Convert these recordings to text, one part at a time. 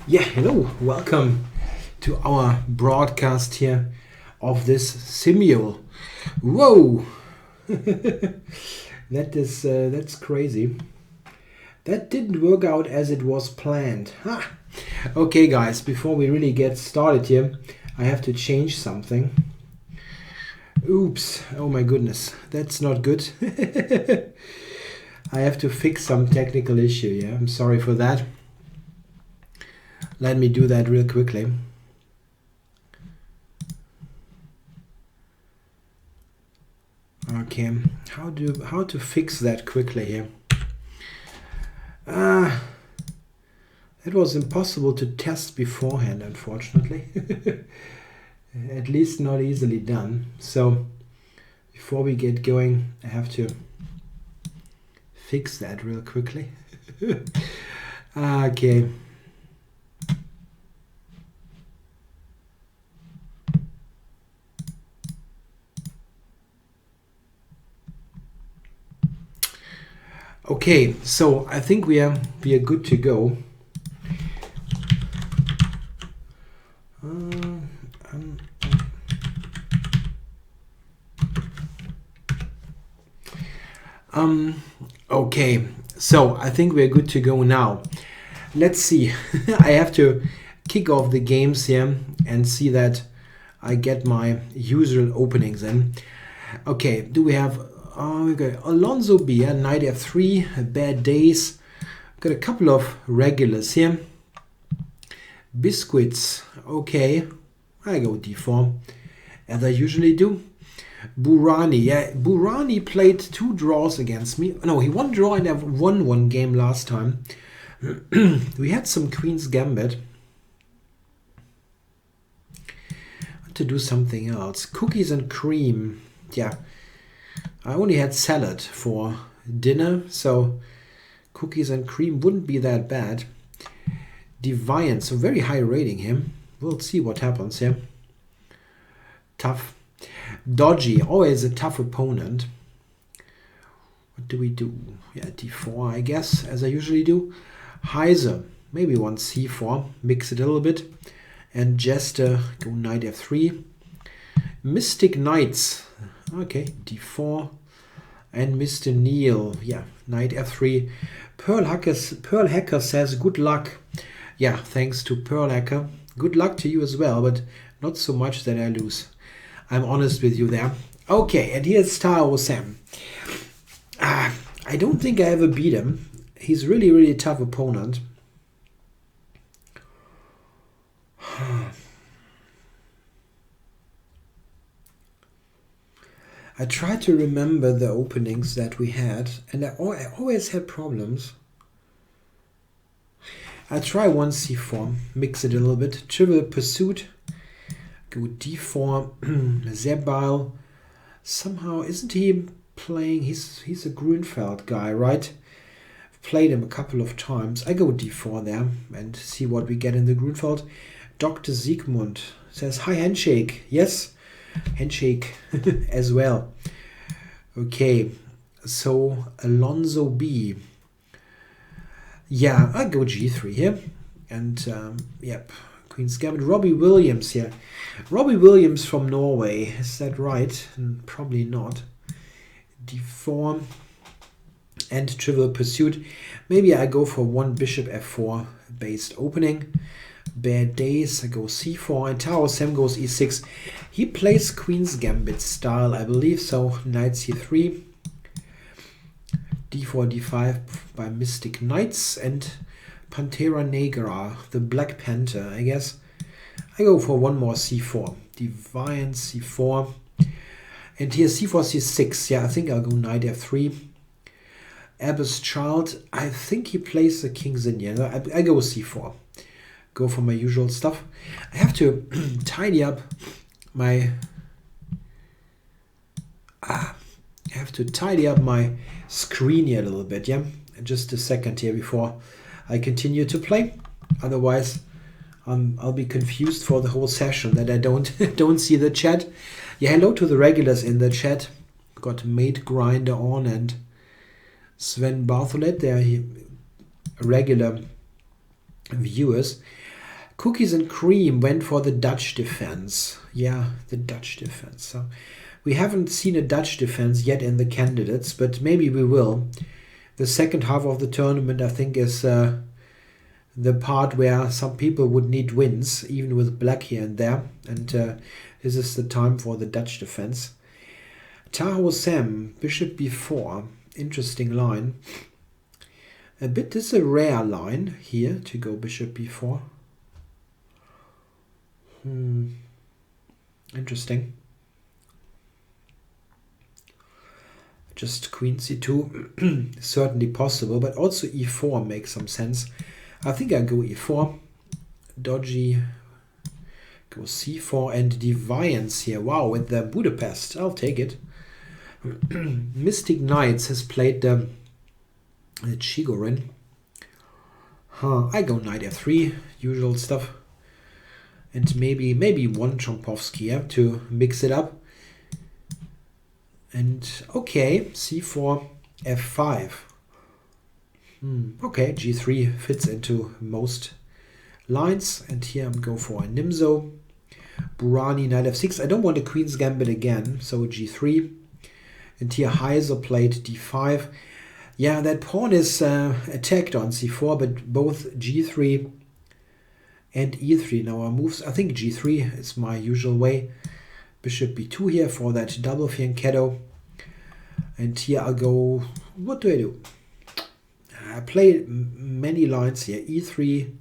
Yeah, hello, welcome to our broadcast here of this Simul. Whoa, that's crazy. That didn't work out as it was planned. Ha. Okay, guys, before we really get started here, I have to change something. Oops, oh my goodness, that's not good. I have to fix some technical issue, yeah, I'm sorry for that. Let me do that real quickly. Okay, how to fix that quickly here? It was impossible to test beforehand, unfortunately. At least not easily done. So before we get going, I have to fix that real quickly. Okay. Okay, so I think we are good to go. Okay, so I think we're good to go now. Let's see. I have to kick off the games here and see that I get my usual openings in. Okay, do we have okay, Alonso B, knight f3, bad days. Got a couple of regulars here. Biscuits, okay. I go d4, as I usually do. Burani, yeah, Burani played 2 draws against me. No, he won draw and I've won 1 game last time. We had some Queen's Gambit. I want to do something else. Cookies and cream, yeah. I only had salad for dinner, so cookies and cream wouldn't be that bad. Deviant, so very high rating here. We'll see what happens here. Tough. Dodgy, always a tough opponent. What do we do? Yeah, d4, I guess, as I usually do. Heiser, maybe one c4, mix it a little bit. And Jester, go knight f3. Mystic Knights, okay, d4. And Mr. Neil, yeah, knight f3. Pearl Hacker says good luck. Yeah, thanks to Pearl Hacker. Good luck to you as well, but not so much that I lose. I'm honest with you there. Okay, and here's Star Sam. I don't think I ever beat him. He's really, really a tough opponent. I try to remember the openings that we had, and I always had problems. I try one c4, mix it a little bit. Trivial Pursuit, go d4. Zebal, somehow, isn't he playing? He's a Grunfeld guy, right? I've played him a couple of times. I go d4 there and see what we get in the Grunfeld. Dr. Siegmund says, hi, handshake. Yes, handshake as well. Okay, so Alonso B. Yeah, I go g3 here. And, yep, Queen's Gambit. Robbie Williams here. Robbie Williams from Norway. Is that right? Probably not. d4 and Trivial Pursuit. Maybe I go for one bishop f4 based opening. Bad days, I go c4, and Tao Sam goes e6. He plays Queen's Gambit style, I believe, so knight c3, d4, d5 by Mystic Knights, and Pantera Negra, the Black Panther, I guess. I go for one more c4, Deviant c4, and here c4, c6. Yeah, I think I'll go knight f3. Abbas Child, I think he plays the King's Indian. I go c4. Go for my usual stuff. I have to tidy up my screen here a little bit, yeah. Just a second here before I continue to play. Otherwise, I'll be confused for the whole session that I don't see the chat. Yeah, hello to the regulars in the chat. Got Mate Grinder on and Sven Bartholet. They're regular viewers. Cookies and Cream went for the Dutch defense. Yeah, the Dutch defense. So we haven't seen a Dutch defense yet in the candidates, but maybe we will. The second half of the tournament, I think, is the part where some people would need wins, even with black here and there. And this is the time for the Dutch defense. Tahoe Sam, bishop b4. Interesting line. This is a rare line here to go bishop b4. Interesting. Just queen c2 certainly possible, but also e4 makes some sense. I think I go e4. Dodgy. Go c4 and Defiance here. Wow, with the Budapest. I'll take it. Mystic Knights has played the Chigorin. I go knight f3. Usual stuff. And maybe one Chompovsky here to mix it up. And okay, c4, f5. Okay, g3 fits into most lines. And here I'm going for a Nimzo. Burani, knight f6. I don't want a queen's gambit again, so g3. And here Heiser played d5. Yeah, that pawn is attacked on c4, but both g3 and e3 now are moves. I think g3 is my usual way. Bishop b2 here for that double fianchetto. And here I'll go, what do I do? I play many lines here. e3,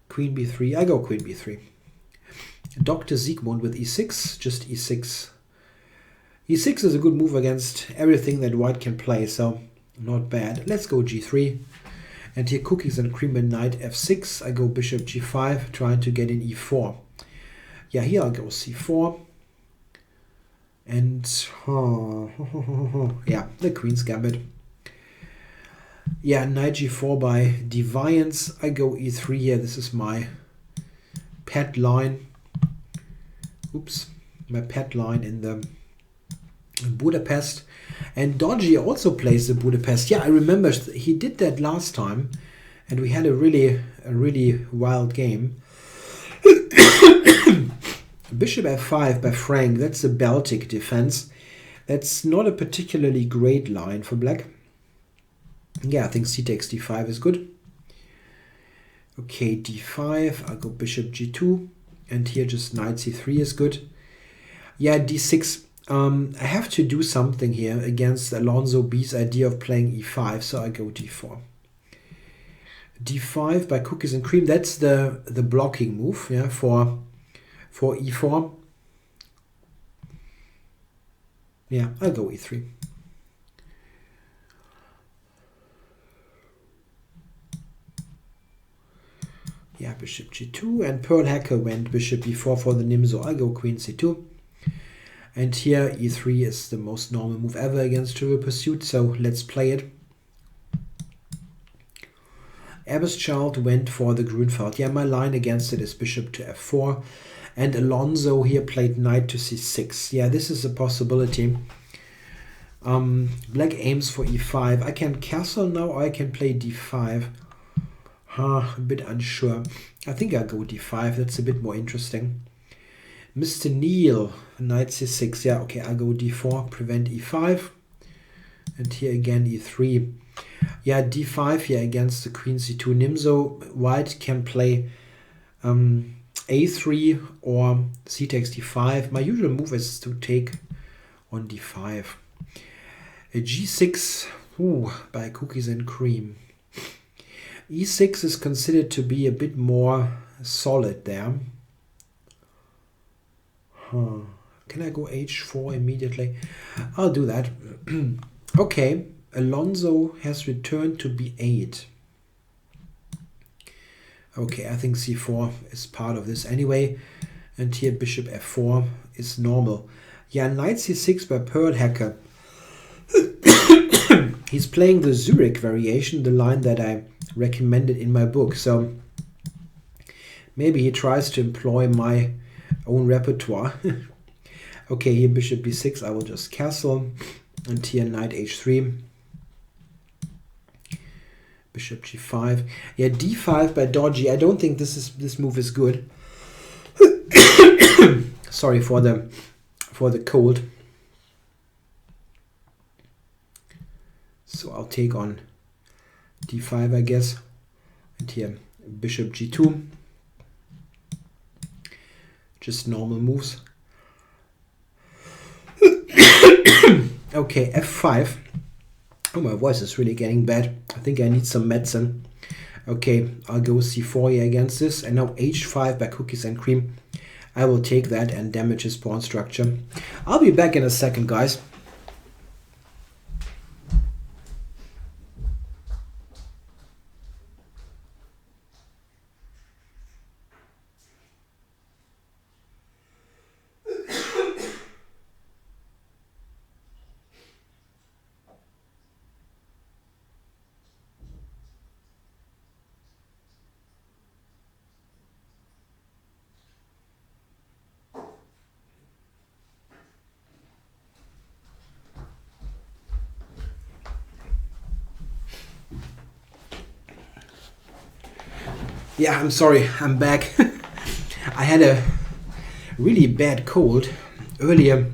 queen b3. I go queen b3. Dr. Siegmund with e6, just e6. e6 is a good move against everything that white can play, so not bad. Let's go g3. And here Cookies and Cream and knight f6. I go bishop g5, trying to get in e4. Yeah, here I'll go c4. And yeah, the queen's gambit. Yeah, knight g4 by Defiance. I go e3 here. This is my pet line. Oops, my pet line in the Budapest. And Dodgy also plays the Budapest. Yeah, I remember he did that last time, and we had a really wild game. Bishop f5 by Frank. That's the Baltic defense. That's not a particularly great line for black. Yeah, I think c takes d5 is good. Okay, d5. I'll go bishop g2. And here just knight c3 is good. Yeah, d6. I have to do something here against Alonso B's idea of playing e5, so I go d4. d5 by Cookies and Cream. That's the blocking move, yeah, for e4. Yeah, I'll go e3. Yeah, bishop g2, and Pearl Hacker went bishop b4 for the Nimzo. I'll go queen c2. And here e3 is the most normal move ever against Trivial Pursuit, so let's play it. Abbeschild went for the Grünfeld. Yeah, my line against it is bishop to f4. And Alonso here played knight to c6. Yeah, this is a possibility. Black aims for e5. I can castle now, or I can play d5. A bit unsure. I think I'll go d5. That's a bit more interesting. Mr. Neil, knight c6. Yeah, okay, I'll go d4, prevent e5. And here again e3. Yeah, d5 here against the queen c2 Nimzo. White can play a3 or c takes d5. My usual move is to take on d5. A g6 by Cookies and Cream. e6 is considered to be a bit more solid there. Can I go h4 immediately? I'll do that. Okay, Alonso has returned to b8. Okay, I think c4 is part of this anyway. And here bishop f4 is normal. Yeah, knight c6 by Pearl Hacker. He's playing the Zurich variation, the line that I recommended in my book. So maybe he tries to employ my own repertoire. Okay, here bishop b6, I will just castle. And here knight h3. Bishop g5. Yeah, d5 by dodgy. I don't think this move is good. Sorry for the cold. So I'll take on d5, I guess. And here bishop g2. Just normal moves. Okay, f5. Oh, my voice is really getting bad. I think I need some medicine. Okay, I'll go c4 here against this. And now h5 by cookies and cream. I will take that and damage his pawn structure. I'll be back in a second, guys. Yeah, I'm sorry, I'm back. I had a really bad cold earlier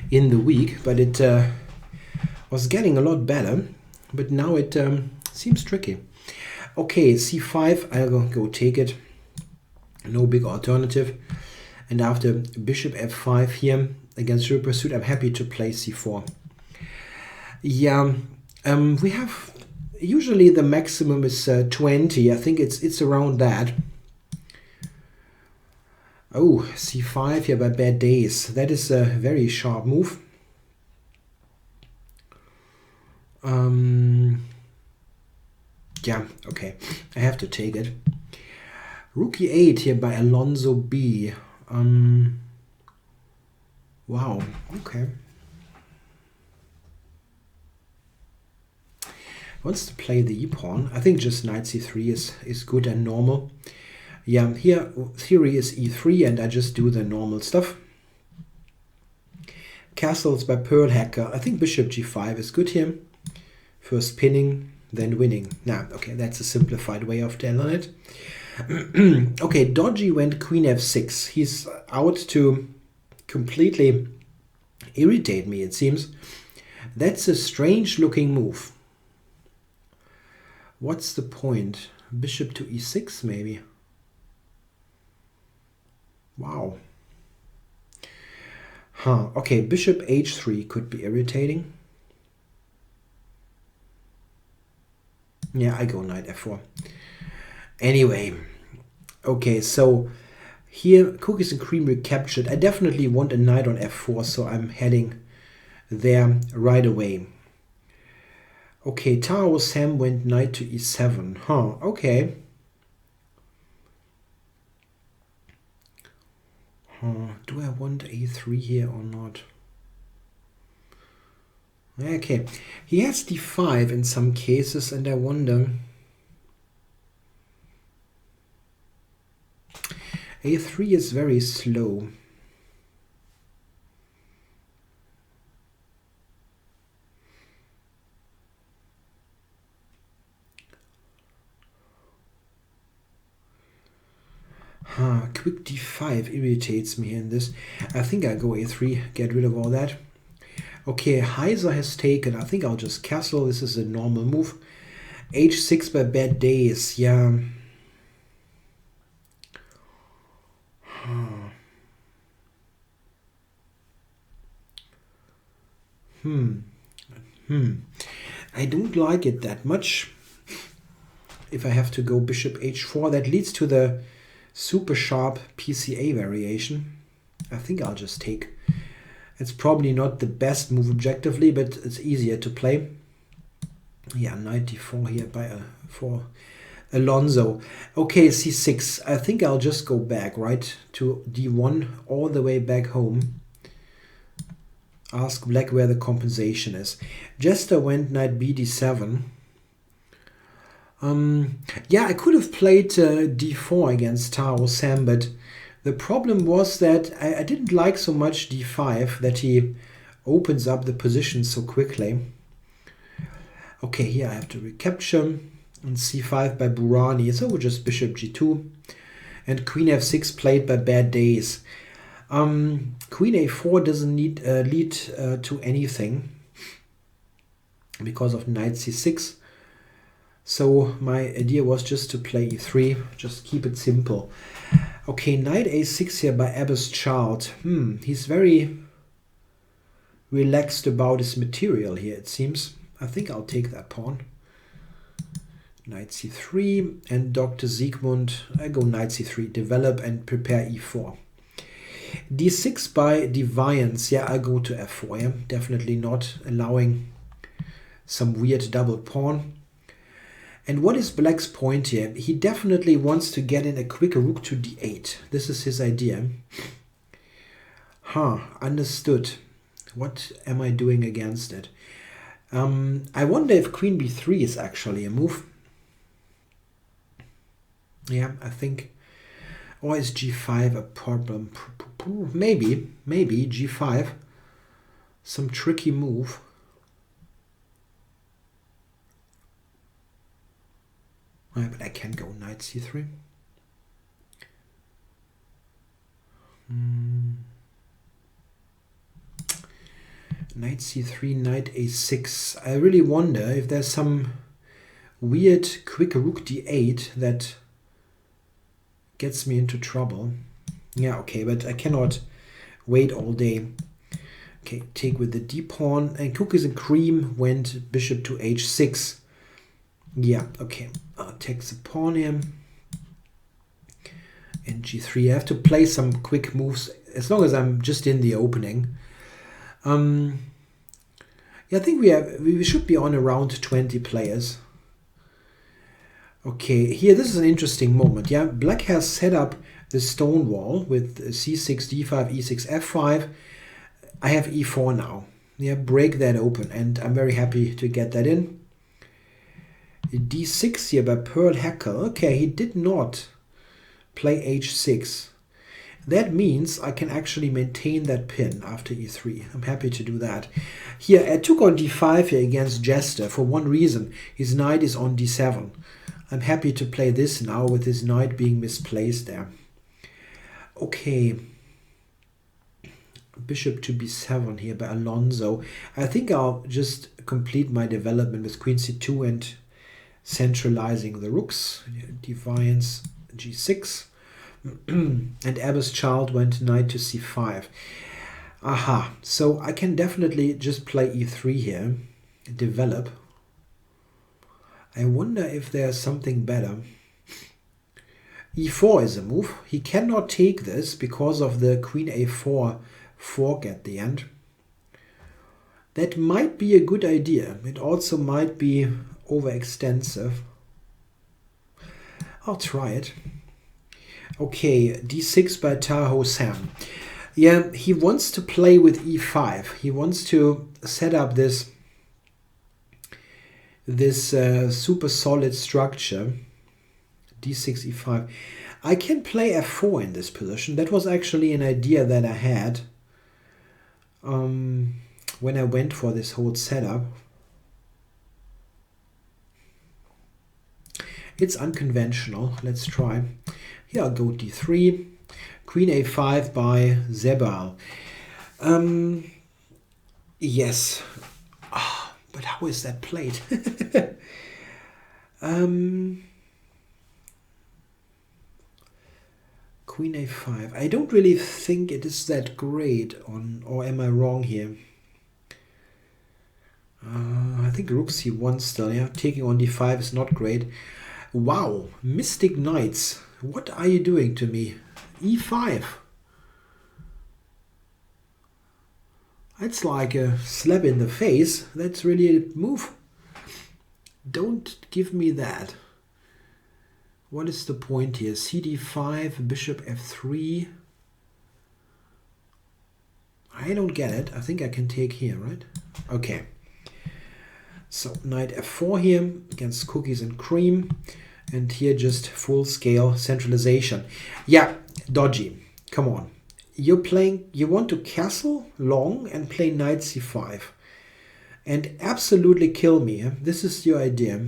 in the week, but it was getting a lot better, but now it seems tricky. Okay, c5, I'll go take it. No big alternative. And after bishop f5 here against real pursuit, I'm happy to play c4. Yeah, we have... Usually the maximum is 20. I think it's around that. Oh, c5 here by bad days. That is a very sharp move. Yeah, okay. I have to take it. Rook e8 here by Alonso B. Wow, okay. Wants to play the e-pawn. I think just knight c3 is good and normal. Yeah, here theory is e3 and I just do the normal stuff. Castles by Pearl Hacker. I think bishop g5 is good here. First pinning, then winning. Nah, okay, that's a simplified way of telling it. Okay, dodgy went queen f6. He's out to completely irritate me, it seems. That's a strange looking move. What's the point? Bishop to e6 maybe. Wow. Huh, okay, bishop h3 could be irritating. Yeah, I go knight f4. Anyway, okay, so here cookies and cream recaptured. I definitely want a knight on f4, so I'm heading there right away. Okay, Taro Sam went knight to e7. Huh, okay. Do I want a3 here or not? Okay, he has d5 in some cases, and I wonder... a3 is very slow. Quick d5 irritates me in this. I think I go a3, get rid of all that. Okay, Heiser has taken. I think I'll just castle. This is a normal move. h6 by bad days. Yeah. I don't like it that much. If I have to go bishop h4, that leads to the super sharp PCA variation. I think I'll just take. It's probably not the best move objectively, but it's easier to play. Yeah, knight d4 here for Alonso. Okay, c6. I think I'll just go back, right, to d1 all the way back home. Ask black where the compensation is. Jester went knight b d7. Yeah, I could have played d4 against Taro Sam, but the problem was that I didn't like so much d5 that he opens up the position so quickly. Okay, here I have to recapture. And c5 by Burani. So just bishop g2. And queen f6 played by Bad Days. Queen a4 doesn't need lead to anything because of knight c6. So my idea was just to play e3, just keep it simple. Okay, knight a6 here by Abbas Child. He's very relaxed about his material here, it seems. I think I'll take that pawn. Knight c3, and Dr. Siegmund, I go knight c3, develop and prepare e4. d6 by Deviance, yeah, I go to f4, yeah, definitely not allowing some weird double pawn. And what is Black's point here? He definitely wants to get in a quick rook to d8. This is his idea. Understood. What am I doing against it? I wonder if queen b3 is actually a move. Yeah, I think. Or is g5 a problem? Maybe g5. Some tricky move. But I can go knight c3. Knight c3, knight a6. I really wonder if there's some weird quick rook d8 that gets me into trouble. Yeah, okay, but I cannot wait all day. Okay, take with the d pawn, and cookies and cream went bishop to h6. Yeah, okay. I'll take the pawn here. And g3. I have to play some quick moves as long as I'm just in the opening. Yeah, I think we should be on around 20 players. Okay, here this is an interesting moment. Yeah, Black has set up the stone wall with c6, d5, e6, f5. I have e4 now. Yeah, break that open, and I'm very happy to get that in. d6 here by Pearl Hacker. Okay, he did not play h6. That means I can actually maintain that pin after e3. I'm happy to do that. Here, I took on d5 here against Jester for one reason. His knight is on d7. I'm happy to play this now with his knight being misplaced there. Okay. Bishop to b7 here by Alonso. I think I'll just complete my development with queen c2 and centralizing the rooks. Defiance g6. And Abbas Child went knight to c5. Aha, so I can definitely just play e3 here, develop. I wonder if there's something better. e4 is a move. He cannot take this because of the queen a4 fork at the end. That might be a good idea. It also might be overextensive. I'll try it. Okay, d6 by Tahoe Sam. Yeah, he wants to play with e5. He wants to set up this super solid structure. d6, e5. I can play f4 in this position. That was actually an idea that I had when I went for this whole setup. It's unconventional. Let's try. Here I'll go d3. Queen a5 by Zebal. Yes. Oh, but how is that played? Queen a5. I don't really think it is that great on, or am I wrong here? I think rook c1 still, yeah. Taking on d5 is not great. Wow, Mystic Knights. What are you doing to me? e5. That's like a slap in the face. That's really a move. Don't give me that. What is the point here? cd5, bishop f3. I don't get it. I think I can take here, right? Okay. So knight f4 here against cookies and cream. And here just full scale centralization. Yeah, dodgy. Come on. You want to castle long and play knight c5. And absolutely kill me. This is your idea.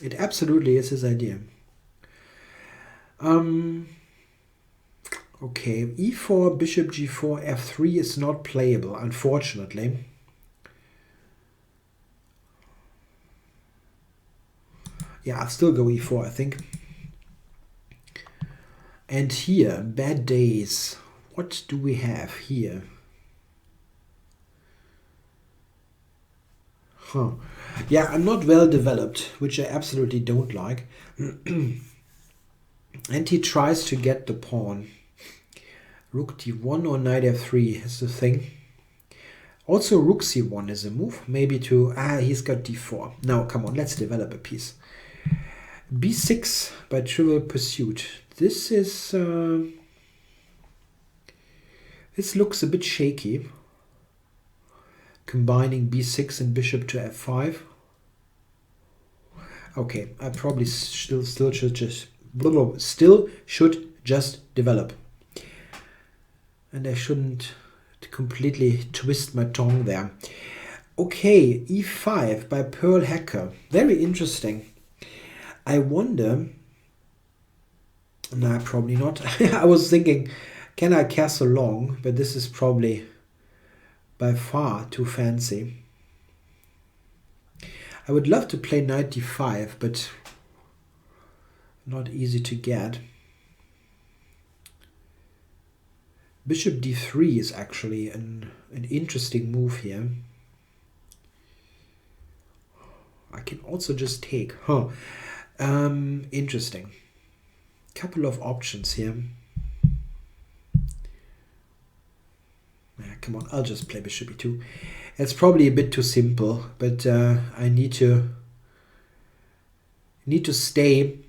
It absolutely is his idea. Okay, e4, bishop g4, f3 is not playable, unfortunately. Yeah, I'll still go e4, I think. And here, bad days. What do we have here? Huh. Yeah, I'm not well developed, which I absolutely don't like. And he tries to get the pawn. Rook d1 or knight f3 is the thing. Also rook c1 is a move. Maybe to... he's got d4. Now, come on, let's develop a piece. b6 by Trivial Pursuit. This is... this looks a bit shaky. Combining b6 and bishop to f5. Okay, I probably still should just develop. And I shouldn't completely twist my tongue there. Okay, e5 by Pearl Hacker. Very interesting. I wonder... Nah, probably not. I was thinking, can I castle long? But this is probably by far too fancy. I would love to play knight d5, but not easy to get. Bishop d3 is actually an interesting move here. I can also just take. Interesting. Couple of options here. Come on, I'll just play bishop e2. It's probably a bit too simple, but I need to stay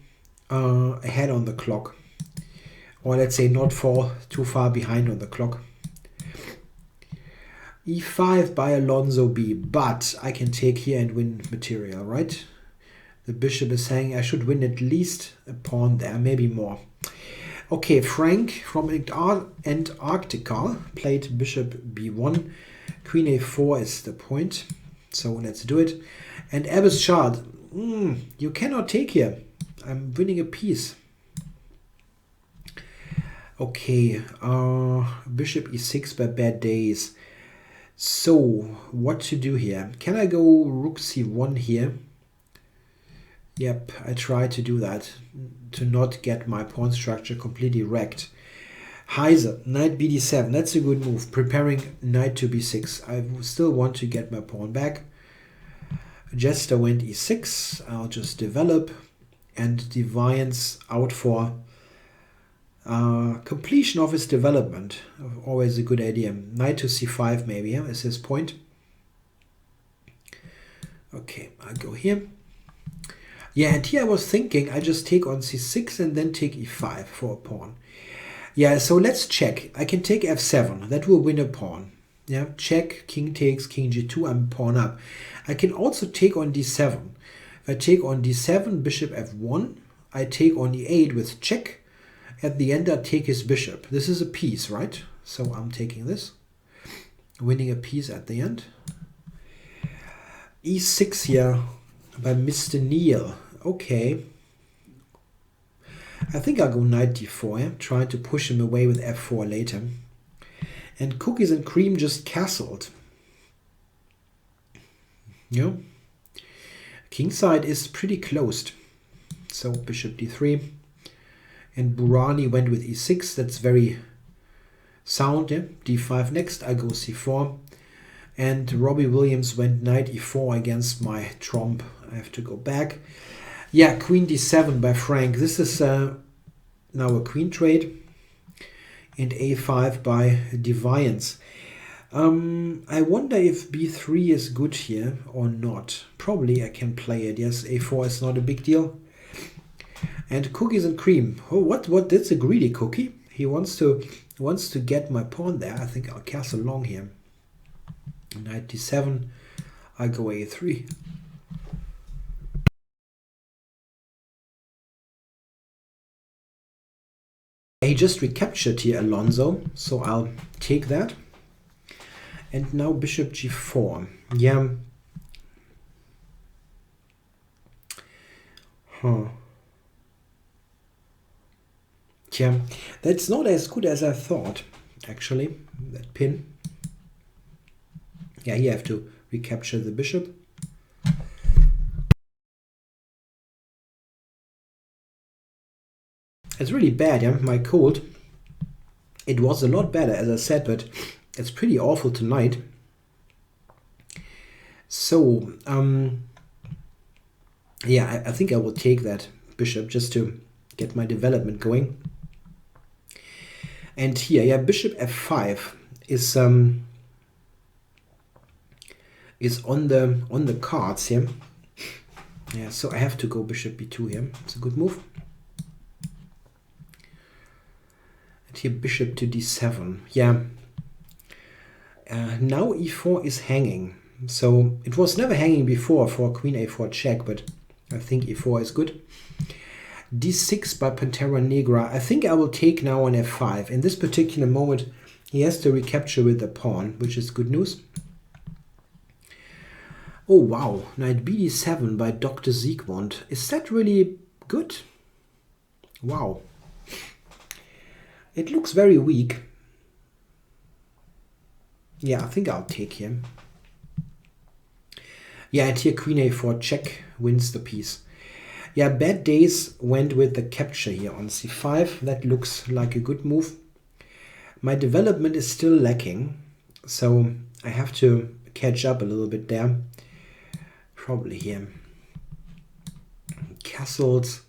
ahead on the clock, or let's say not fall too far behind on the clock. e5 by Alonso B, but I can take here and win material, right? The bishop is saying I should win at least a pawn there, maybe more. Okay, Frank from Antarctica played bishop b1. Queen a4 is the point, so let's do it. And Abbas Shard, you cannot take here. I'm winning a piece. Okay, bishop e6 by Bad Days. So, what to do here? Can I go rook c1 here? Yep, I try to do that to not get my pawn structure completely wrecked. Heiser, knight bd7, that's a good move. Preparing knight to b6. I still want to get my pawn back. Jester went e6. I'll just develop. And Defiance out for completion of his development. Always a good idea. Knight to c5 maybe, yeah, is his point. Okay, I'll go here. Yeah, and here I was thinking I just take on c6 and then take e5 for a pawn. Yeah, so let's check. I can take f7. That will win a pawn. Yeah, check, king takes, king g2, I'm pawn up. I can also take on d7. If I take on d7, bishop f1, I take on e8 with check. At the end, I take his bishop. This is a piece, right? So I'm taking this. Winning a piece at the end. e6 here by Mr. Neil. Okay. I think I'll go knight d4, yeah? Trying to push him away with f4 later. And Cookies and Cream just castled. Yeah. Kingside is pretty closed. So bishop d3. And Burani went with e6. That's very sound. Yeah? d5 next. I go c4. And Robbie Williams went knight e4 against my trump. I have to go back. Yeah, queen d7 by Frank. This is now a queen trade. And a5 by Defiance. I wonder if b3 is good here or not. Probably I can play it. Yes, a4 is not a big deal. And Cookies and Cream. Oh, what? That's a greedy cookie. He wants to get my pawn there. I think I'll castle long here. Knight d7. I go a3. He just recaptured here Alonso, so I'll take that. And now bishop g4. Yeah. Huh. Yeah, that's not as good as I thought, actually, that pin. Yeah, here I have to recapture the bishop. It's really bad, yeah, my cold. It was a lot better, as I said, but it's pretty awful tonight. So, yeah, I think I will take that bishop just to get my development going. And here, yeah, bishop f5 is on the cards here. Yeah, so I have to go bishop b2 here. It's a good move. And here bishop to d7. Yeah. Now e4 is hanging. So it was never hanging before for queen a4 check, but I think e4 is good. d6 by Pantera Negra. I think I will take now on f5. In this particular moment, he has to recapture with the pawn, which is good news. Oh wow, knight bd7 by Dr. Siegmund. Is that really good? Wow. It looks very weak. Yeah, I think I'll take him. Yeah, and here queen a4 check wins the piece. Yeah, bad days went with the capture here on c5. That looks like a good move. My development is still lacking, so I have to catch up a little bit there. Probably here. Castles.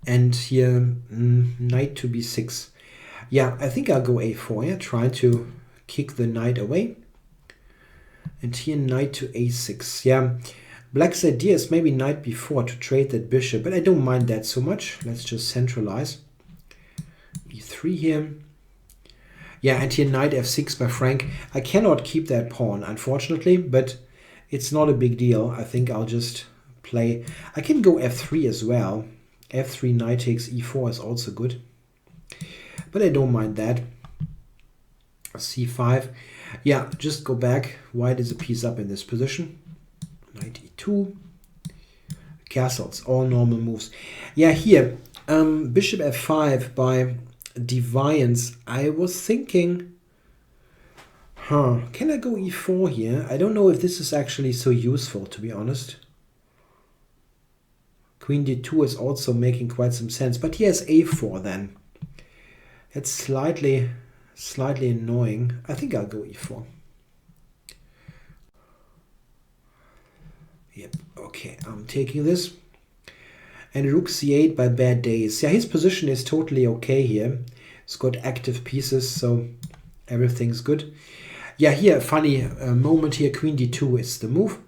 And here knight to b6. Yeah, I think I'll go a4. Yeah, try to kick the knight away. And here knight to a6. Yeah, black's idea is maybe knight b4 to trade that bishop, but I don't mind that so much. Let's just centralize. e3 here. Yeah, and here knight f6 by Frank. I cannot keep that pawn, unfortunately, but it's not a big deal. I think I'll just play. I can go f3 as well. f3 knight takes e4 is also good, but I don't mind that. c5. Yeah, just go back. White is a piece up in this position. Knight e2. Castles, all normal moves. Yeah, here, bishop f5 by Deviance. I was thinking, can I go e4 here? I don't know if this is actually so useful, to be honest. Queen d2 is also making quite some sense, but he has a4 then. It's slightly annoying. I think I'll go e4. Yep, okay, I'm taking this. And rook c8 by Bad Days. Yeah, his position is totally okay here. He's got active pieces, so everything's good. Yeah, here, funny moment here. Queen d2 is the move,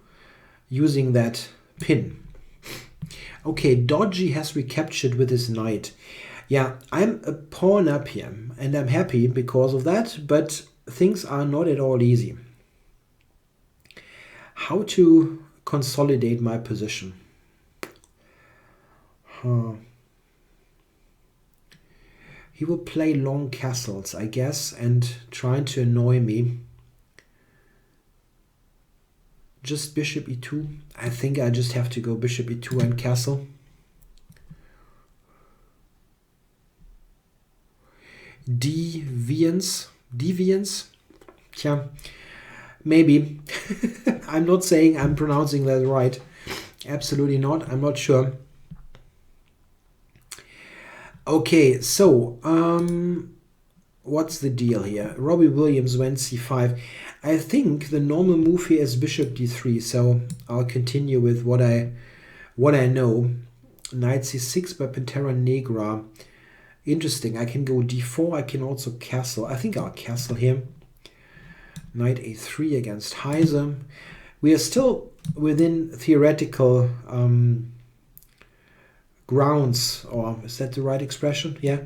using that pin. Okay, Dodgy has recaptured with his knight. Yeah, I'm a pawn up here, and I'm happy because of that, but things are not at all easy. How to consolidate my position? He will play long castles, I guess, and trying to annoy me. Just bishop e2. I think I just have to go bishop e2 and castle. Deviance. Yeah, maybe. I'm not saying I'm pronouncing that right. Absolutely not. I'm not sure. Okay, so what's the deal here? Robbie Williams went c5. I think the normal move here is bishop d3, so I'll continue with what I know. Knight c6 by Pantera Negra. Interesting. I can go d4. I can also castle. I think I'll castle here. Knight a3 against Heise. We are still within theoretical grounds, or is that the right expression? Yeah,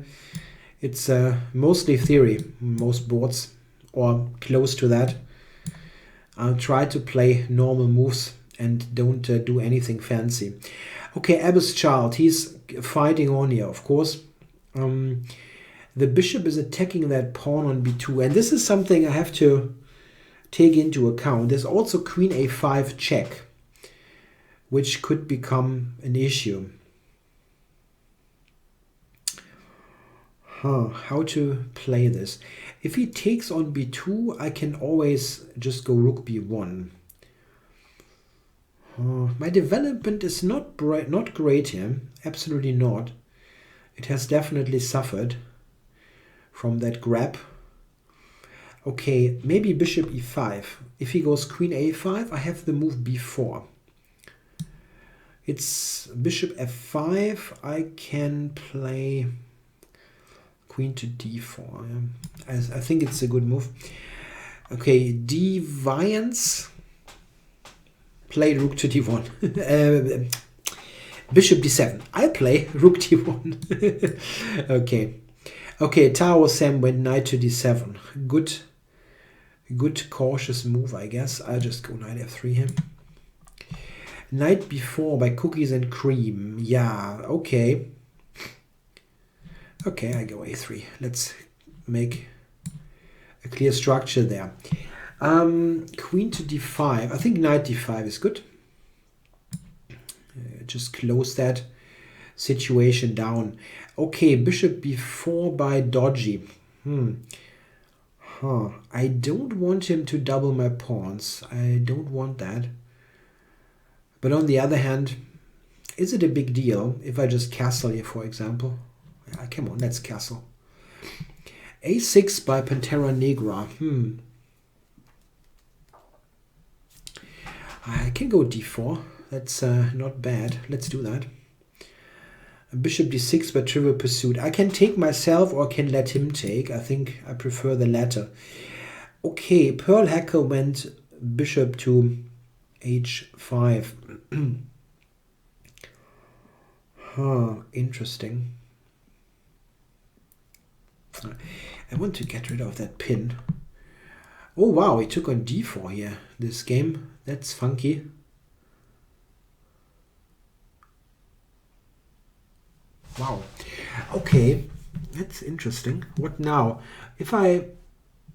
it's mostly theory, most boards, or close to that. I'll try to play normal moves and don't do anything fancy. Okay, Abbas Child, he's fighting on here, of course. The bishop is attacking that pawn on b2, and this is something I have to take into account. There's also queen a5 check, which could become an issue. How to play this? If he takes on b2, I can always just go rook b1. My development is not great here. Absolutely not. It has definitely suffered from that grab. Okay, maybe bishop e5. If he goes queen a5, I have the move b4. It's bishop f5. I can play queen to d4. I think it's a good move. Okay, deviance. Play rook to d1. Bishop d7. I play rook d1. Okay. Okay, Taro Sam went knight to d7. Good cautious move, I guess. I'll just go knight f3 here. Knight b4 by Cookies and Cream. Yeah, okay. Okay, I go a3. Let's make a clear structure there. Queen to d5. I think knight d5 is good. Just close that situation down. Okay, bishop b4 by Dodgy. I don't want him to double my pawns. I don't want that. But on the other hand, is it a big deal if I just castle here, for example? Yeah, come on, let's castle. a6 by Pantera Negra. I can go d4. That's not bad. Let's do that. Bishop d6 by Trivial Pursuit. I can take myself or can let him take. I think I prefer the latter. Okay, Pearl Hacker went bishop to h5. Interesting. I want to get rid of that pin. Oh wow, he took on d4 here this game. That's funky. Wow. Okay, that's interesting. What now? If I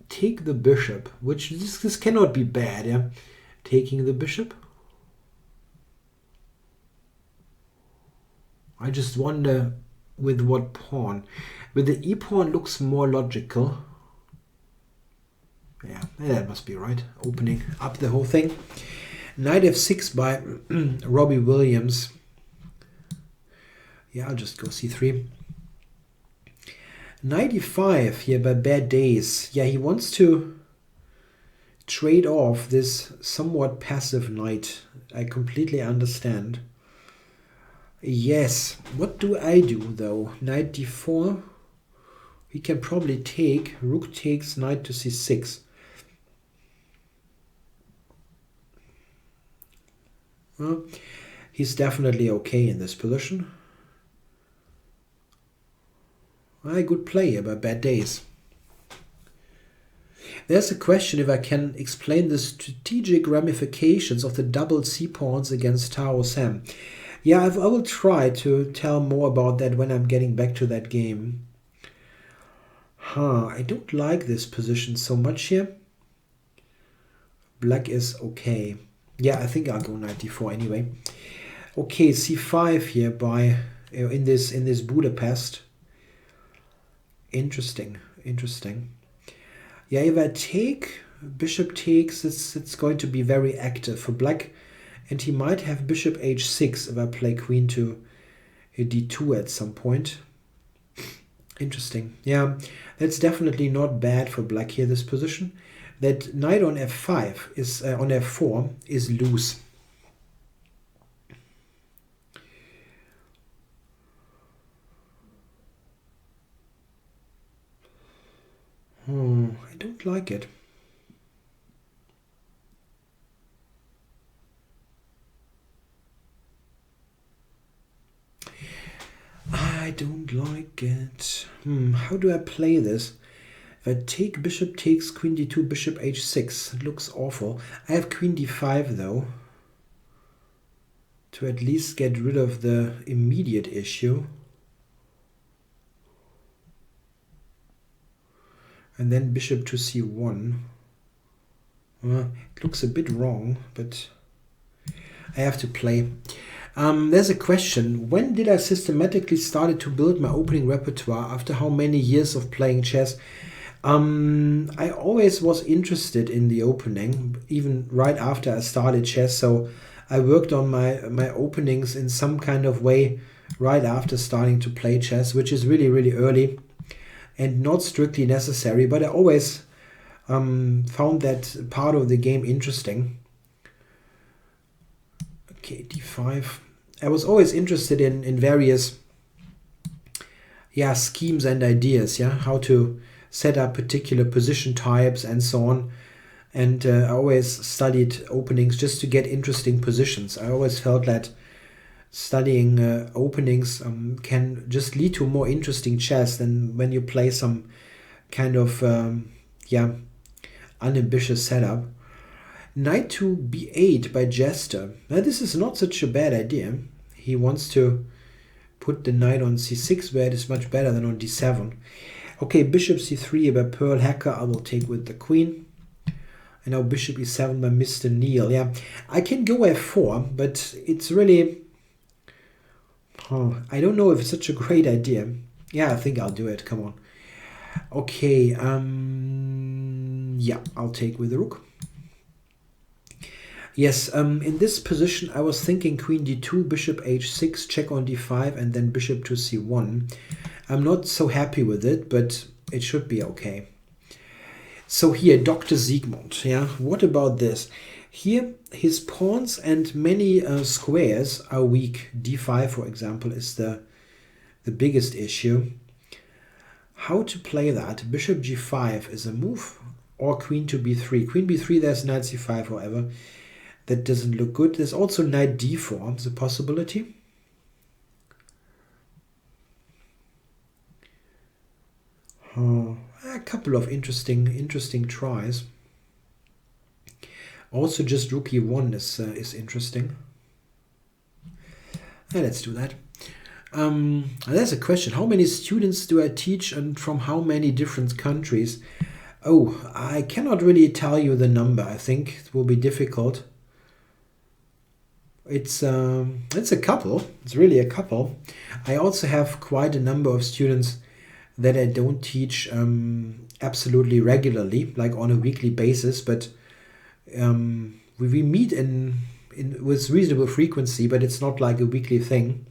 take the bishop, which this cannot be bad, yeah? Taking the bishop. I just wonder with what pawn. With the e-pawn looks more logical. Yeah, that must be right. Opening up the whole thing. Knight f6 by Robbie Williams. Yeah, I'll just go c3. Knight e5 here by Bad Days. Yeah, he wants to trade off this somewhat passive knight. I completely understand. Yes, what do I do though? Knight d4. He can probably take. Rook takes knight to c6. Well, he's definitely okay in this position. A good play here by Bad Days. There's a question if I can explain the strategic ramifications of the double c-pawns against Taro Sam. Yeah, I will try to tell more about that when I'm getting back to that game. I don't like this position so much here. Black is okay. Yeah, I think I'll go knight d4 anyway. Okay, c5 here by in this Budapest. Interesting. Yeah, if I take, bishop takes, it's going to be very active for black. And he might have bishop h6 if I play queen to d2 at some point. Interesting. Yeah, that's definitely not bad for black here, this position. That knight on f5 is on f4 is loose. I don't like it. I don't like it. How do I play this? If I take bishop takes queen d2, bishop h6, it looks awful. I have queen d5 though, to at least get rid of the immediate issue. And then bishop to c1. It looks a bit wrong, but I have to play. There's a question. When did I systematically started to build my opening repertoire? After how many years of playing chess? I always was interested in the opening, even right after I started chess. So I worked on my openings in some kind of way right after starting to play chess, which is really, really early and not strictly necessary. But I always found that part of the game interesting. Okay, d5. I was always interested in various schemes and ideas, how to set up particular position types and so on. And I always studied openings just to get interesting positions. I always felt that studying openings can just lead to more interesting chess than when you play some kind of unambitious setup. Knight to b8 by Jester. Now this is not such a bad idea. He wants to put the knight on c6 where it is much better than on d7. Okay, bishop c3 by Pearl Hacker. I will take with the queen. And now bishop e7 by Mr. Neil. Yeah, I can go f4, but it's really... I don't know if it's such a great idea. Yeah, I think I'll do it. Come on. Okay, I'll take with the rook. Yes, in this position I was thinking queen d2, bishop h6, check on d5, and then bishop to c1. I'm not so happy with it, but it should be okay. So here, Dr. Siegmund, what about this? Here, his pawns and many squares are weak. d5, for example, is the biggest issue. How to play that? Bishop g5 is a move, or queen to b3. Queen b3, there's knight c5, however. That doesn't look good. There's also knight d4, is a possibility. A couple of interesting tries. Also, just rook e1 is interesting. Let's do that. There's a question. How many students do I teach and from how many different countries? Oh, I cannot really tell you the number. I think it will be difficult. It's a couple. It's really a couple. I also have quite a number of students that I don't teach absolutely regularly, like on a weekly basis, but we meet with reasonable frequency, but it's not like a weekly thing.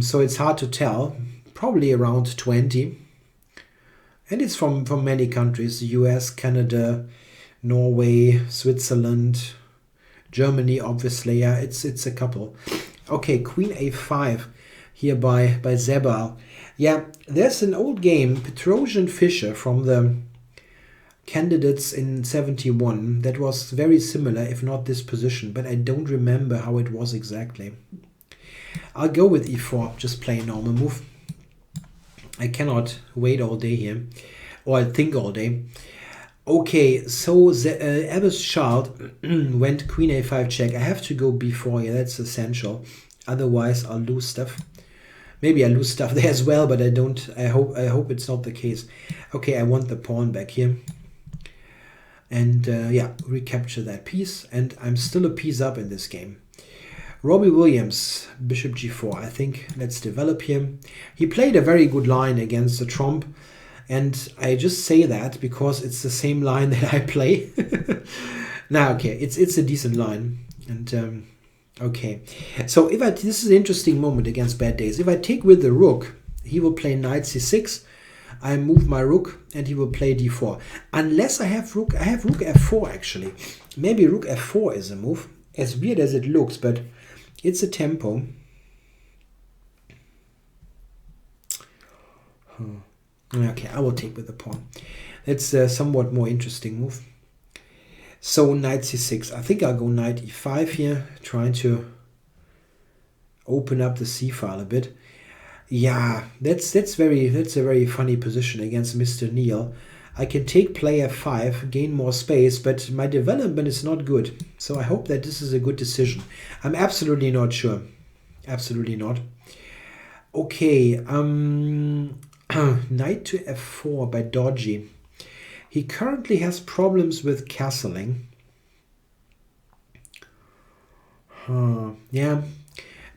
So it's hard to tell. Probably around 20. And it's from many countries: the US, Canada, Norway, Switzerland, Germany, obviously. Yeah, it's a couple. Okay, queen a5 here by Zebal. Yeah, there's an old game, Petrosian Fischer, from the candidates in 71 that was very similar, if not this position, but I don't remember how it was exactly. I'll go with e4, just play a normal move. I cannot wait all day here, or I think all day. Okay, so the Abbas Child went queen a5 check. I have to go b4 here, that's essential. Otherwise I'll lose stuff. Maybe I lose stuff there as well, but I don't. I hope it's not the case. Okay, I want the pawn back here. And recapture that piece. And I'm still a piece up in this game. Robbie Williams, bishop g4. I think let's develop here. He played a very good line against the Trump. And I just say that because it's the same line that I play. Now, okay, it's a decent line. And okay, so this is an interesting moment against Bad Days. If I take with the rook, he will play knight c6. I move my rook and he will play d4. Unless I have rook f4 actually. Maybe rook f4 is a move. As weird as it looks, but it's a tempo. Okay, I will take with the pawn. That's a somewhat more interesting move. So knight c6. I think I'll go knight e5 here, trying to open up the c file a bit. Yeah, that's a very funny position against Mr. Neil. I can take play f5, gain more space, but my development is not good. So I hope that this is a good decision. I'm absolutely not sure. Absolutely not. Okay, knight to f4 by Dodgy. He currently has problems with castling. Yeah,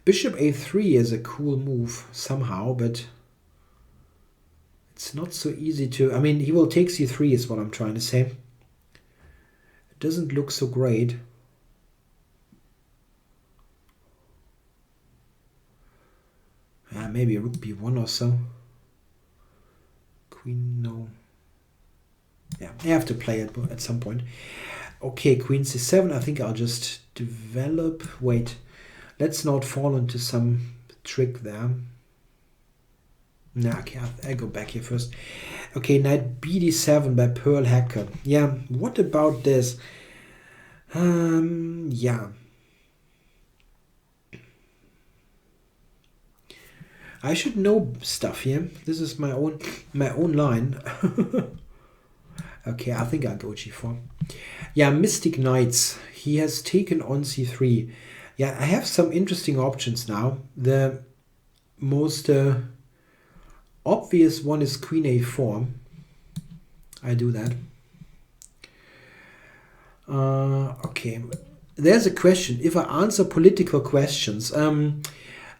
Bishop a3 is a cool move somehow, but it's not so easy to... I mean, he will take c3 is what I'm trying to say. It doesn't look so great. Maybe rook b1 or so. Queen, no. Yeah, I have to play it at some point. Okay, queen c7. I think I'll just develop. Wait, let's not fall into some trick there. Nah, okay, I'll go back here first. Okay, knight bd7 by Pearl Hacker. Yeah, what about this? Yeah. I should know stuff here. This is my own line. Okay, I think I'll go g4. Yeah, Mystic Knights. He has taken on c3. Yeah, I have some interesting options now. The most obvious one is queen a4. I do that. Okay, there's a question. If I answer political questions,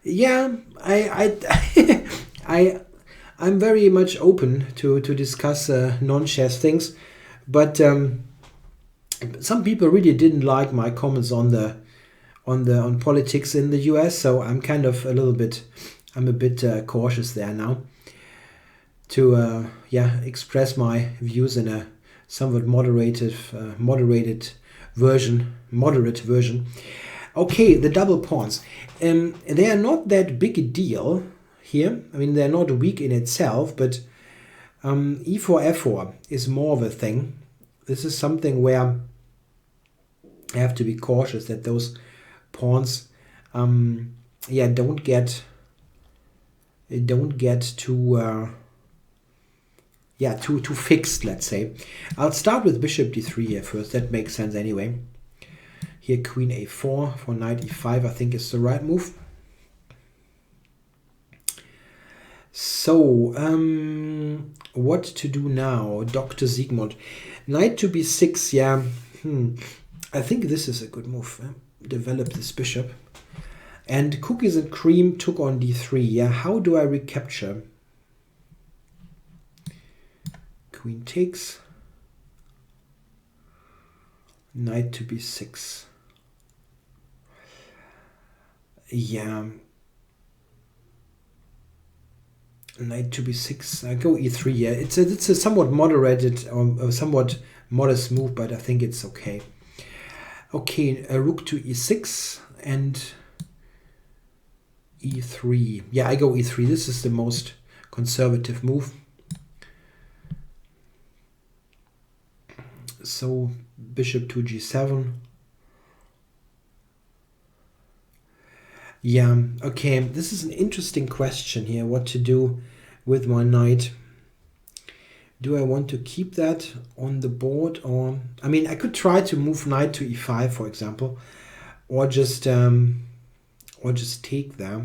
yeah, I'm very much open to discuss non-chess things, but some people really didn't like my comments on politics in the US, so I'm kind of I'm a bit cautious there now to express my views in a somewhat moderate version. Okay, the double pawns. They are not that big a deal here. I mean, they're not weak in itself, but e4, f4 is more of a thing. This is something where I have to be cautious that those pawns, don't get too fixed, let's say. I'll start with bishop d3 here first. That makes sense anyway. Here queen a4 for knight e5 I think is the right move. So, what to do now, Dr. Siegmund? Knight to b6, yeah. I think this is a good move. Develop this bishop. And Cookies and Cream took on d3. Yeah, how do I recapture? Queen takes. Knight to b6. Yeah. Knight to b6. I go e3. Yeah, it's a somewhat moderated or somewhat modest move, but I think it's okay. Okay, rook to e6 and e3. Yeah, I go e3. This is the most conservative move. So bishop to g7. Yeah, okay, this is an interesting question here, what to do with my knight. Do I want to keep that on the board, or I mean, I could try to move knight to e5, for example, or just take there.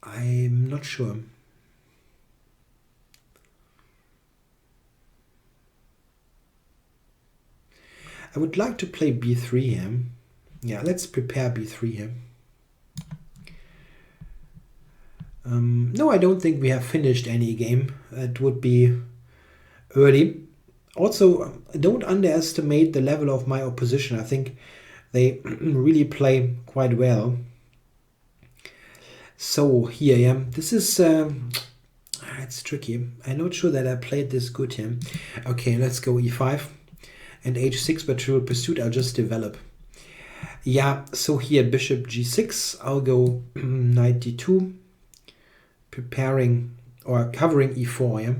I'm not sure. I would like to play b3 here. Yeah, let's prepare b3 here. No, I don't think we have finished any game. It would be early. Also, don't underestimate the level of my opposition. I think they really play quite well. So here, yeah, this is it's tricky. I'm not sure that I played this good here. Okay, let's go e5 and h6, but Trivial Pursuit I'll just develop. Yeah, so here bishop g6, I'll go knight d2, preparing or covering e4, yeah.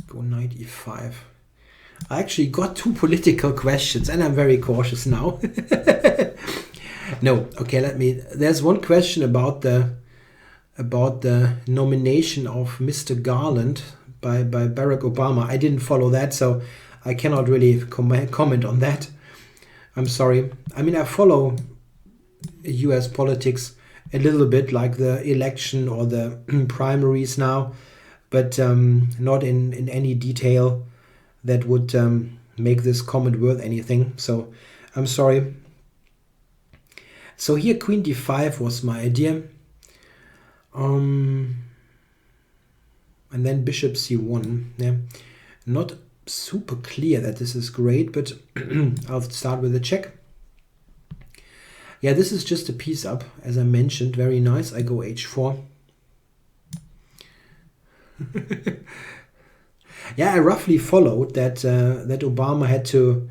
Go knight e5. I actually got 2 political questions and I'm very cautious now. No, okay, there's one question about the nomination of Mr. Garland by Barack Obama. I didn't follow that, so I cannot really comment on that. I'm sorry. I mean, I follow US politics a little bit, like the election or the primaries now, but not in any detail that would make this comment worth anything. So I'm sorry. So here queen d5 was my idea. And then bishop c1. Yeah, not super clear that this is great, but I'll start with a check. Yeah, this is just a piece up, as I mentioned. Very nice. I go h4. Yeah, I roughly followed that that Obama had to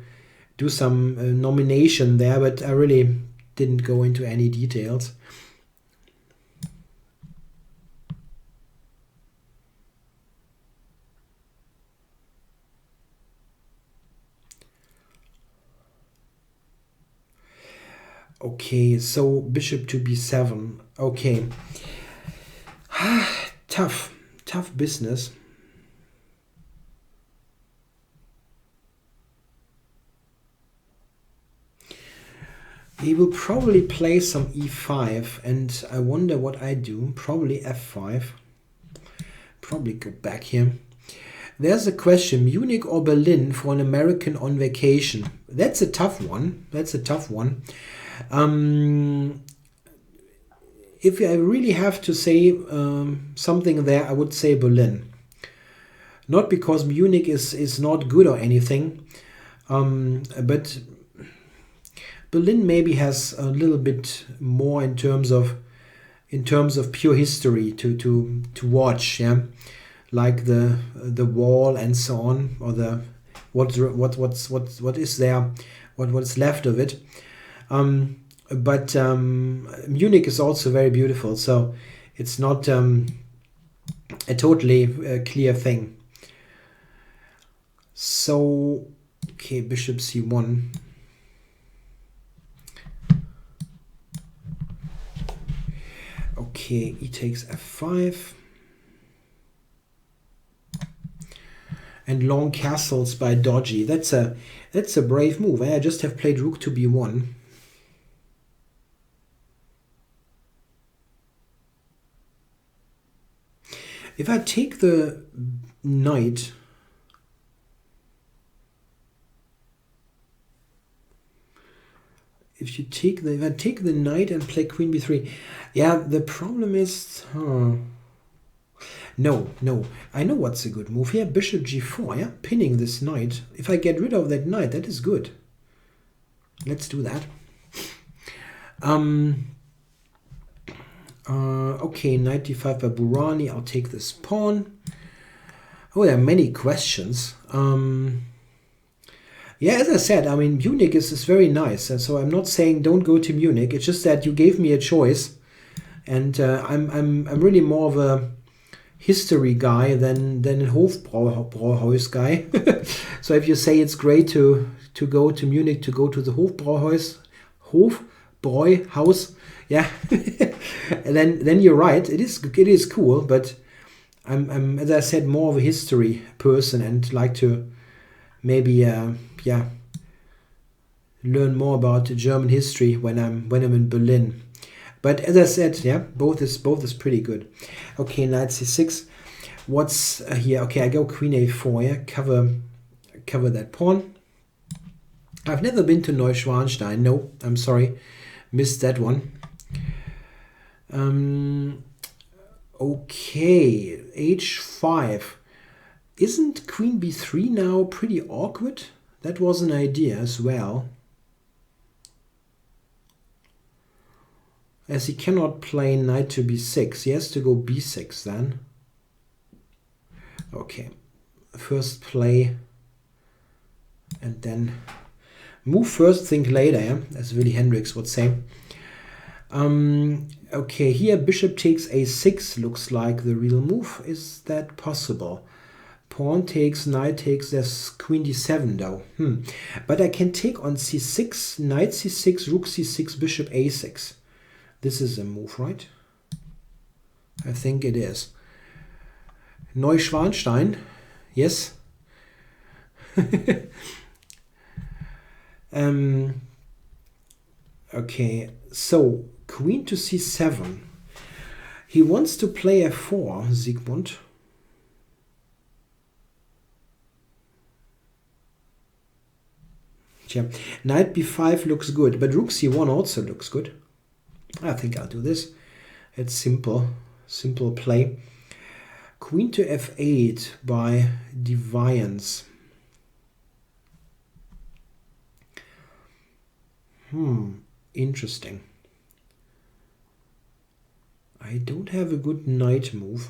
do some nomination there, but I really didn't go into any details. Okay, so bishop to b7. Okay. Tough business. He will probably play some e5, and I wonder what I do. Probably f5. Probably go back here. There's a question, Munich or Berlin for an American on vacation. That's a tough one. That's a tough one. If I really have to say something there, I would say Berlin. Not because Munich is not good or anything, but Berlin maybe has a little bit more in terms of pure history to watch, yeah, like the wall and so on, or the what is there, what's left of it. But Munich is also very beautiful, so it's not a totally clear thing. So, okay, bishop c1. Okay, he takes f5. And long castles by Dodgy. That's a brave move. I just have played rook to b1. If I take the knight, if I take the knight and play queen b3, yeah, the problem is, no, I know what's a good move here. Bishop g4, yeah, pinning this knight. If I get rid of that knight, that is good. Let's do that. Okay, knight d5 by Burani. I'll take this pawn. Oh, there are many questions. Yeah, as I said, I mean, Munich is very nice, and so I'm not saying don't go to Munich. It's just that you gave me a choice, and I'm really more of a history guy than a Hofbräuhaus guy. So if you say it's great to go to Munich, to go to the Hofbräuhaus, yeah, and then you're right. It is cool, but I'm as I said, more of a history person and like to maybe learn more about German history when I'm in Berlin. But as I said, yeah, both is pretty good. Okay, knight c6. What's here? Okay, I go queen a4. Yeah, cover that pawn. I've never been to Neuschwanstein. No, I'm sorry, missed that one. Okay, h5. Isn't queen b3 now pretty awkward? That was an idea as well. As he cannot play knight to b6, he has to go b6 then. Okay, first play and then move first, think later, yeah? As Willy Hendricks would say. Okay, here bishop takes a6 looks like the real move. Is that possible? Pawn takes, knight takes, there's queen d7 though. But I can take on c6, knight c6, rook c6, bishop a6. This is a move, right? I think it is. Neuschwanstein, yes. Okay, so queen to c7. He wants to play f4, Sigmund. Yeah. Knight b5 looks good, but rook c1 also looks good. I think I'll do this. It's simple play. Queen to f8 by Deviance. Interesting. I don't have a good knight move.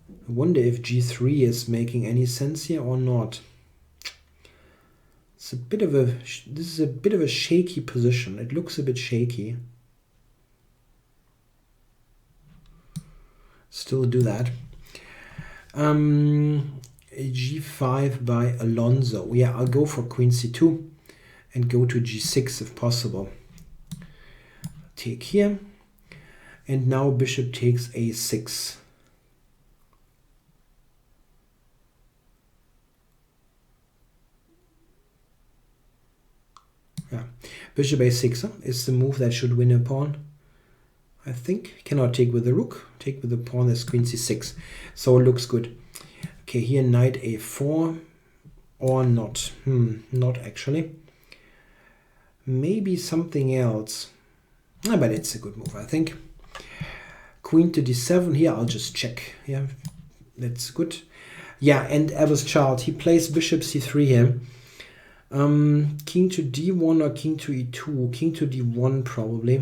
I wonder if g3 is making any sense here or not. It's a bit of a, this is a bit of a shaky position. It looks a bit shaky. Still do that. G5 by Alonso. Yeah, I'll go for queen c2 and go to g6 if possible. Take here. And now bishop takes a6. Yeah, bishop a6 is the move that should win a pawn. I think cannot take with the rook. Take with the pawn is queen c6. So it looks good. Okay, here knight a4 or not. Not actually. Maybe something else. But it's a good move, I think. Queen to d7. Here I'll just check. Yeah, that's good. Yeah, and Abba's child, he plays bishop c3 here. King to d1 or king to e2. King to d1 probably.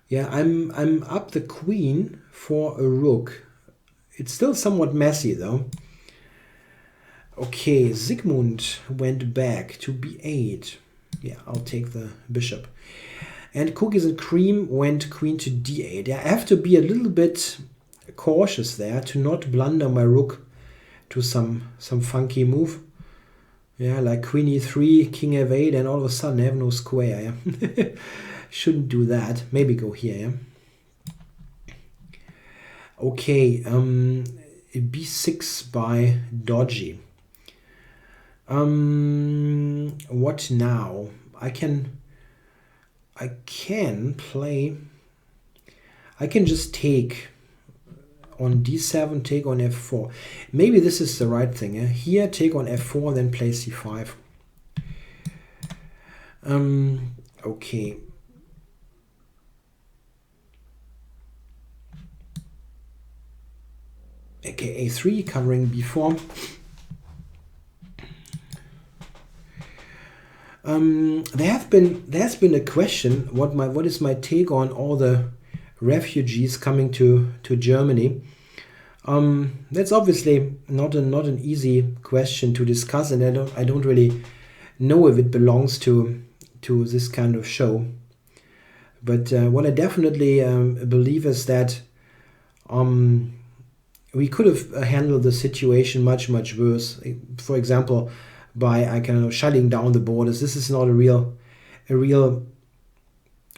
Yeah, I'm up the queen for a rook. It's still somewhat messy though. Okay, Sigmund went back to b8. Yeah, I'll take the bishop. And Cookies and Cream went queen to d8. Yeah, I have to be a little bit cautious there to not blunder my rook to some funky move. Yeah, like queen e3, king f8, and all of a sudden I have no square. Yeah. Shouldn't do that. Maybe go here. Yeah. Okay, b6 by Dodgy. What now? I can just take on d7, take on f4. Maybe this is the right thing. Eh? Here, take on f4, then play c5. Okay. Okay, a3 covering b4. There's been a question. What is my take on all the refugees coming to Germany? That's obviously not an easy question to discuss, and I don't really know if it belongs to this kind of show. But what I definitely believe is that we could have handled the situation much worse. For example, by shutting down the borders. This is not a real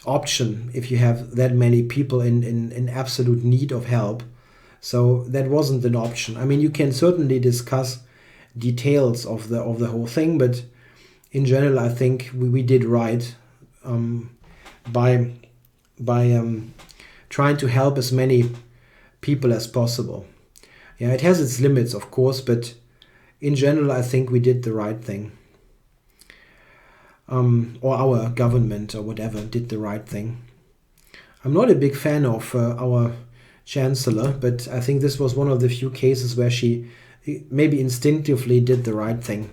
option if you have that many people in absolute need of help. So that wasn't an option. I mean, you can certainly discuss details of the whole thing, but in general, I think we did right by trying to help as many people as possible. Yeah, it has its limits, of course, but in general, I think we did the right thing. Or our government or whatever did the right thing. I'm not a big fan of our chancellor, but I think this was one of the few cases where she maybe instinctively did the right thing.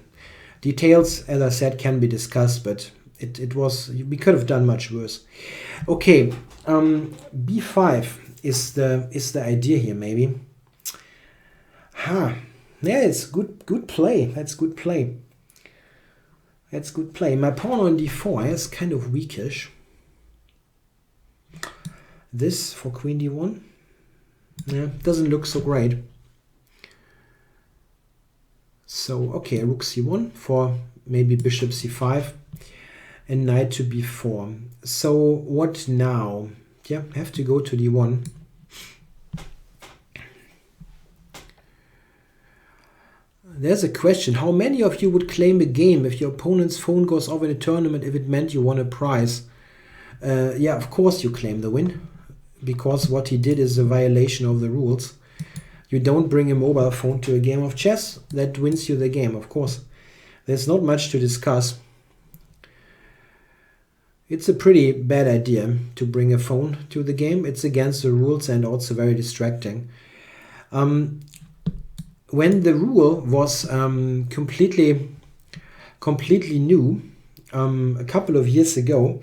Details, as I said, can be discussed, but we could have done much worse. Okay, b5 is the idea here, maybe. Yeah, it's good play. That's good play. That's good play. My pawn on d4 is kind of weakish. This for queen d1. Yeah, doesn't look so great. So, okay, rook c1 for maybe bishop c5 and knight to b4. So, what now? Yeah, I have to go to d1. There's a question. How many of you would claim a game if your opponent's phone goes off in a tournament if it meant you won a prize? Yeah, of course you claim the win, because what he did is a violation of the rules. You don't bring a mobile phone to a game of chess. That wins you the game, of course. There's not much to discuss. It's a pretty bad idea to bring a phone to the game. It's against the rules and also very distracting. When the rule was completely new, a couple of years ago,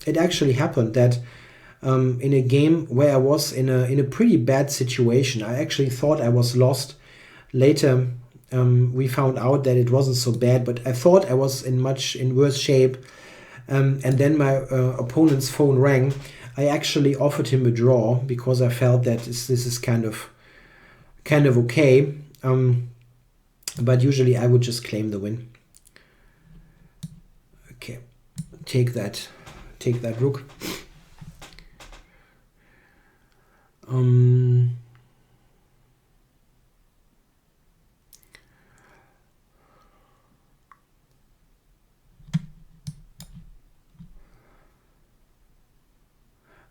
it actually happened that in a game where I was in a pretty bad situation, I actually thought I was lost. Later, we found out that it wasn't so bad, but I thought I was in worse shape. And then my opponent's phone rang. I actually offered him a draw because I felt that this is kind of okay. But usually I would just claim the win. Okay, take that rook.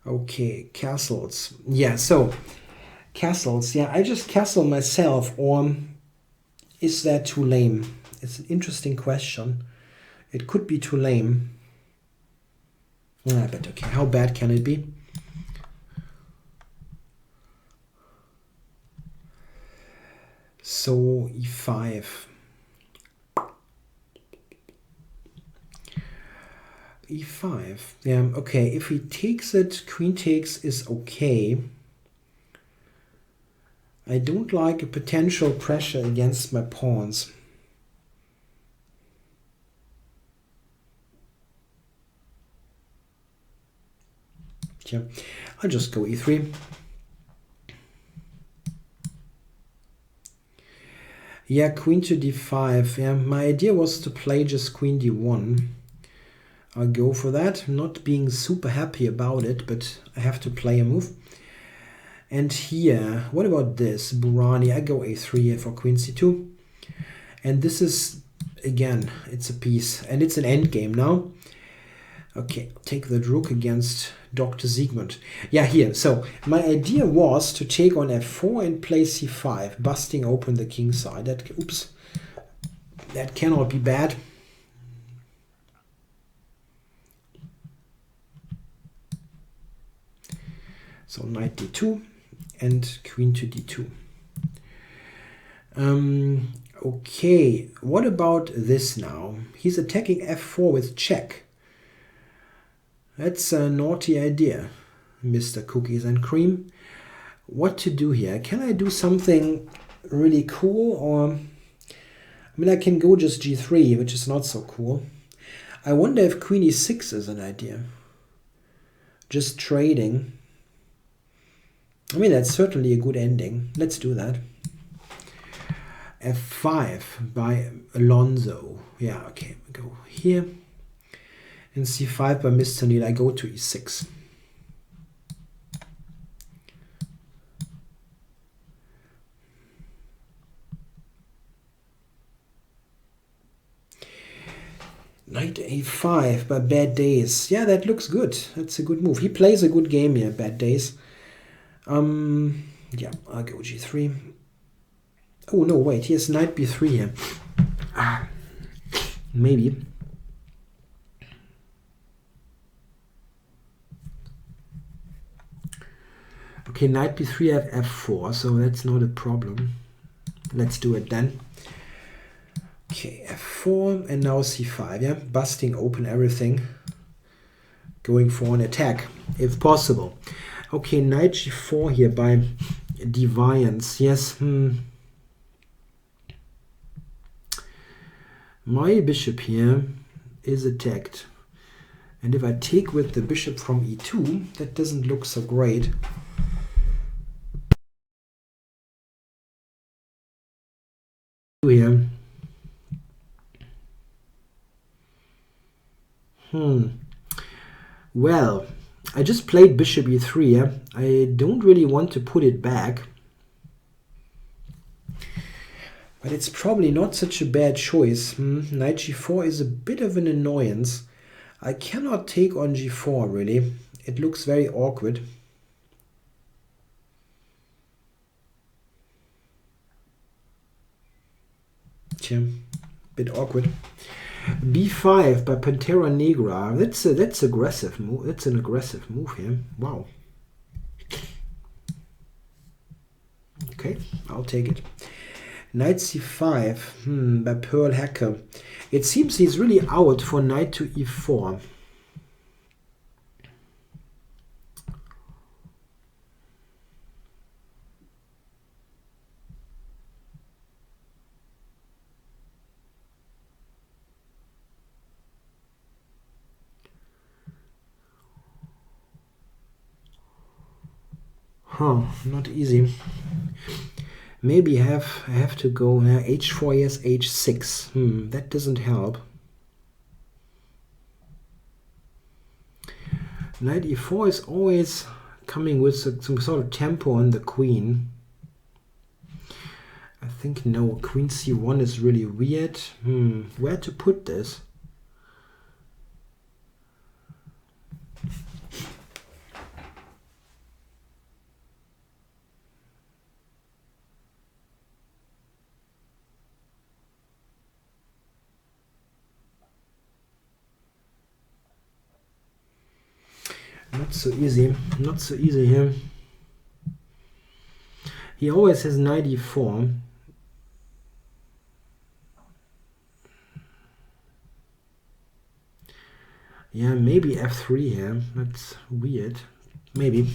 Okay, castles. Yeah, so castles. Yeah, I just castle myself, or is that too lame? It's an interesting question. It could be too lame. But okay, how bad can it be? So e5. e5. Yeah, okay, if he takes it, queen takes is okay. I don't like a potential pressure against my pawns. Yeah, I'll just go e3. Yeah, queen to d5. Yeah, my idea was to play just queen d1. I'll go for that. I'm not being super happy about it, but I have to play a move. And here, what about this? Burani, I go a3 here for queen c2. And this is, again, it's a piece. And it's an endgame now. Okay, take the rook against Dr. Siegmund. Yeah, here. So my idea was to take on f4 and play c5, busting open the king side. Oops, that cannot be bad. So knight d2 and queen to d2. Okay, what about this now? He's attacking f4 with check. That's a naughty idea, Mr. Cookies and Cream. What to do here? Can I do something really cool? Or, I mean, I can go just g3, which is not so cool. I wonder if queen e6 is an idea. Just trading. I mean, that's certainly a good ending. Let's do that. f5 by Alonso. Yeah, okay, we go here. And c5 by Mr. Neil. I go to e6. Knight a5 by Bad Days. Yeah, that looks good. That's a good move. He plays a good game here, Bad Days. Yeah, I'll go g3. Oh, no, wait. He has knight b3 here. Maybe. Okay, knight b3 at f4, so that's not a problem. Let's do it then. Okay, f4 and now c5, yeah? Busting open everything. Going for an attack, if possible. Okay, knight g4 here by Deviance. Yes, My bishop here is attacked. And if I take with the bishop from e2, that doesn't look so great. Here. Well, I just played bishop e3. Yeah? I don't really want to put it back. But it's probably not such a bad choice. Knight g4 is a bit of an annoyance. I cannot take on g4, really. It looks very awkward. Tja, bit awkward. B5 by Pantera Negra. That's aggressive move. That's an aggressive move here. Wow. Okay, I'll take it. Knight C5 by Pearl Hacker. It seems he's really out for knight to E4. Not easy. Maybe I have to go H4, yes, H6. That doesn't help. Knight E4 is always coming with some sort of tempo on the queen. I think no, Queen C1 is really weird. Where to put this? Not so easy. Not so easy here. He always has knight E4. Yeah, maybe F3 here. That's weird. Maybe.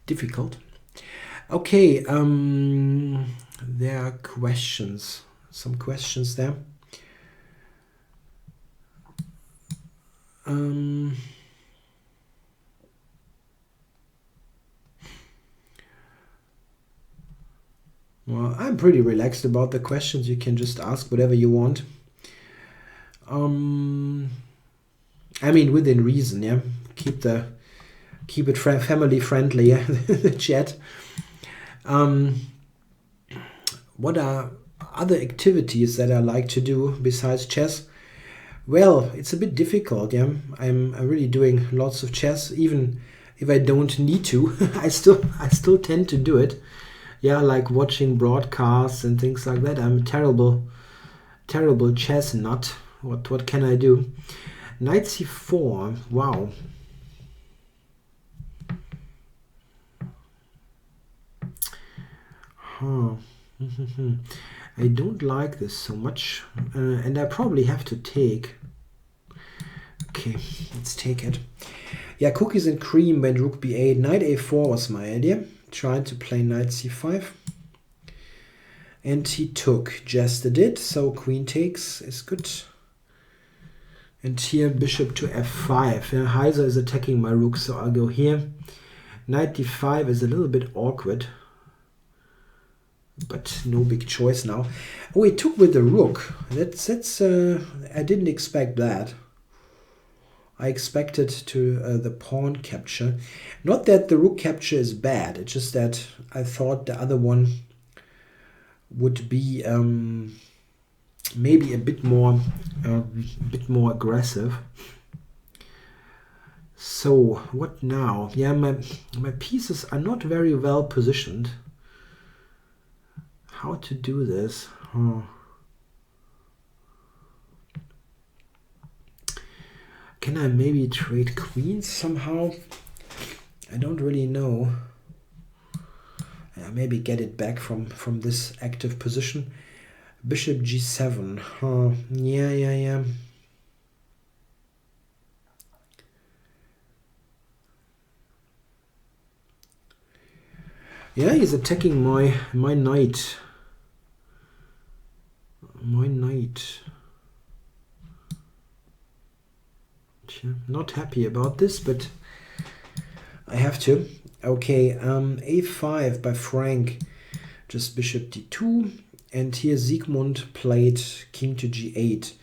Difficult. Okay, there are questions. Some questions there. Well, I'm pretty relaxed about the questions. You can just ask whatever you want. I mean, within reason, yeah. Keep it family friendly, yeah. The chat. What are other activities that I like to do besides chess? Well, it's a bit difficult, yeah. I'm really doing lots of chess, even if I don't need to. I still tend to do it. Yeah, like watching broadcasts and things like that. I'm a terrible chess nut. What can I do? Knight C4. Wow. I don't like this so much, and I probably have to take. Okay, let's take it. Yeah, cookies and cream went rook b8. Knight a4 was my idea. Tried to play knight c5. And he took, just did, so queen takes is good. And here bishop to f5. Yeah, Heiser is attacking my rook, so I'll go here. Knight d5 is a little bit awkward, but no big choice now. Oh, he took with the rook. That's I didn't expect that. I expected to the pawn capture. Not that the rook capture is bad. It's just that I thought the other one would be maybe a bit more aggressive. So what now? Yeah, my pieces are not very well positioned. How to do this? Can I maybe trade queens somehow? I don't really know. Maybe get it back from this active position. Bishop g7. Yeah. Yeah, he's attacking my knight. My knight. Not happy about this, but I have to. Okay, a5 by Frank, just bishop d2, and here Siegmund played king to g8.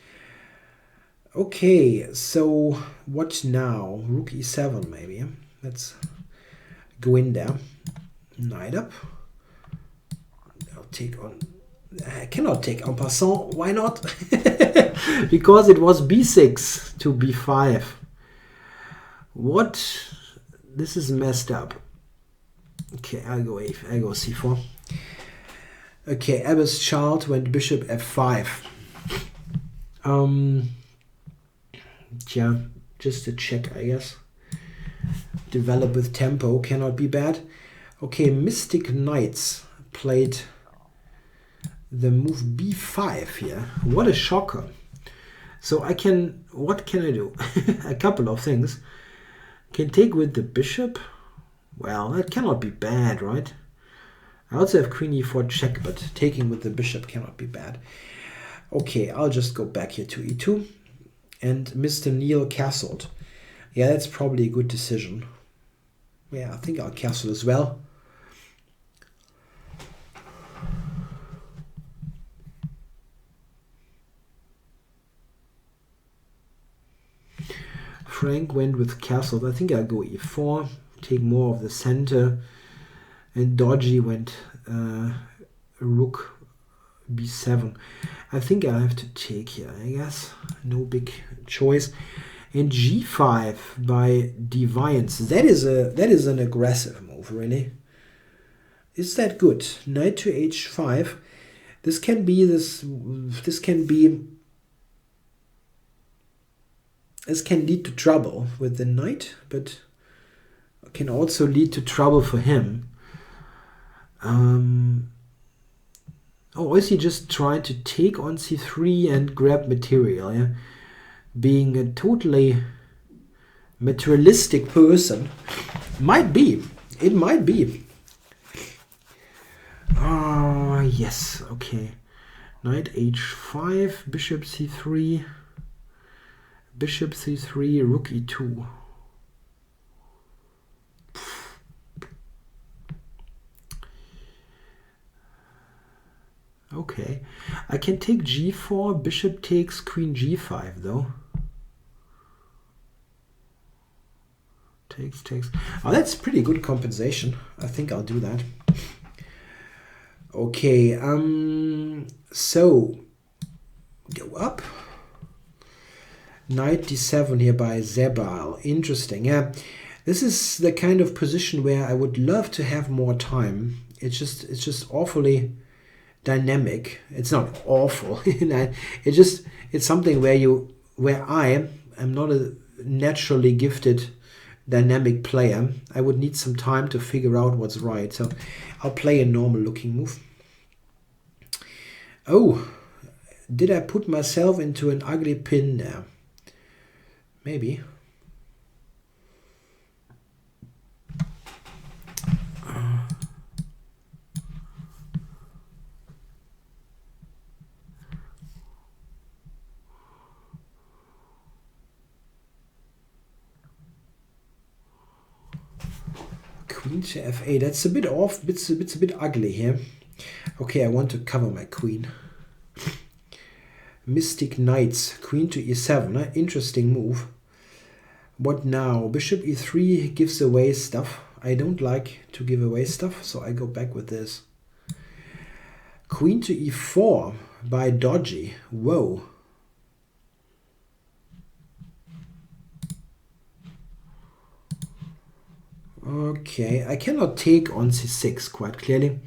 Okay, so what now? Rook e7 maybe. Let's go in there. Knight up. I'll take on. I cannot take en passant. Why not? Because it was b6 to b5. What? This is messed up. Okay, I go c4. Okay, Abbas Child went bishop f5. Yeah, just a check, I guess. Develop with tempo, cannot be bad. Okay, Mystic Knights played the move b5 here. What a shocker. So what can I do? A couple of things. Can take with the bishop. Well, that cannot be bad, right? I also have queen e4 check, but taking with the bishop cannot be bad. Okay, I'll just go back here to e2. And Mr. Neil castled. Yeah, that's probably a good decision. Yeah, I think I'll castle as well. Frank went with castle. I think I'll go e4, take more of the center. And Dodgy went rook b7. I think I have to take here, I guess. No big choice. And g5 by Deviance. That is an aggressive move, really. Is that good? Knight to h5. This can lead to trouble with the knight, but can also lead to trouble for him. Oh, is he just trying to take on c3 and grab material? Yeah? Being a totally materialistic person. Might be. It might be. Ah, yes. Okay. Knight h5, bishop c3, bishop c3, rook e2. Okay, I can take g4, bishop takes, queen g5 though. Takes. Oh, that's pretty good compensation. I think I'll do that. Okay, so go up. Knight d7 here by Zebal. Interesting. Yeah, this is the kind of position where I would love to have more time. It's just awfully dynamic. It's not awful. It's something where I am not a naturally gifted dynamic player. I would need some time to figure out what's right. So I'll play a normal looking move. Oh, did I put myself into an ugly pin there? Maybe. Queen to f8. That's a bit off. It's a bit ugly here. Okay, I want to cover my queen. Mystic Knights. Queen to e7. Interesting move. What now? Bishop e3 gives away stuff. I don't like to give away stuff, so I go back with this. Queen to e4 by Dodgy. Whoa. Okay, I cannot take on c6 quite clearly,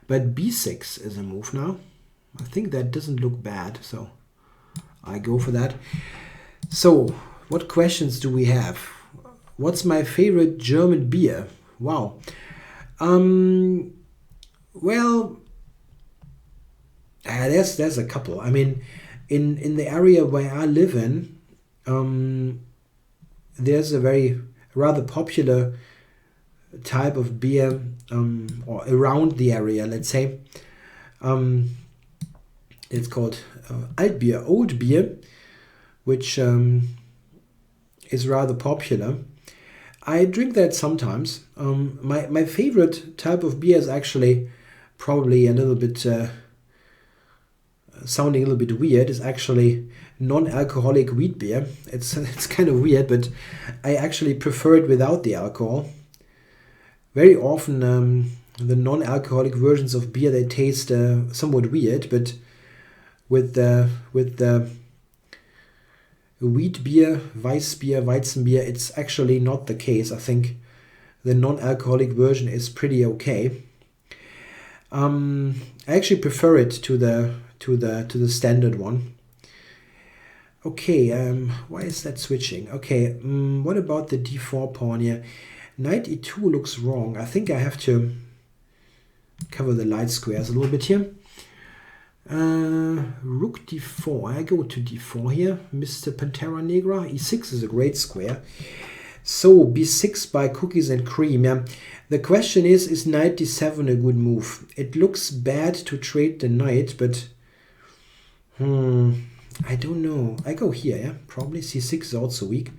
but b6 is a move now. I think that doesn't look bad, so I go for that. So, what questions do we have? What's my favorite German beer? Wow. Well, there's a couple. I mean, in the area where I live in, there's a rather popular type of beer, or around the area, let's say. It's called Altbier, old beer, which is rather popular. I drink that sometimes. My favorite type of beer is actually probably a little bit sounding a little bit weird. Is actually non-alcoholic wheat beer. It's kind of weird, but I actually prefer it without the alcohol. Very often the non-alcoholic versions of beer, they taste somewhat weird, but with the wheat beer, Weizenbier, it's actually not the case. I think the non-alcoholic version is pretty okay. I actually prefer it to the standard one. Okay, why is that switching? Okay, what about the d4 pawn here? Knight e2 looks wrong. I think I have to cover the light squares a little bit here. Rook d4. I go to d4 here. Mr. Pantera Negra. e6 is a great square. So b6 by cookies and cream. Yeah. The question is knight d7 a good move? It looks bad to trade the knight, but I don't know. I go here, yeah. Probably c6 is also weak.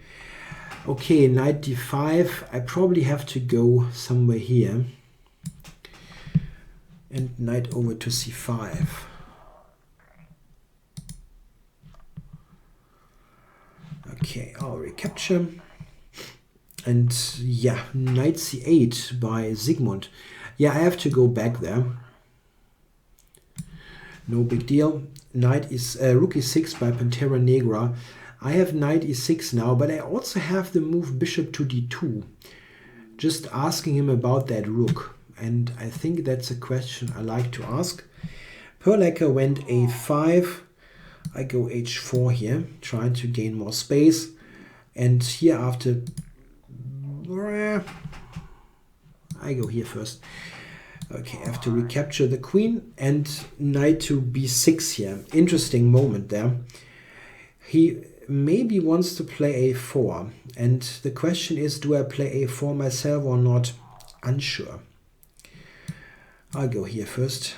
Okay, knight d5. I probably have to go somewhere here. And knight over to c5. Okay, I'll recapture. And yeah, knight c8 by Sigmund. Yeah, I have to go back there. No big deal. Knight is rook e6 by Pantera Negra. I have knight e6 now, but I also have the move bishop to d2. Just asking him about that rook. And I think that's a question I like to ask. Perlecker went a5. I go h4 here, trying to gain more space. And here after, I go here first. Okay, I have to recapture the queen and knight to b6 here. Interesting moment there. He maybe wants to play a4. And the question is, do I play a4 myself or not? Unsure. I'll go here first.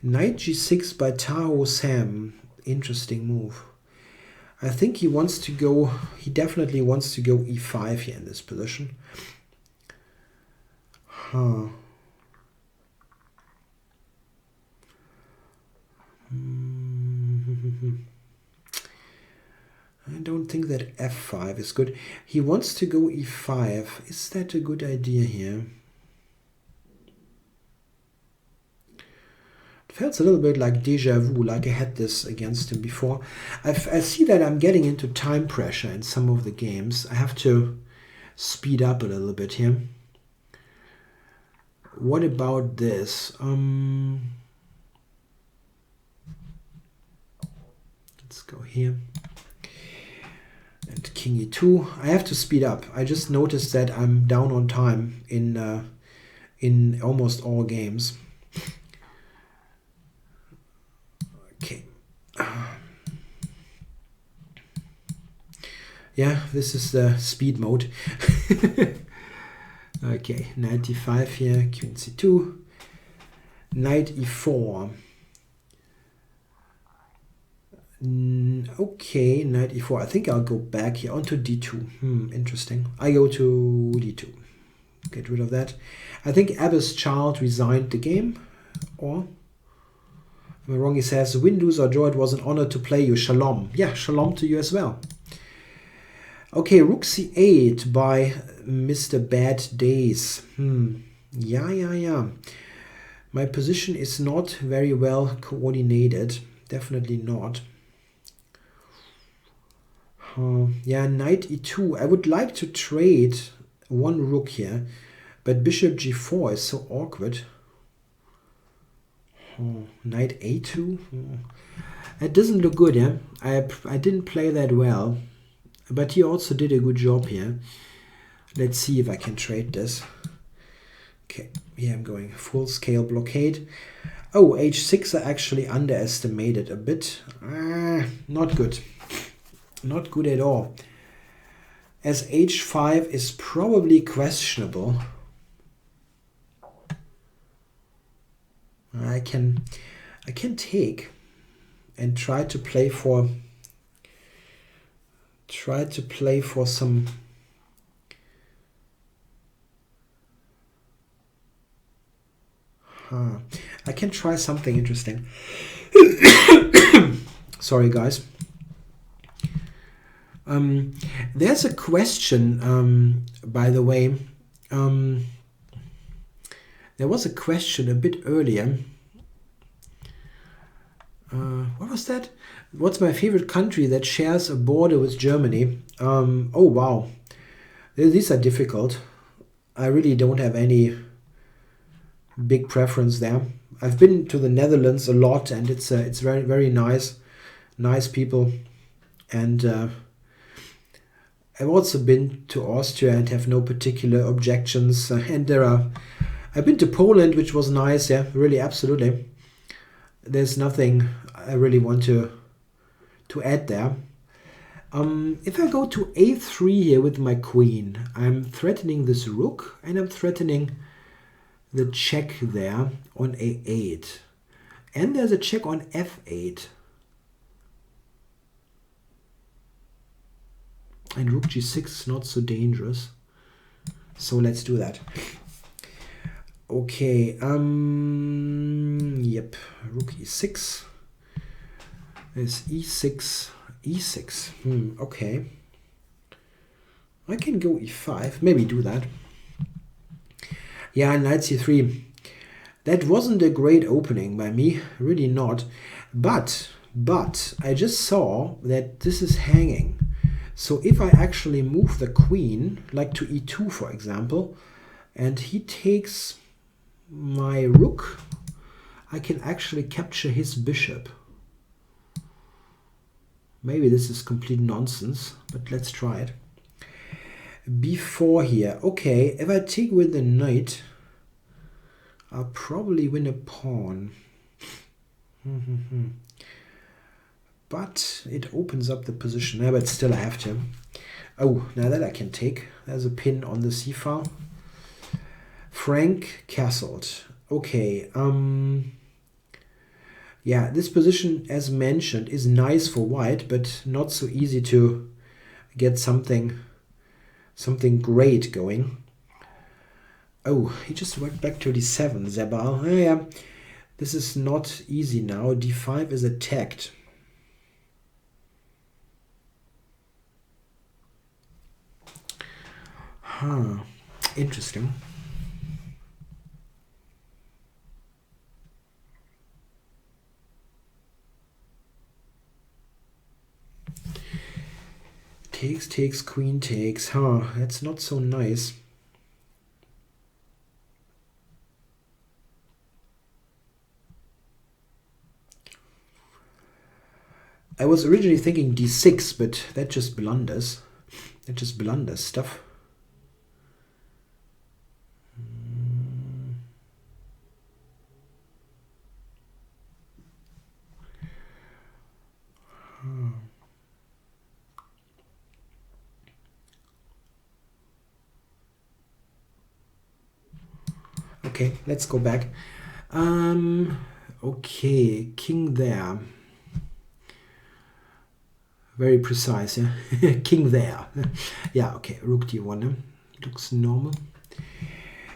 Knight g6 by Taho Sam. Interesting move. I think he wants to go, he definitely wants to go e5 here in this position. Huh. I don't think that f5 is good. He wants to go e5. Is that a good idea here? It feels a little bit like deja vu, like I had this against him before. I see that I'm getting into time pressure in some of the games. I have to speed up a little bit here. What about this? Let's go here. And king e2. I have to speed up. I just noticed that I'm down on time in almost all games. Okay. Yeah, this is the speed mode. Okay, knight d5 here, queen c2, knight e4. Okay, knight e4. I think I'll go back here onto d2. Interesting. I go to d2. Get rid of that. I think Abbas Child resigned the game. Or, am I wrong? He says, Windows or Joe, it was an honor to play you. Shalom. Yeah, shalom to you as well. Okay, rook c8 by Mr. Bad Days. Yeah. My position is not very well coordinated. Definitely not. Yeah, knight e2. I would like to trade one rook here, but bishop g4 is so awkward. Knight a2. That doesn't look good, yeah? I didn't play that well, but he also did a good job here. Let's see if I can trade this. Okay, here I'm going full-scale blockade. Oh, h6 I actually underestimated a bit. Not good. Not good at all. As h5 is probably questionable. I can take and try to play for some I can try something interesting. Sorry guys. There's a question, by the way. There was a question a bit earlier. What was that? What's my favorite country that shares a border with Germany? Oh, wow. These are difficult. I really don't have any big preference there. I've been to the Netherlands a lot, and it's very, very nice people. And I've also been to Austria and have no particular objections. And I've been to Poland, which was nice. Yeah, really, absolutely. There's nothing I really want to add there. If I go to a3 here with my queen, I'm threatening this rook, and I'm threatening the check there on a8. And there's a check on f8. And rook g6 is not so dangerous. So let's do that. Okay, yep, rook e6. There's e6, e6. Okay. I can go e5, maybe do that. Yeah, knight c3. That wasn't a great opening by me, really not. But I just saw that this is hanging. So if I actually move the queen, like to e2 for example, and he takes my rook, I can actually capture his bishop. Maybe this is complete nonsense, but let's try it. b4 here. Okay, if I take with the knight, I'll probably win a pawn. But it opens up the position. Yeah, but still I have to. Oh, now that I can take. There's a pin on the c file. Frank castled. Okay. Yeah, this position, as mentioned, is nice for white, but not so easy to get something great going. Oh, he just went back to d7, Zebal. Oh, yeah, this is not easy now. d5 is attacked. Huh, interesting. Takes, queen takes. Huh, that's not so nice. I was originally thinking d6, but that just blunders. That just blunders stuff. Okay, let's go back. Okay, king there. Very precise, yeah. King there. Yeah, okay, rook d1. Looks normal.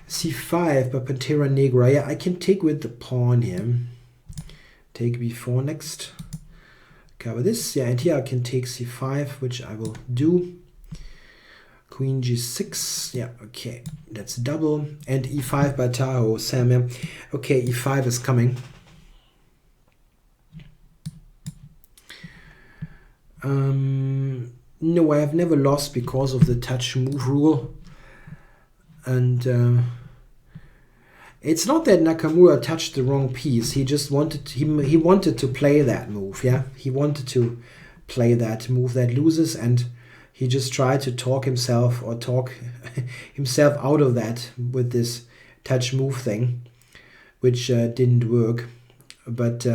c5 by Pantera Negra. Yeah, I can take with the pawn here. Take b4 next. Cover this. Yeah, and here I can take c5, which I will do. Queen g6. Yeah, okay. That's double. And e5 by Tahoe, Sam. Yeah. Okay, e5 is coming. No, I have never lost because of the touch move rule. And it's not that Nakamura touched the wrong piece. He just wanted he wanted to play that move. Yeah, he wanted to play that move that loses, and he just tried to talk himself out of that with this touch move thing, which didn't work. But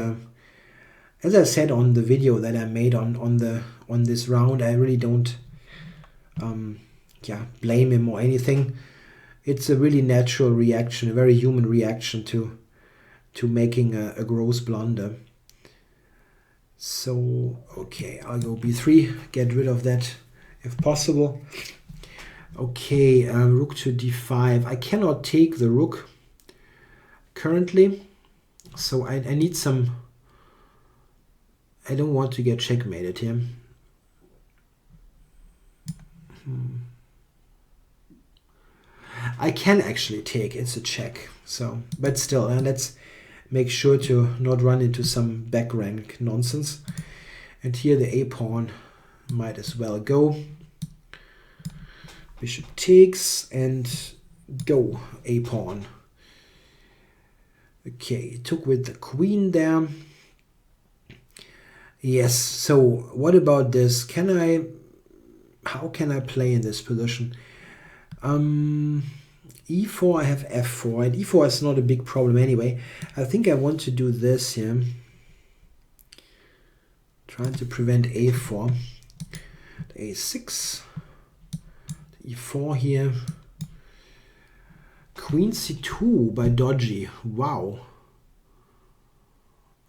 as I said on the video that I made on this round, I really don't blame him or anything. It's a really natural reaction, a very human reaction to making a gross blunder. So okay, I'll go b3, get rid of that if possible. Okay, rook to d5. I cannot take the rook currently, so I need some. I don't want to get checkmated here. I can actually take, it's a check. So, but still, let's make sure to not run into some back rank nonsense. And here the a pawn might as well go. Bishop takes and go a pawn. Okay, took with the queen there. Yes, so what about this? How can I play in this position? E4, I have F4, and E4 is not a big problem anyway. I think I want to do this here. Trying to prevent A4. A6. E4 here. Queen C2 by dodgy. Wow.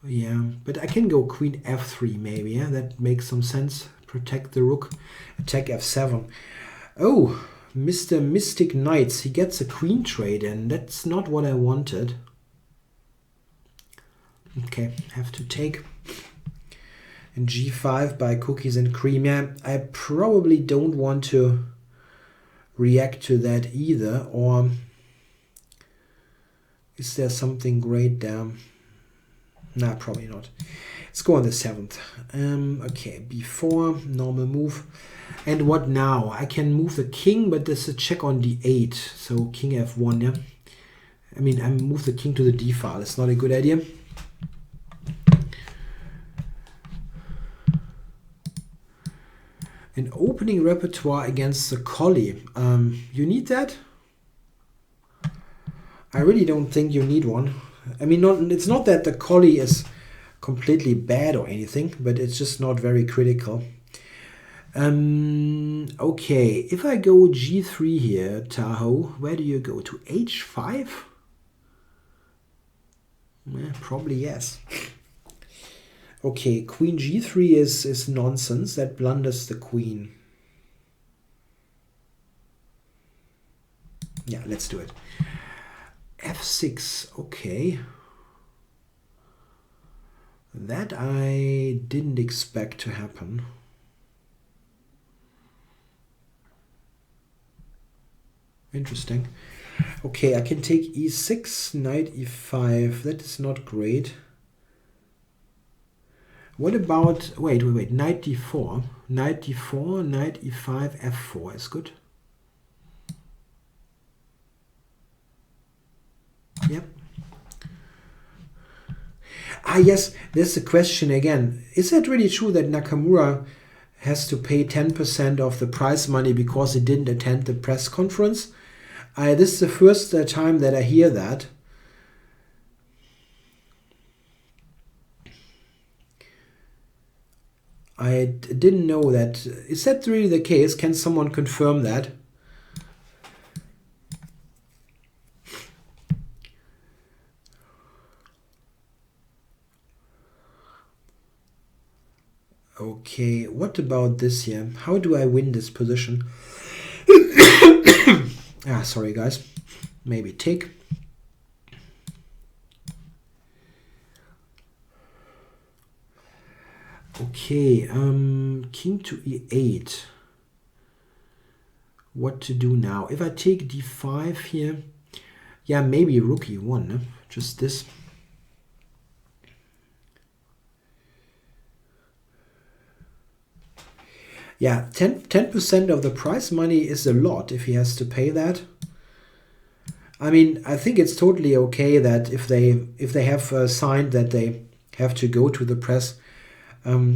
Yeah, but I can go Queen F3 maybe. Yeah, that makes some sense. Protect the rook. Attack F7. Oh, Mr. Mystic Knights. He gets a queen trade in. That's not what I wanted. Okay, have to take. And G5 by cookies and cream. Yeah, I probably don't want to react to that either. Or is there something great there? Nah, probably not. Let's go on the 7th. Okay, B4, normal move. And what now? I can move the king, but there's a check on D8. So king F1, yeah. I mean, I move the king to the D file. It's not a good idea. An opening repertoire against the collie. You need that? I really don't think you need one. I mean, it's not that the collie is completely bad or anything, but it's just not very critical. Okay, if I go G3 here, Tahoe, where do you go? To H5? Probably yes. Okay, Queen G3 is nonsense. That blunders the queen. Yeah, let's do it. F6, okay. That I didn't expect to happen. Interesting. Okay, I can take E6, knight E5. That is not great. What about, wait, knight D4. Knight D4, knight E5, F4 is good. Yep. Ah, yes, there's the question again. Is that really true that Nakamura has to pay 10% of the prize money because he didn't attend the press conference? This is the first time that I hear that. I didn't know that. Is that really the case? Can someone confirm that? Okay, what about this here? How do I win this position? Sorry guys. Maybe take. Okay, king to E8. What to do now? If I take D5 here, yeah, maybe rook E1, no? Just this. Yeah, 10% of the prize money is a lot if he has to pay that. I mean, I think it's totally okay that if they have signed that they have to go to the press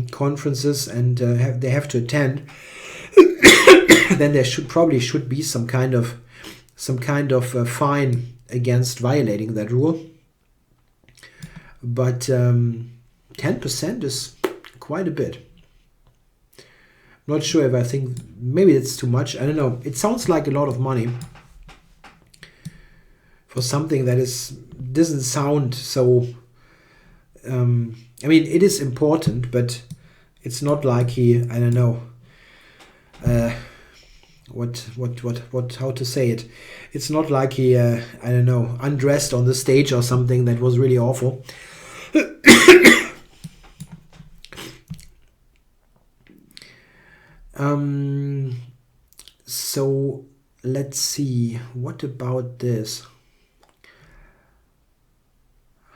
conferences and they have to attend, then there probably should be some kind of fine against violating that rule. But 10% is quite a bit. Not sure if I think maybe it's too much. I don't know. It sounds like a lot of money for something that doesn't sound so. I mean, it is important, but it's not like he. I don't know. How to say it? It's not like he. I don't know. Undressed on the stage or something that was really awful. So let's see. What about this?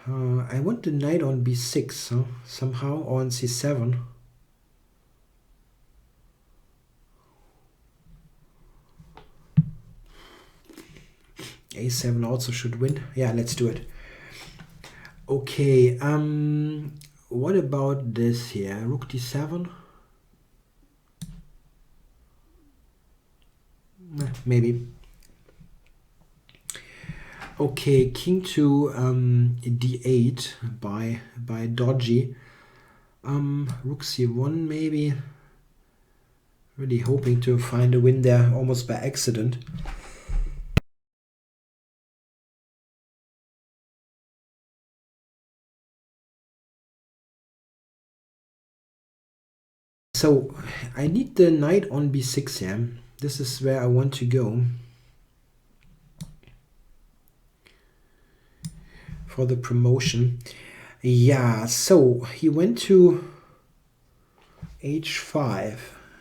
I want the knight on B6, huh? Somehow, or on C7. A7 also should win. Yeah, let's do it. Okay, what about this here? Rook d7? Maybe. Okay, king to d8 by dodgy. Rook c1 maybe. Really hoping to find a win there almost by accident. So I need the knight on b6 here. This is where I want to go for the promotion. Yeah, so he went to h5.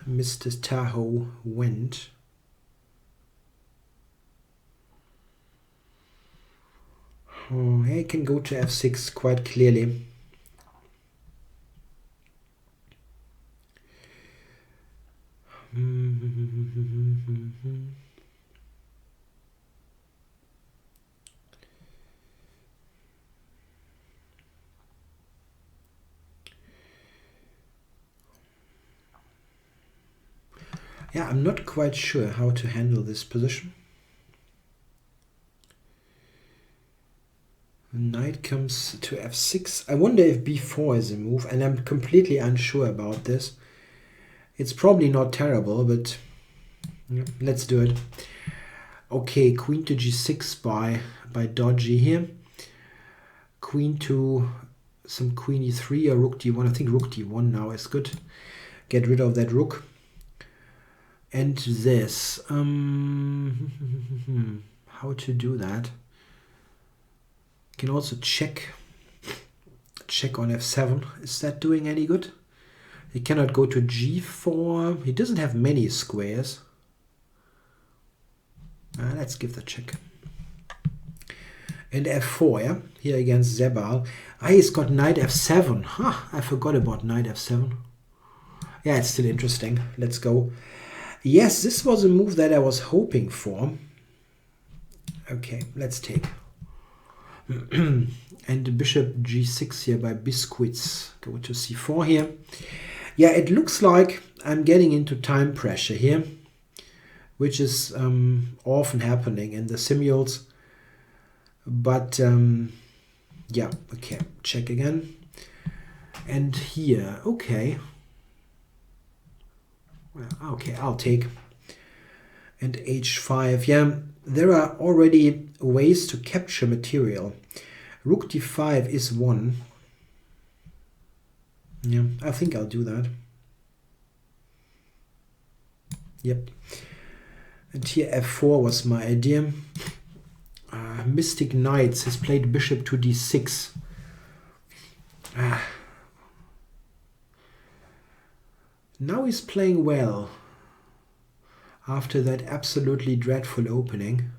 Mr. Tahoe went. Oh, he can go to f6 quite clearly. Yeah, I'm not quite sure how to handle this position. Knight comes to f6. I wonder if b4 is a move, and I'm completely unsure about this. It's probably not terrible, but yeah, let's do it. Okay, queen to g6 by dodgy here. Queen to some queen e3 or rook d1. I think rook d1 now is good. Get rid of that rook. And this. How to do that? Can also check on f7. Is that doing any good? He cannot go to g4. He doesn't have many squares. Let's give the check. And f4, yeah? Here against Zebal. He's got knight f7. I forgot about knight f7. Yeah, it's still interesting. Let's go. Yes, this was a move that I was hoping for. Okay, let's take. And bishop g6 here by Biscuits. Go to c4 here. Yeah, it looks like I'm getting into time pressure here, which is often happening in the simuls. But yeah, okay, check again. And here, okay. Well, okay, I'll take. And h5, yeah, there are already ways to capture material. Rook d5 is one. Yeah, I think I'll do that. Yep. And here f4 was my idea. Mystic Knights has played bishop to d6. Now he's playing well after that absolutely dreadful opening.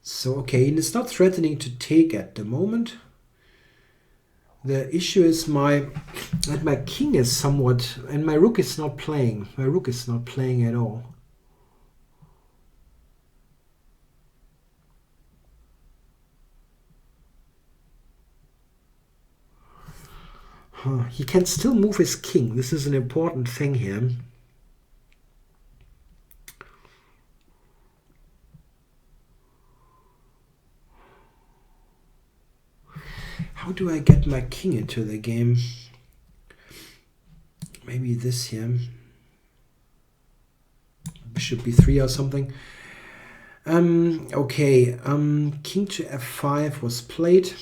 So okay, and it's not threatening to take at the moment. The issue is that my king is somewhat, and my rook is not playing. My rook is not playing at all. He can still move his king. This is an important thing here. How do I get my king into the game? Maybe this here. Bishop b3 or something. Okay, king to f5 was played.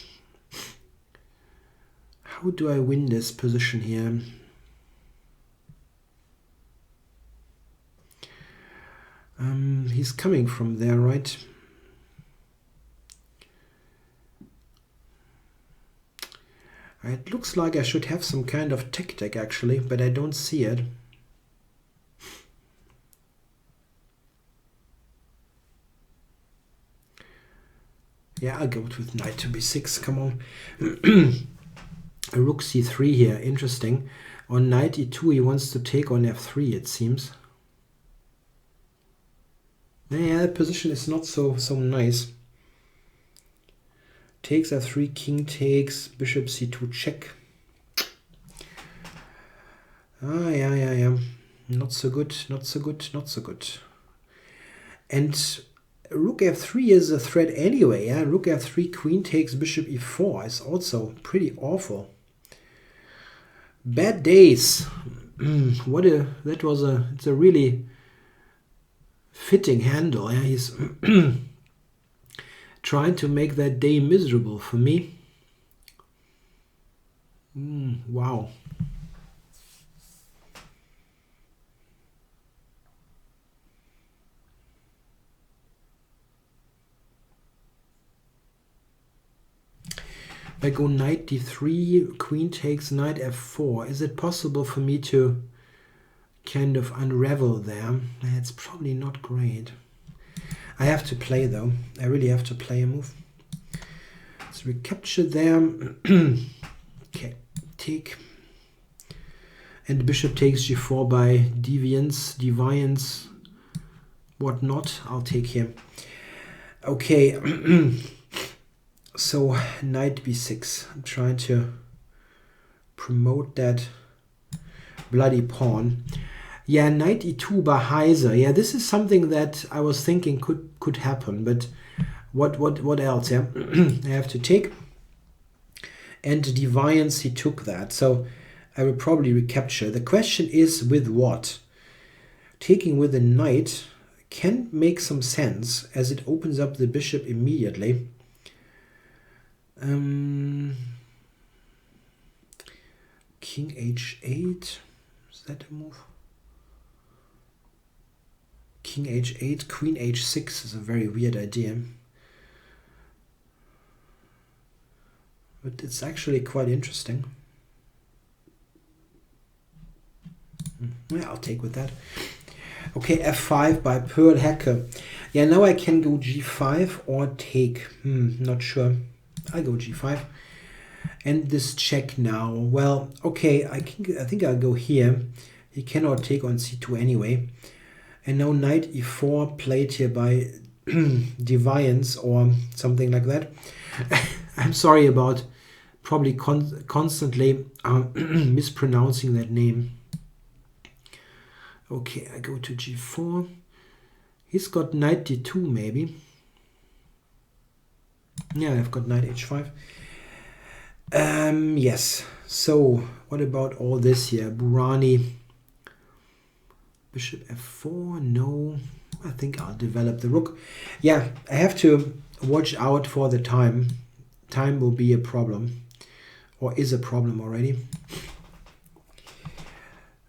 How do I win this position here? He's coming from there, right? It looks like I should have some kind of tactic actually, but I don't see it. Yeah, I'll go with knight to b6, come on. A rook c3 here, interesting. On knight e2 he wants to take on f3, it seems. Yeah, that position is not so nice. Takes f3, king takes, bishop c2 check. Ah, yeah. Not so good, not so good, not so good. And rook f3 is a threat anyway. Yeah, rook f3, queen takes, bishop e4 is also pretty awful. Bad days. It's a really fitting handle. Yeah, he's trying to make that day miserable for me. Wow. I go knight d3, queen takes, knight f4. Is it possible for me to kind of unravel there? It's probably not great. I have to play though. I really have to play a move. Let's recapture there. Okay, take. And bishop takes g4 by deviance, whatnot. I'll take here. Okay. So knight b6. I'm trying to promote that bloody pawn. Yeah, knight e2 by Heiser. Yeah, this is something that I was thinking could happen, but what else? Yeah, I have to take. And deviance, he took that, so I will probably recapture. The question is with what? Taking with a knight can make some sense as it opens up the bishop immediately. King h8. Is that a move? King h8, queen h6 is a very weird idea. But it's actually quite interesting. Yeah, I'll take with that. Okay, f5 by Pearl Hacker. Yeah, now I can go g5 or take. Not sure. I go g5. And this check now. Well, okay, I think I'll go here. He cannot take on c2 anyway. And now knight e4 played here by deviance or something like that. I'm sorry about probably constantly mispronouncing that name. Okay, I go to g4. He's got knight d2 maybe. Yeah, I've got knight h5. Yes. So what about all this here? Burani. Bishop f4. No. I think I'll develop the rook. Yeah, I have to watch out for the time. Time will be a problem. Or is a problem already.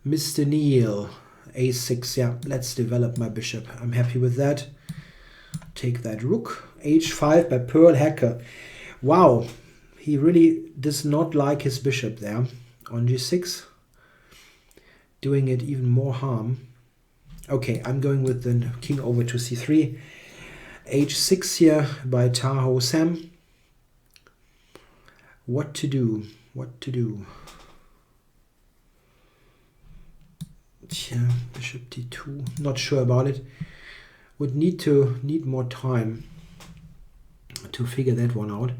Mr. Neil. a6. Yeah, let's develop my bishop. I'm happy with that. Take that rook. h5 by Pearl Hacker. Wow. He really does not like his bishop there on g6. Doing it even more harm. Okay, I'm going with the king over to c3. h6 here by Tahoe Sam. What to do? What to do? Yeah, bishop d2. Not sure about it. Would need more time to figure that one out.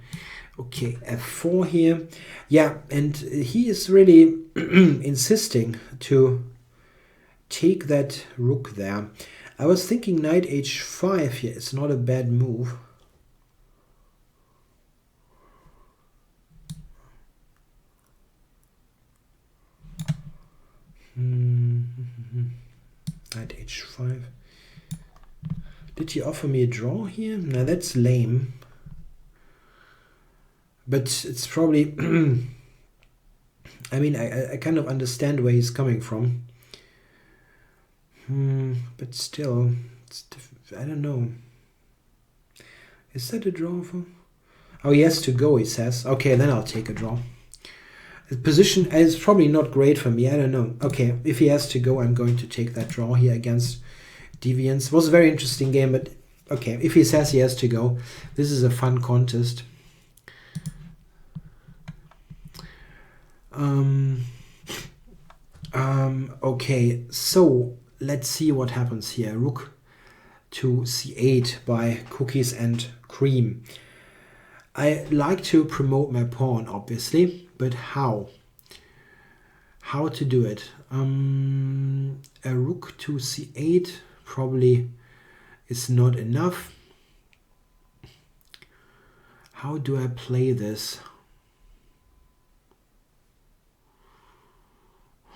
Okay, f4 here. Yeah, and he is really insisting to take that rook there. I was thinking knight h5 here. It's not a bad move. Knight h5. Did he offer me a draw here? No, that's lame. But it's probably... I mean, I kind of understand where he's coming from. But still, I don't know. Is that a draw for... Oh, he has to go, he says. Okay, then I'll take a draw. The position is probably not great for me. I don't know. Okay, if he has to go, I'm going to take that draw here against Deviance. It was a very interesting game, but okay, if he says he has to go, this is a fun contest. Okay, so let's see what happens here. Rook to c8 by Cookies and Cream. I like to promote my pawn, obviously, but how? How to do it? A rook to c8 probably is not enough. How do I play this?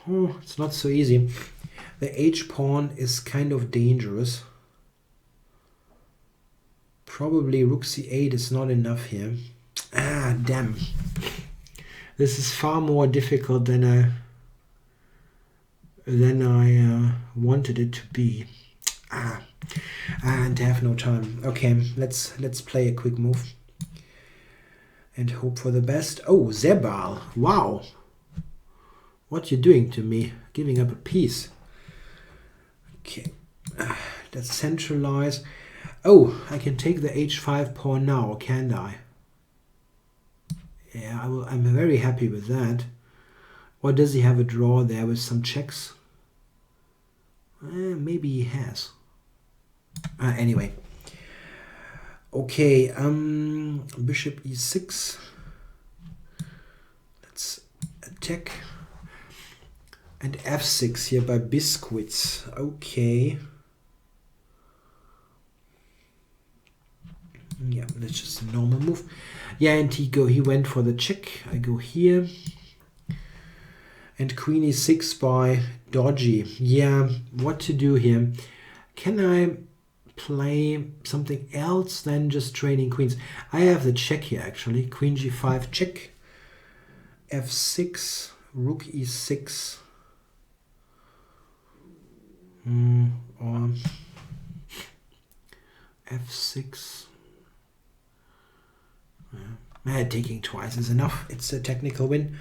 Oh, it's not so easy. The h-pawn is kind of dangerous. Probably rook c8 is not enough here. Ah, damn. This is far more difficult than I wanted it to be. And I have no time. Okay, let's play a quick move and hope for the best. Oh, Zebal. Wow. What you doing to me? Giving up a piece. Okay, let's centralize. Oh, I can take the h5 pawn now, can't I? Yeah, I'm very happy with that. Or does he have a draw there with some checks? Maybe he has. Anyway. Okay, bishop e6. Let's attack. And f6 here by Biscuits. Okay. Yeah, that's just a normal move. Yeah, and he went for the check. I go here. And queen e6 by Dodgy. Yeah, what to do here? Can I play something else than just training queens? I have the check here actually. Queen g5 check. f6, rook e6. Or f6. Taking twice is enough. It's a technical win.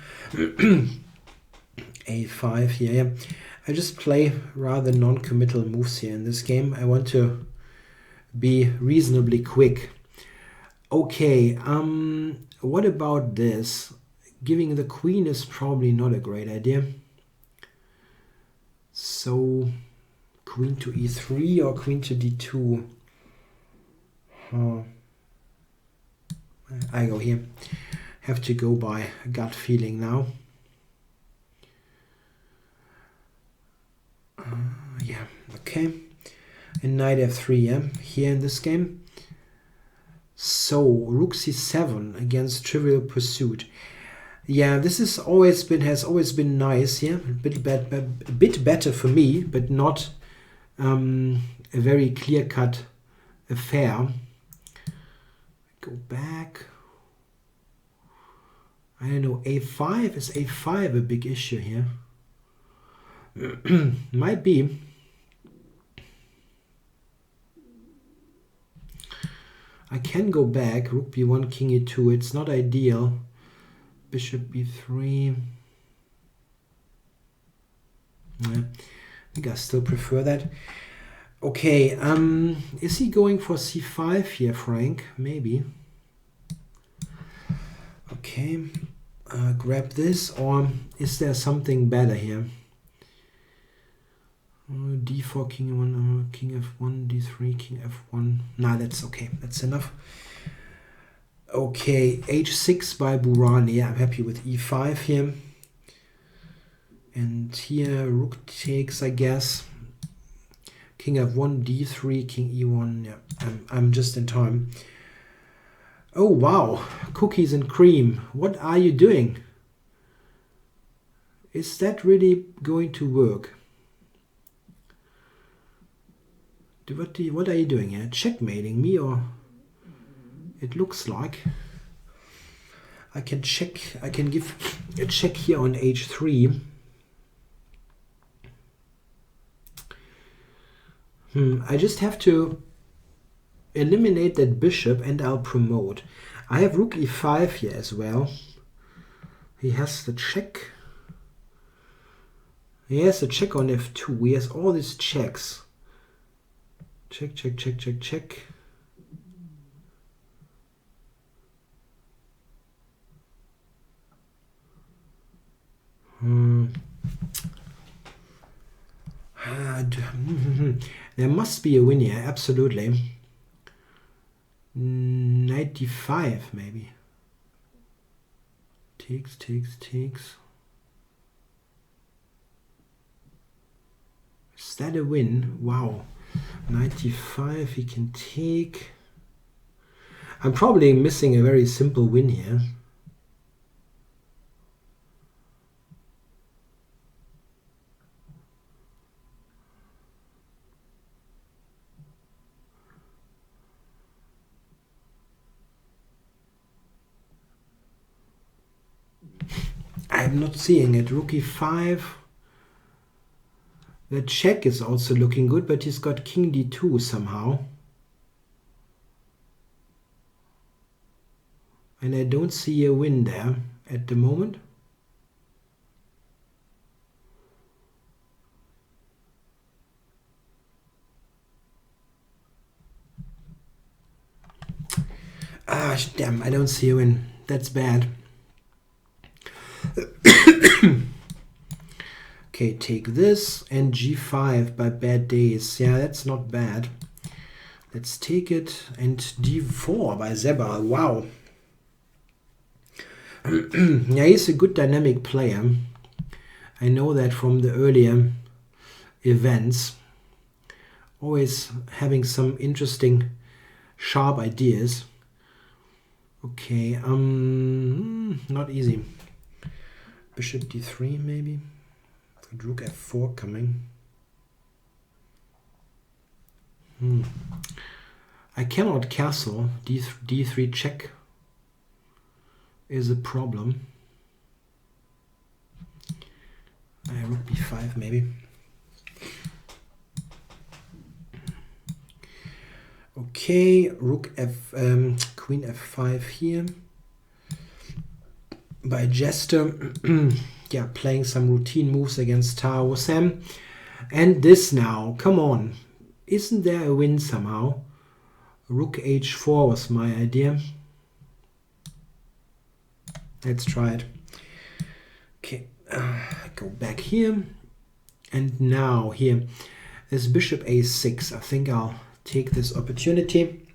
a5 here. Yeah. I just play rather non-committal moves here in this game. I want to be reasonably quick. Okay, what about this? Giving the queen is probably not a great idea. So queen to e3 or queen to d2? I go here. Have to go by gut feeling now. Yeah, okay. And knight f3, yeah, here in this game. So rook c7 against Trivial Pursuit. Yeah, this has always been nice. Yeah, a bit better for me, but not a very clear-cut affair. Go back. I don't know. A5 is a5 a big issue here? Might be. I can go back. Rook b1, king e2. It's not ideal. Bishop b3. Yeah, I think I still prefer that. Okay, is he going for c5 here, Frank? Maybe. Okay, grab this, or is there something better here? d4, king e1, king f1, d3, king f1. Nah, that's okay. That's enough. Okay, h6 by Burani. Yeah, I'm happy with e5 here. And here, rook takes, I guess. King f1, d3, king e1. Yeah, I'm just in time. Oh, wow. Cookies and cream. What are you doing? Is that really going to work? What are you doing here? Checkmating me, or it looks like I can check. I can give a check here on h3. I just have to eliminate that bishop and I'll promote. I have rook e5 here as well. He has the check. He has a check on f2. He has all these checks. Check, check, check, check, check. There must be a win here, absolutely. Knight d5 maybe. Takes. Is that a win? Wow. Knight d5, he can take. I'm probably missing a very simple win here. I'm not seeing it. Rook e5. The check is also looking good, but he's got king d2 somehow. And I don't see a win there at the moment. Ah, damn, I don't see a win. That's bad. Okay, take this and g5 by bad days. Yeah, that's not bad. Let's take it. And d4 by Zebra. Wow. Yeah, he's a good dynamic player. I know that from the earlier events. Always having some interesting, sharp ideas. Okay, not easy. Bishop d3 maybe. Rook f4 coming. I cannot castle. D3 check is a problem. Rook b5 maybe. Okay, rook queen f5 here. By Jester. Yeah, playing some routine moves against Taro Sam. And this now, come on. Isn't there a win somehow? Rook h4 was my idea. Let's try it. Okay, go back here. And now here is bishop a6. I think I'll take this opportunity.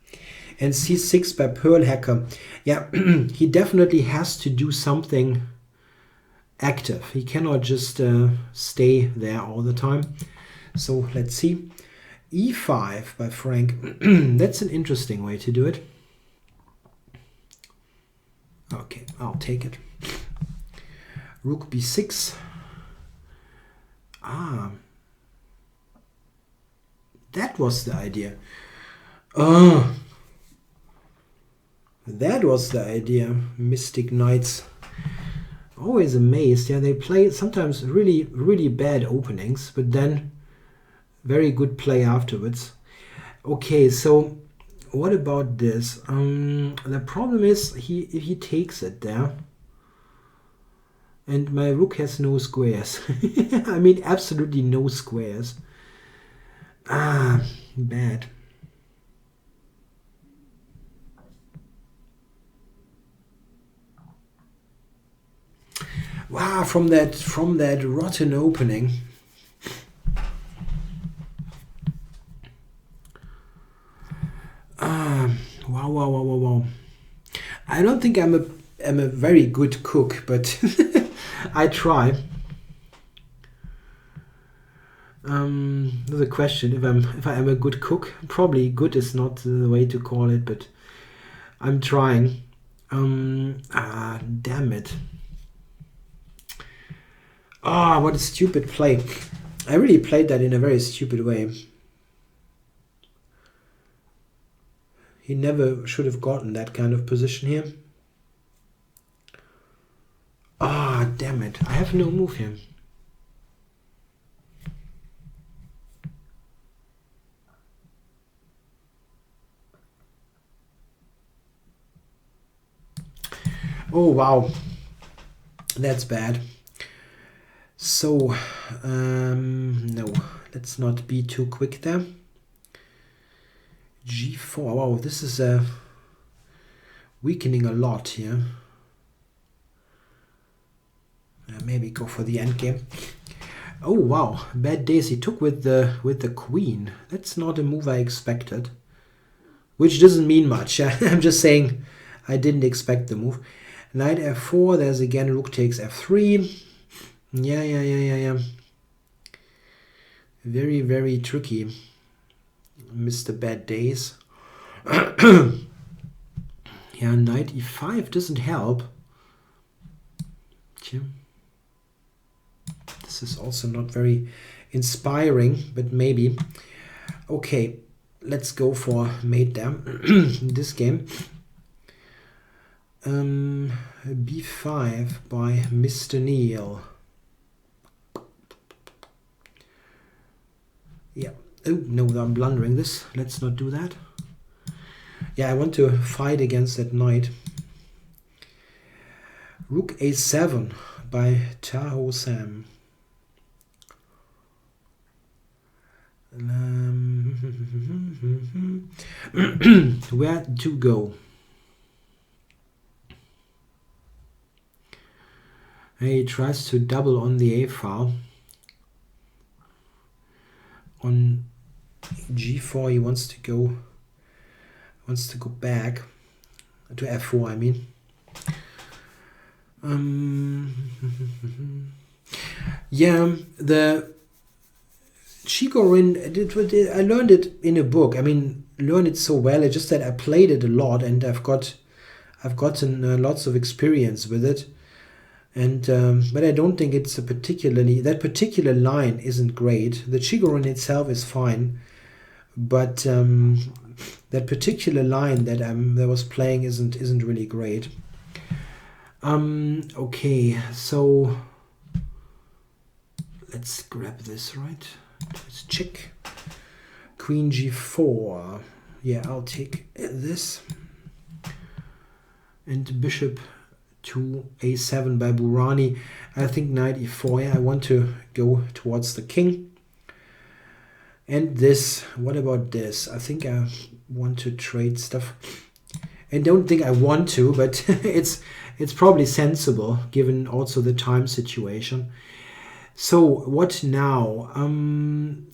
And c6 by Pearl Hacker. Yeah, he definitely has to do something active. He cannot just stay there all the time. So let's see. e5 by Frank. That's an interesting way to do it. Okay, I'll take it. Rook b6. Ah, that was the idea. Oh, that was the idea. Mystic Knights. Always amazed. Yeah, they play sometimes really, really bad openings, but then very good play afterwards. Okay, so what about this? The problem is if he takes it there, and my rook has no squares. I mean, absolutely no squares. Ah, bad. Wow, from that rotten opening. Wow. I don't think I'm a very good cook, but I try. The question if I am a good cook. Probably good is not the way to call it, but I'm trying. Damn it. What a stupid play. I really played that in a very stupid way. He never should have gotten that kind of position here. Damn it. I have no move here. Oh, wow. That's bad. So, no, let's not be too quick there. G4. Wow, this is weakening a lot here. Maybe go for the endgame. Oh wow, bad days. He took with the queen. That's not a move I expected. which doesn't mean much. I'm just saying I didn't expect the move. Knight f4, there's again rook takes f3. Yeah. Very, very tricky. Mr. Bad Days. Yeah, knight e5 doesn't help. Okay. This is also not very inspiring, but maybe. Okay, let's go for mate there in this game. b5 by Mr. Neil. Yeah. Oh, no, I'm blundering this. Let's not do that. Yeah, I want to fight against that knight. Rook a7 by Tahoe Sam. Where to go? He tries to double on the a file. On g4 he wants to go back to f4, I mean. Yeah, the Chigorin, I learned it in a book. I mean, learned it so well. It's just that I played it a lot, and I've gotten lots of experience with it. And but I don't think it's that particular line isn't great. The Chigorin itself is fine, but that particular line that I was playing isn't really great. Okay, so let's grab this, right? Let's check. Queen g4. Yeah, I'll take this. And bishop to a7 by Burani. I think knight e4. Yeah, I want to go towards the king. And this. What about this? I think I want to trade stuff. I don't think I want to, but it's probably sensible given also the time situation. So what now?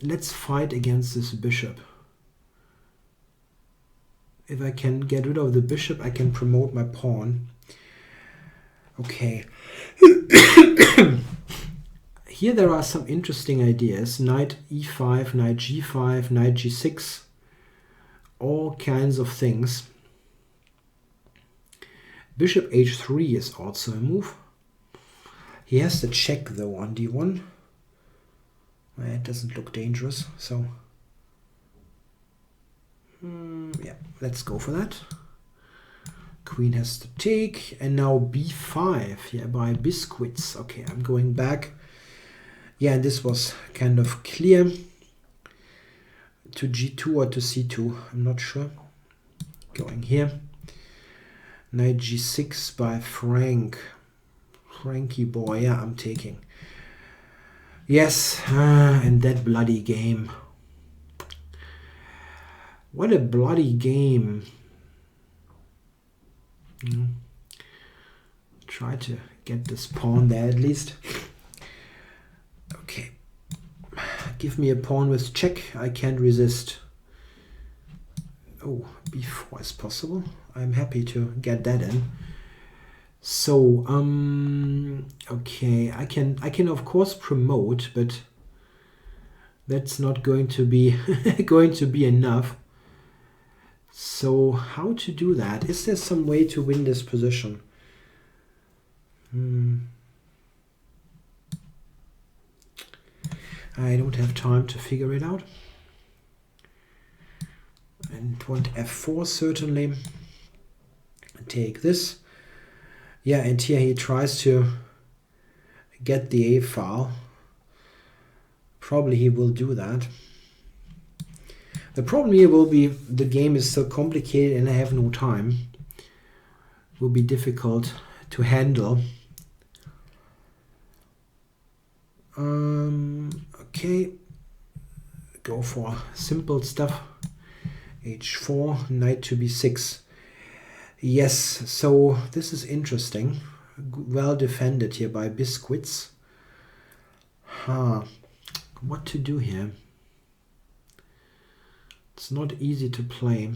Let's fight against this bishop. If I can get rid of the bishop, I can promote my pawn. Okay. Here there are some interesting ideas. Knight e5, knight g5, knight g6. All kinds of things. Bishop h3 is also a move. He has to check though on d1. It doesn't look dangerous, so yeah, let's go for that. Queen has to take, and now b5, yeah, by Biscuits. Okay, I'm going back. Yeah, and this was kind of clear. To g2 or to c2, I'm not sure. Going here. Knight g6 by Frankie boy. Yeah, I'm taking. Yes, and that bloody game. What a bloody game. Try to get this pawn there at least. Okay. Give me a pawn with check. I can't resist. Oh, b4 is possible. I'm happy to get that in. So, okay, I can of course promote, but that's not going to be enough. So, how to do that? Is there some way to win this position? I don't have time to figure it out. And want f4 certainly. Take this. Yeah, and here he tries to get the a file. Probably he will do that. The problem here will be the game is so complicated and I have no time. It will be difficult to handle. Okay, go for simple stuff. h4, knight to b6. Yes, so this is interesting. Well defended here by Biscuits. What to do here? It's not easy to play.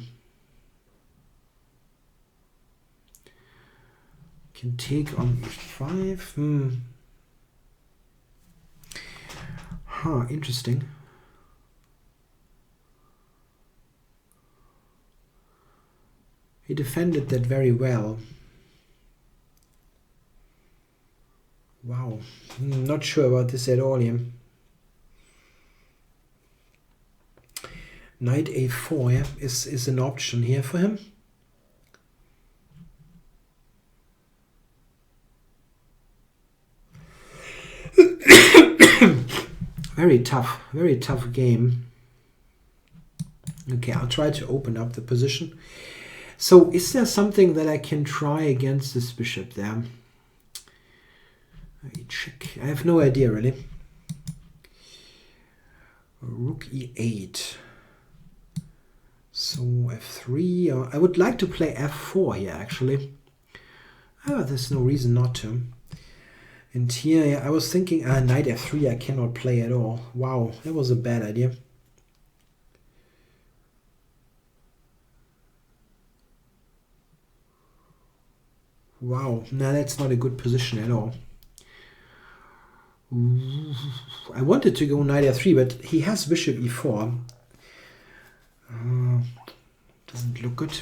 Can take on e5. Interesting. He defended that very well. Wow, not sure about this at all here. Knight a4, yeah, is an option here for him. Very tough game. Okay, I'll try to open up the position. So is there something that I can try against this bishop there? I check. I have no idea really. Rook e8. So f3. I would like to play f4 here actually. There's no reason not to. And here I was thinking knight f3 I cannot play at all. Wow, that was a bad idea. Wow, no, that's not a good position at all. I wanted to go knight f3, but he has bishop e4. Doesn't look good.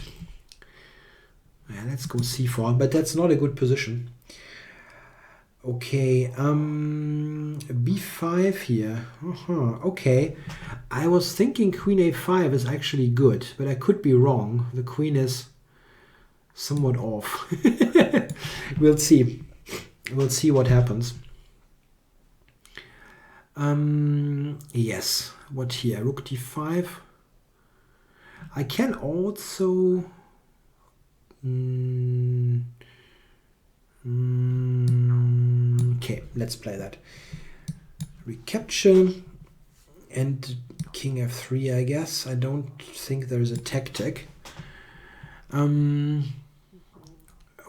Yeah, let's go c4, but that's not a good position. Okay, b5 here. Okay, I was thinking queen a5 is actually good, but I could be wrong. The queen is somewhat off. We'll see. We'll see what happens. Yes. What here? Rook d5. I can also. Okay, let's play that. Recapture and king f3. I guess. I don't think there's a tactic.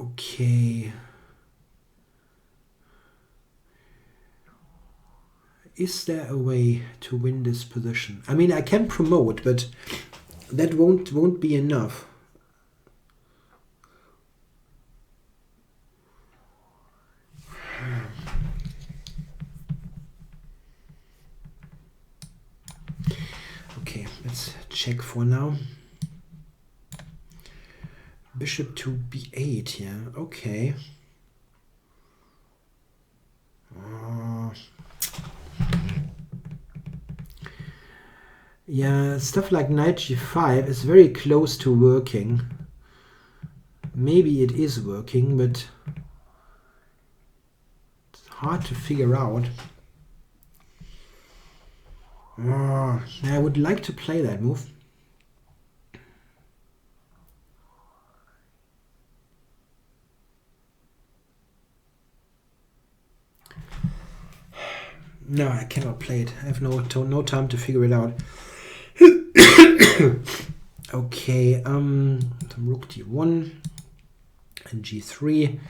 Okay. Is there a way to win this position? I mean, I can promote, but that won't be enough. Okay, let's check for now. Bishop to b8 here. Okay. Yeah, stuff like knight g5 is very close to working. Maybe it is working, but it's hard to figure out. I would like to play that move. No, I cannot play it. I have no time to figure it out. Okay, rook d1 and g3.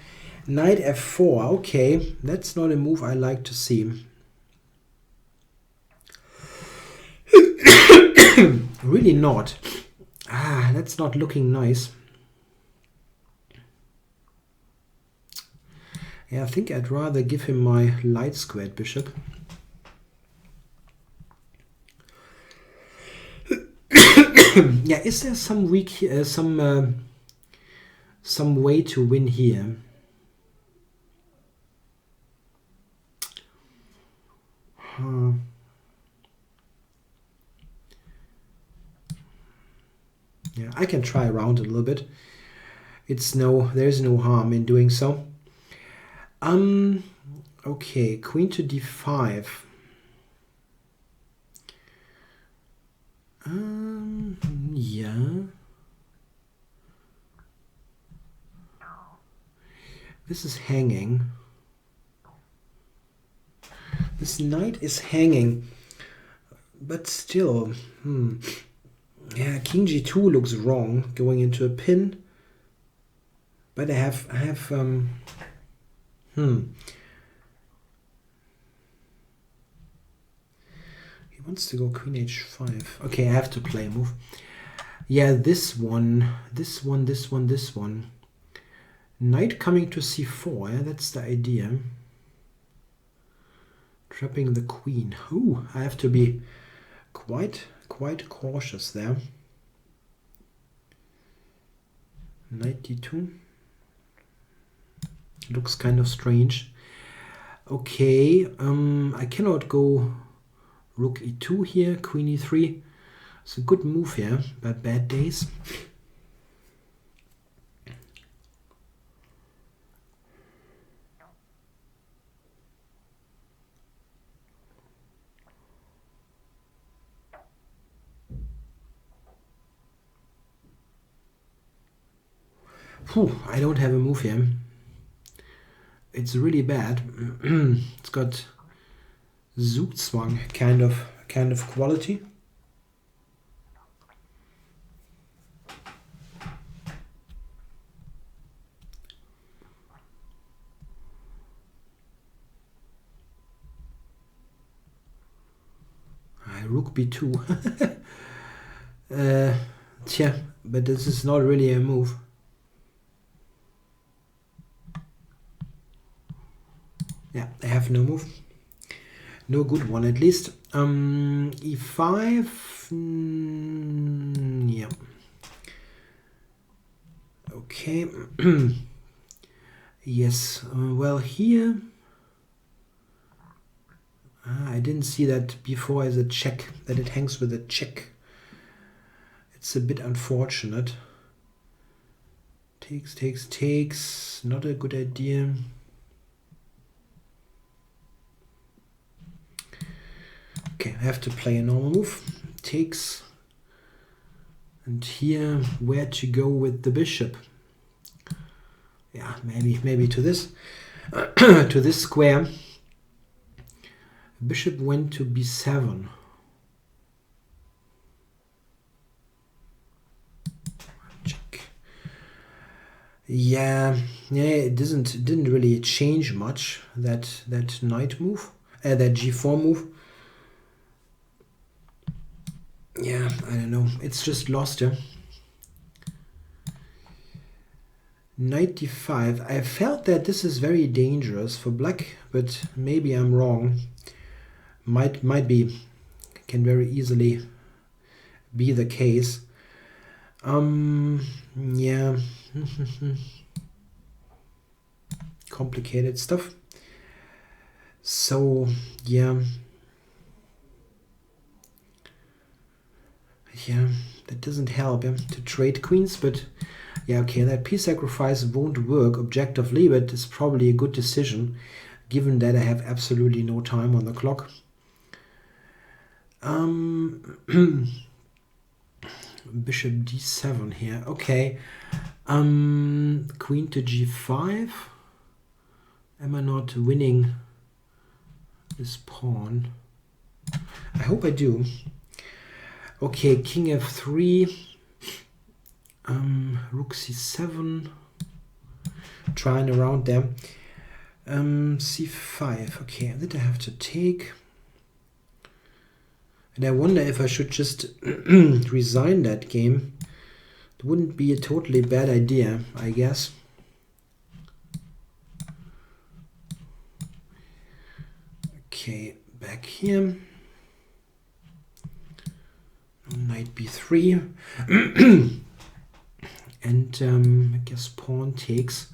Knight f4. Okay, that's not a move I like to see. Really not. That's not looking nice. Yeah, I think I'd rather give him my light squared bishop. Yeah, is there some some way to win here? Yeah, I can try around a little bit. There's no harm in doing so. Okay, queen to d5. Yeah. This is hanging. This knight is hanging. But still, yeah, king g2 looks wrong, going into a pin. But I have He wants to go queen h5. Okay, I have to play a move. Yeah, this one. Knight coming to c4, yeah, that's the idea. Trapping the queen. Ooh, I have to be quite cautious there. Knight d2. Looks kind of strange. Okay, I cannot go rook e2 here, queen e3. It's a good move here, but bad days. Whew, I don't have a move here. It's really bad. It's got Zugzwang kind of quality. Rook b2. Tja, but this is not really a move. Yeah, I have no move. No good one, at least. E5. Yeah. Okay. Yes. Well, here. I didn't see that before as a check, that it hangs with a check. It's a bit unfortunate. Takes. Not a good idea. Okay, I have to play a normal move. Takes. And here, where to go with the bishop? Yeah, maybe to this. To this square. Bishop went to b7. Check. Yeah, it didn't really change much, that knight move, that g4 move. Yeah, I don't know. It's just lost here. Knight d5. I felt that this is very dangerous for black, but maybe I'm wrong. Might be. Can very easily be the case. Yeah. Complicated stuff. So, yeah. Yeah, that doesn't help to trade queens, but yeah, okay, that piece sacrifice won't work objectively, but it's probably a good decision given that I have absolutely no time on the clock. Bishop d7 here. Okay. Queen to g5. Am I not winning this pawn? I hope I do. Okay, king f3. Rook c7. Trying around there. c5. Okay, that I have to take. And I wonder if I should just resign that game. It wouldn't be a totally bad idea, I guess. Okay, back here. Knight b3. And I guess pawn takes.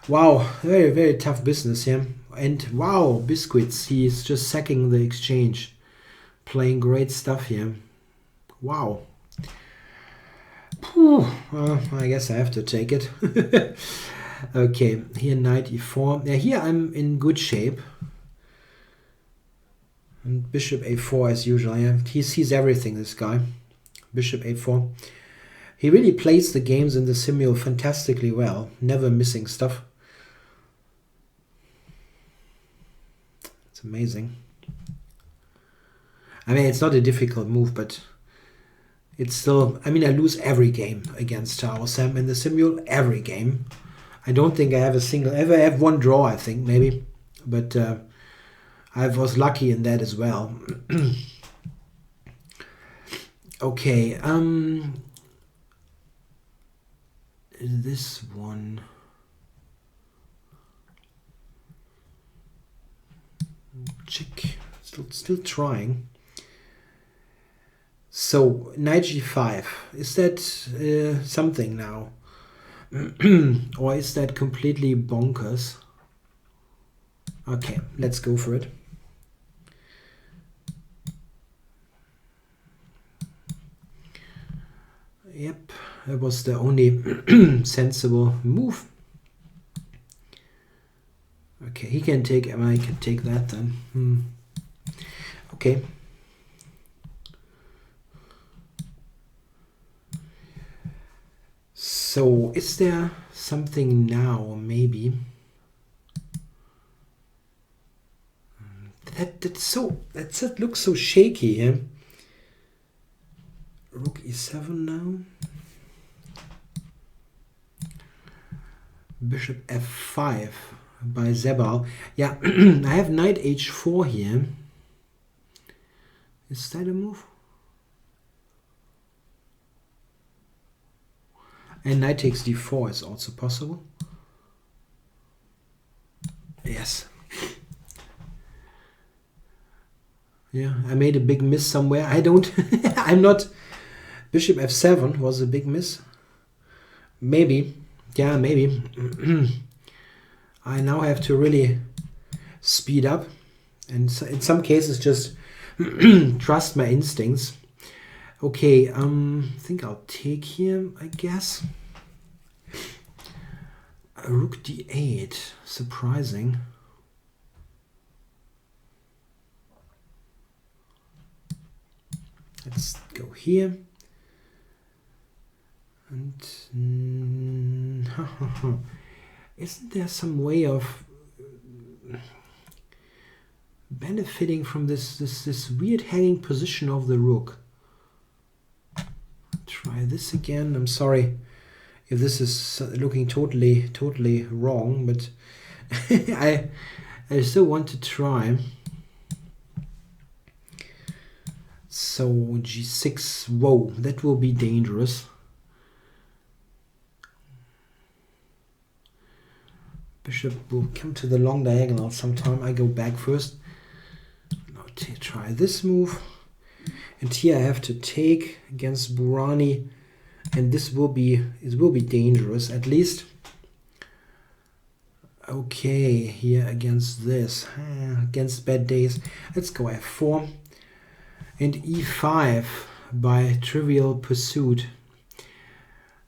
Wow, very, very tough business here. And wow, Biscuits, he's just sacking the exchange. Playing great stuff here. Wow. I guess I have to take it. Okay, here knight e4. Yeah, here I'm in good shape. And bishop a4 as usual. Yeah, he sees everything, this guy. Bishop a4. He really plays the games in the Simul fantastically well. Never missing stuff. It's amazing. I mean, it's not a difficult move, but it's still... I mean, I lose every game against Sam in the Simul. Every game. I don't think I have a single... I have one draw, I think, maybe. But I was lucky in that as well. Okay. This one... Check. Still trying. So knight g5. Is that something now? Or is that completely bonkers? Okay, let's go for it. Yep, that was the only sensible move. Okay, he can take, I can take that then. Okay. So, is there something now, maybe? That looks so shaky here. Rook e7 now. Bishop f5 by Zebal. Yeah, I have knight h4 here. Is that a move? And knight takes d4 is also possible. Yes. Yeah, I made a big miss somewhere. I don't... I'm not... Bishop f7 was a big miss. Maybe. Yeah, maybe. I now have to really speed up. And in some cases just trust my instincts. Okay, I think I'll take here, I guess. Rook d8. Surprising. Let's go here. And isn't there some way of benefiting from this weird hanging position of the rook? Try this again. I'm sorry if this is looking totally wrong, but I still want to try. So g6. Whoa, that will be dangerous. Bishop will come to the long diagonal sometime. I go back first. Now try this move. And here I have to take against Burani. And it will be dangerous at least. Okay, here against this. Against bad days. Let's go f4. And e5 by Trivial Pursuit.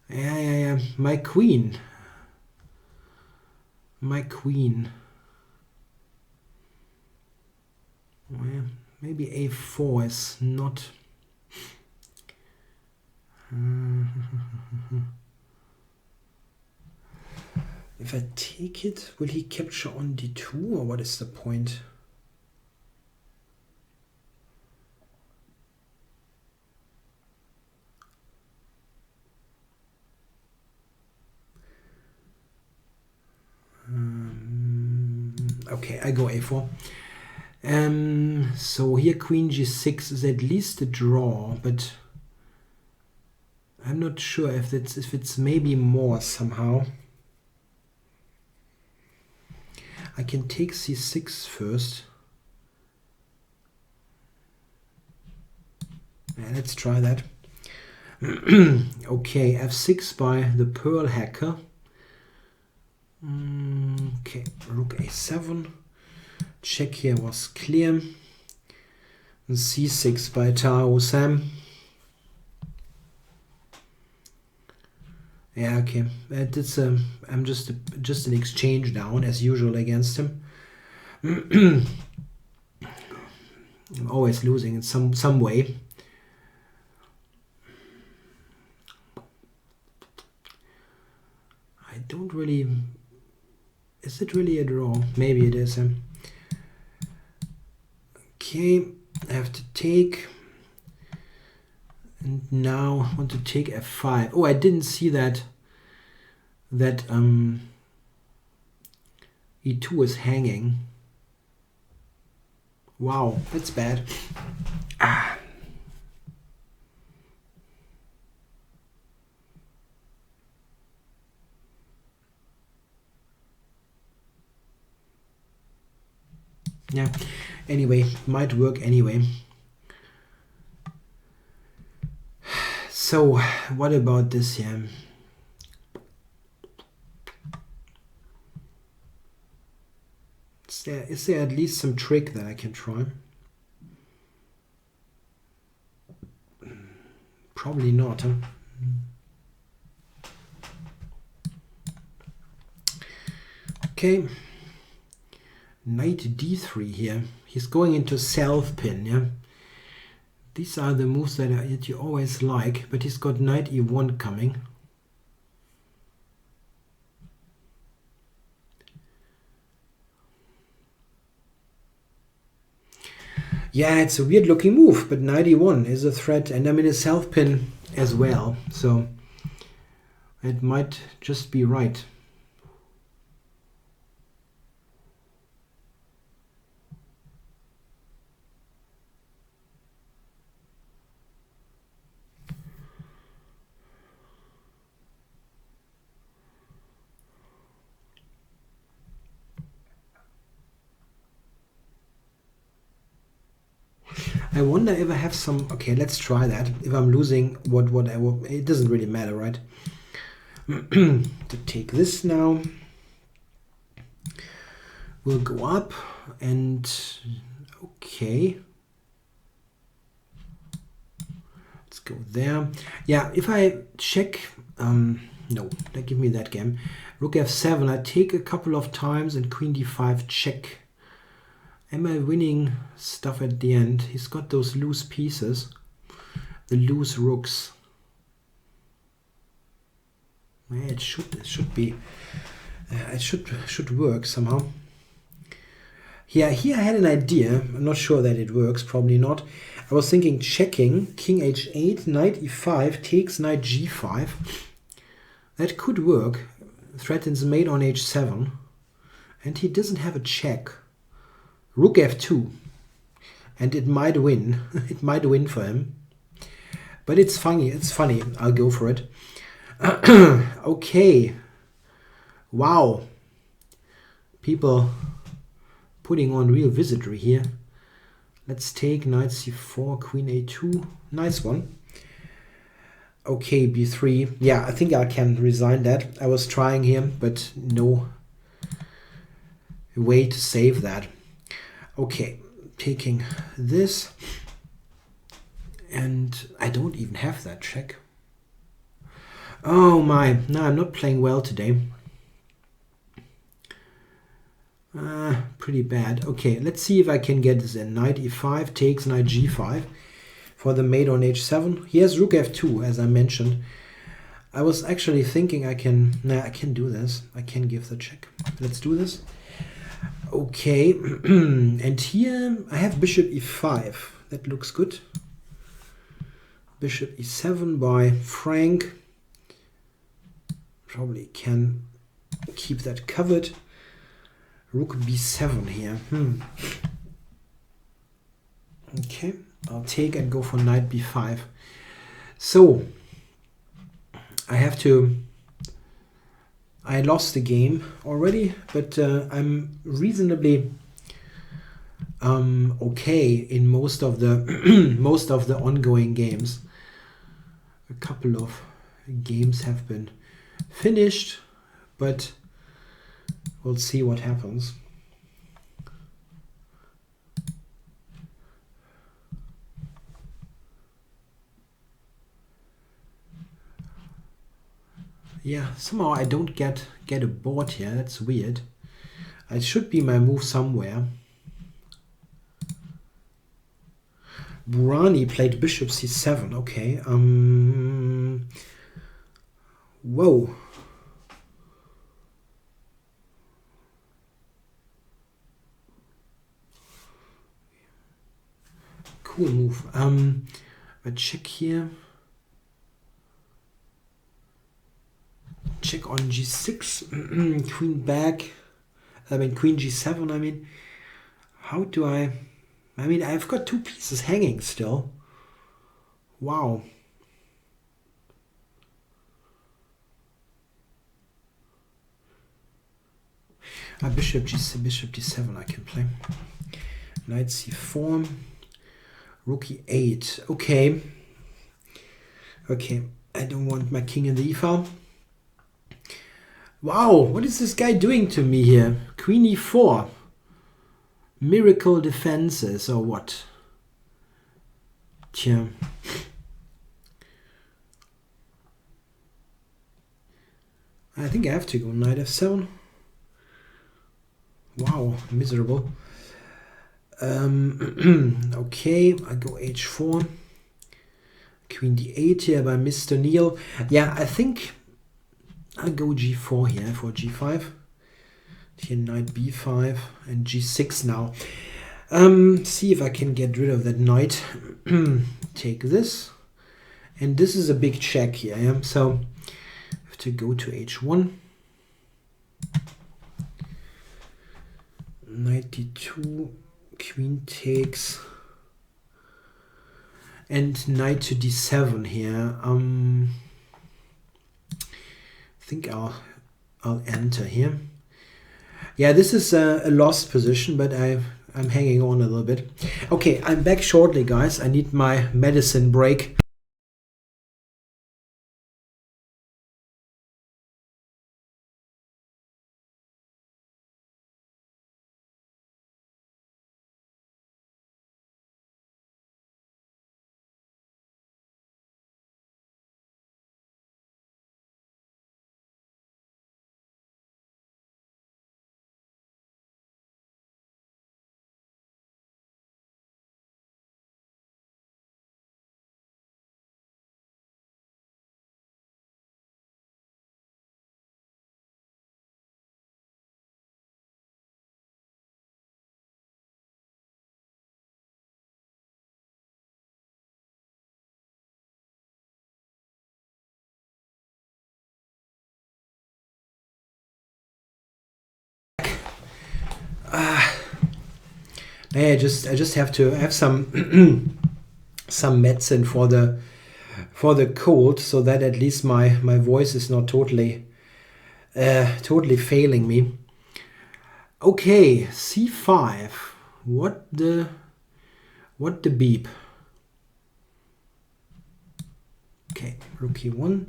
Yeah. My queen. Well, maybe a4 is not... If I take it, will he capture on d2 or what is the point? Okay, I go a4. So here queen g6 is at least a draw, but I'm not sure if it's maybe more somehow. I can take c6 first. Yeah, let's try that. Okay, f6 by the Pearl Hacker. Okay, rook a7. Check here was clear. And c6 by Tao Sam. Yeah, okay. I'm just an exchange down as usual against him. I'm always losing in some way. I don't really. Is it really a draw? Maybe it is. Okay, I have to take. And now I want to take f5. Oh, I didn't see that e2 is hanging. Wow, that's bad. Yeah, anyway, might work anyway. So, what about this here? Is there at least some trick that I can try? Probably not, huh? Okay. Knight d3 here. He's going into self-pin, yeah? These are the moves that you always like, but he's got knight e1 coming. Yeah, it's a weird looking move, but knight e1 is a threat, and I'm in a self-pin as well, so it might just be right. I wonder if I have some... Okay, let's try that. If I'm losing, what I will... It doesn't really matter, right? To take this now. We'll go up and... Okay. Let's go there. Yeah, if I check... no, don't give me that game. Rook f7, I take a couple of times and queen d5 check. Am I winning stuff at the end? He's got those loose pieces, the loose rooks. Yeah, it should be. It should work somehow. Yeah, here I had an idea. I'm not sure that it works. Probably not. I was thinking checking king h8, knight e5 takes knight g5. That could work. Threatens mate on h7, and he doesn't have a check. Rook f2, and it might win. It might win for him, but it's funny. It's funny. I'll go for it. Okay. Wow. People putting on real wizardry here. Let's take knight c4, queen a2. Nice one. Okay, b3. Yeah, I think I can resign that. I was trying here, but no way to save that. Okay, taking this, and I don't even have that check. Oh my, no, I'm not playing well today. Pretty bad. Okay, let's see if I can get this in. Knight e5 takes knight g5 for the mate on h7. He has rook f2, as I mentioned. I was actually thinking I can do this. I can give the check. Let's do this. Okay, and here I have bishop e5. That looks good. Bishop e7 by Frank. Probably can keep that covered. Rook b7 here. Okay, I'll take and go for knight b5. So I lost the game already, but I'm reasonably okay in most of the ongoing games. A couple of games have been finished, but we'll see what happens. Yeah, somehow I don't get a board here. That's weird. It should be my move somewhere. Burani played bishop c7. Okay. Whoa. Cool move. I check here. Check on g6. Queen back. I mean queen g7. I mean, how do I mean, I've got two pieces hanging still. Wow. Bishop d7 I can play. Knight c4, rook e8. Okay. Okay, I don't want my king in the e-file. Wow, what is this guy doing to me here? Queen e4. Miracle defenses or what? Tja. I think I have to go knight f7. Wow, miserable. Okay, I go h4. Queen d8 here by Mr. Neil. Yeah, I think I go g4 here for g5. Here knight b5 and g6 now. See if I can get rid of that knight. Take this. And this is a big check here. Yeah? So I have to go to h1. Knight d2. Queen takes. And knight to d7 here. I think I'll enter here. Yeah, this is a lost position, but I'm hanging on a little bit. Okay, I'm back shortly, guys. I need my medicine break. I just have to have some some medicine for the cold, so that at least my voice is not totally failing me. Okay, c5. What the beep? Okay, rook e1.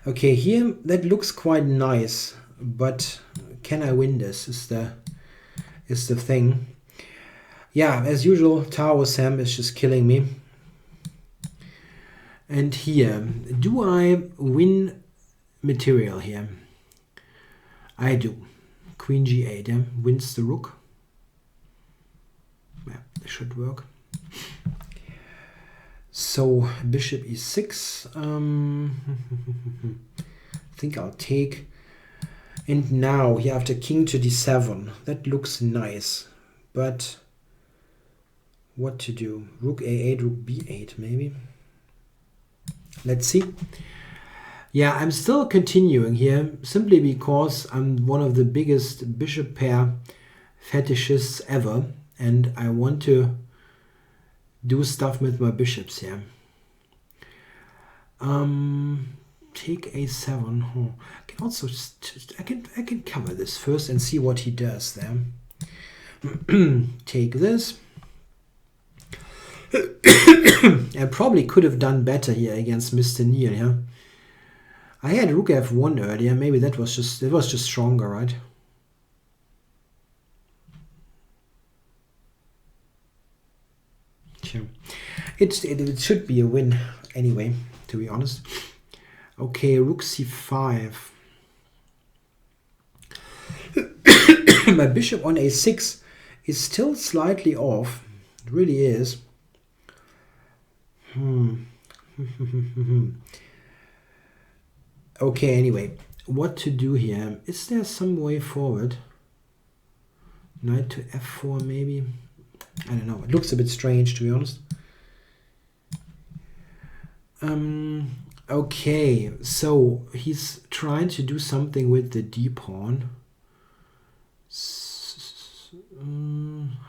Okay, here that looks quite nice, but can I win this? Is the thing. Yeah, as usual, Tower Sam is just killing me. And here, do I win material here? I do. Queen g8, yeah, wins the rook. Yeah, this should work. So bishop e6. I think I'll take. And now here after king to d7. That looks nice, but what to do? Rook a8, rook b8 maybe. Let's see. Yeah, I'm still continuing here simply because I'm one of the biggest bishop pair fetishists ever, and I want to do stuff with my bishops here. Take a7. Oh, I can also I can cover this first and see what he does there. Take this. I probably could have done better here against Mr. Neil. Yeah, I had rook f1 earlier. Maybe it was just stronger, right? Sure. It should be a win anyway, to be honest. Okay, rook c5. My bishop on a6 is still slightly off. It really is. Okay, anyway, what to do here? Is there some way forward? Knight to f4 maybe? I don't know. It looks a bit strange, to be honest. Okay, so he's trying to do something with the d pawn.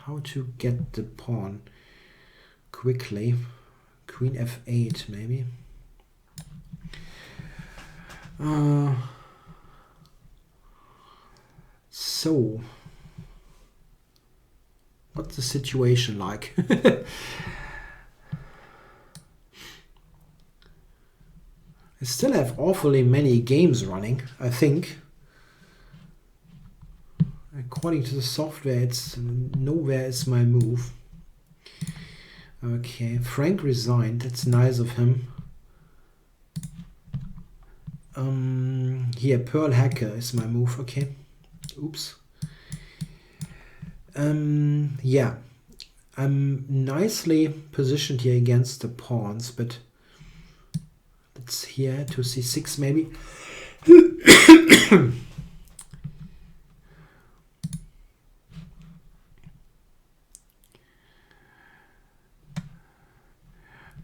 How to get the pawn quickly? Queen f8 maybe. So What's the situation like? I still have awfully many games running, I think. According to the software, it's nowhere is my move. Okay, Frank resigned. That's nice of him. Here, Pearl Hacker is my move. Okay. Oops. Yeah. I'm nicely positioned here against the pawns, but let's here to c6 maybe.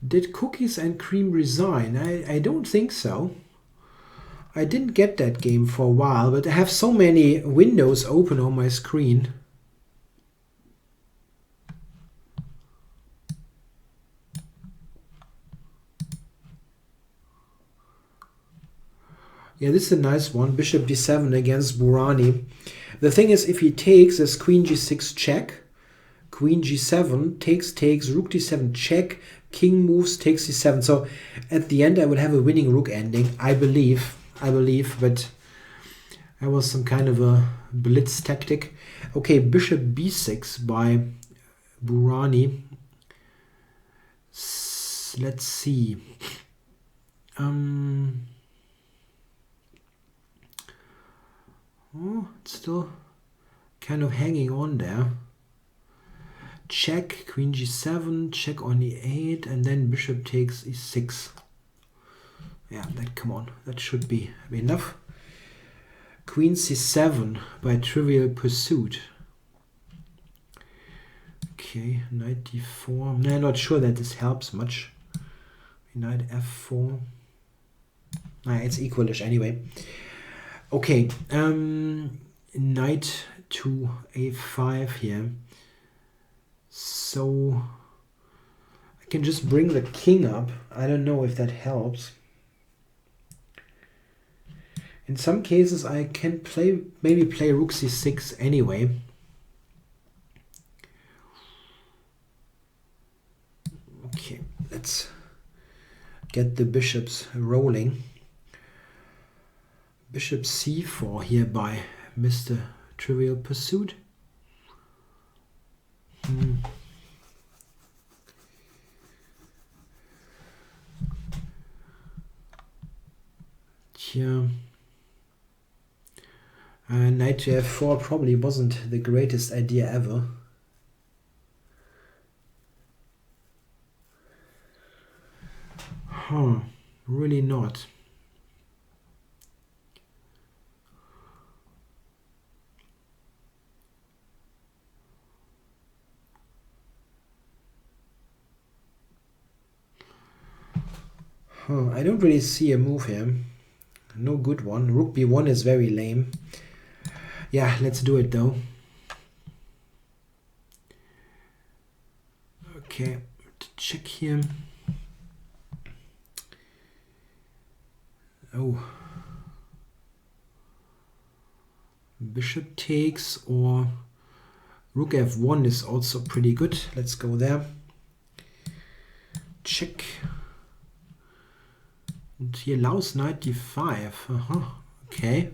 Did Cookies and Cream resign? I don't think so. I didn't get that game for a while, but I have so many windows open on my screen. Yeah, this is a nice one. Bishop d7 against Burani. The thing is, if he takes, there's Queen g6 check, Queen g7 takes, Rook d7 check, King moves, takes c7. So at the end, I will have a winning Rook ending. I believe, but that was some kind of a blitz tactic. Okay, Bishop b6 by Burani. Let's see. Oh, it's still kind of hanging on there. Check, Queen g7, check on e8, and then Bishop takes e6. Yeah, come on, that should be enough. Queen c7 by Trivial Pursuit. Okay, knight d4. No, I'm not sure that this helps much. Knight f4. It's equalish anyway. Okay, knight to a5 here. So I can just bring the king up. I don't know if that helps. In some cases I can maybe play Rook c6 anyway. Okay, let's get the bishops rolling. Bishop c4 here by Mr. Trivial Pursuit. Here. Knight to f4 probably wasn't the greatest idea ever. Really not. I don't really see a move here. No good one. Rook b1 is very lame. Yeah, let's do it though. Okay, check here. Oh. Bishop takes, or Rook f1 is also pretty good. Let's go there. Check. And he allows knight d5. Okay.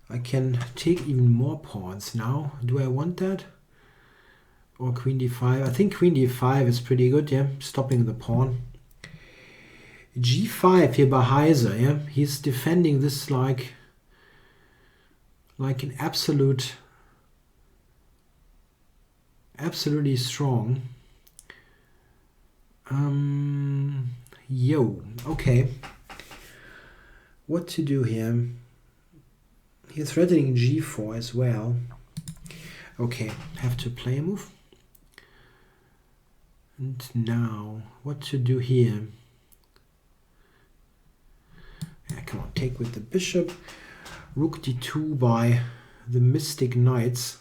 I can take even more pawns now. Do I want that? Or queen d5? I think queen d5 is pretty good, yeah. Stopping the pawn. g5 here by Heiser, yeah. He's defending this like an absolutely strong. Okay. What to do here? He's threatening g4 as well. Okay, have to play a move. And now, what to do here? Yeah, come on, take with the bishop. Rook d2 by the Mystic Knights.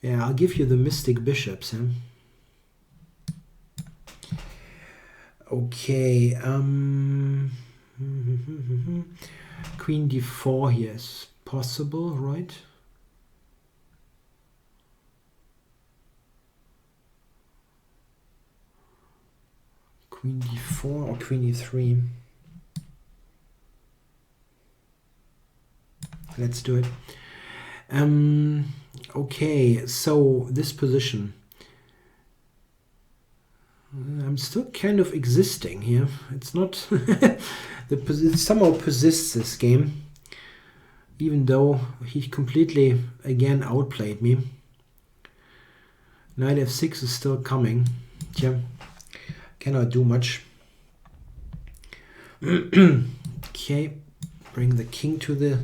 Yeah, I'll give you the Mystic Bishops. Okay, Queen d4 here is possible, right? Queen d4 or queen e3. Let's do it. Okay, so this position. I'm still kind of existing here. It's not... it somehow persists, this game. Even though he completely, again, outplayed me. Knight f6 is still coming. Yeah. Cannot do much. Okay, bring the king to this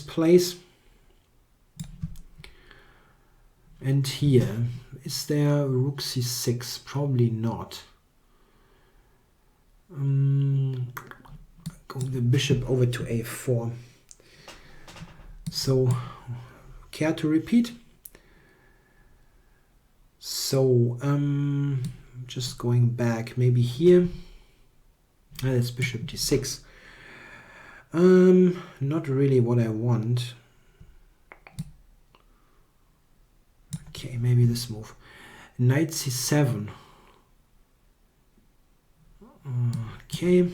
place. And here, is there rook c6? Probably not. Going the bishop over to a4. So, care to repeat? So, just going back, maybe here. That's bishop d6. Not really what I want. Okay, maybe this move. Knight c7. Okay.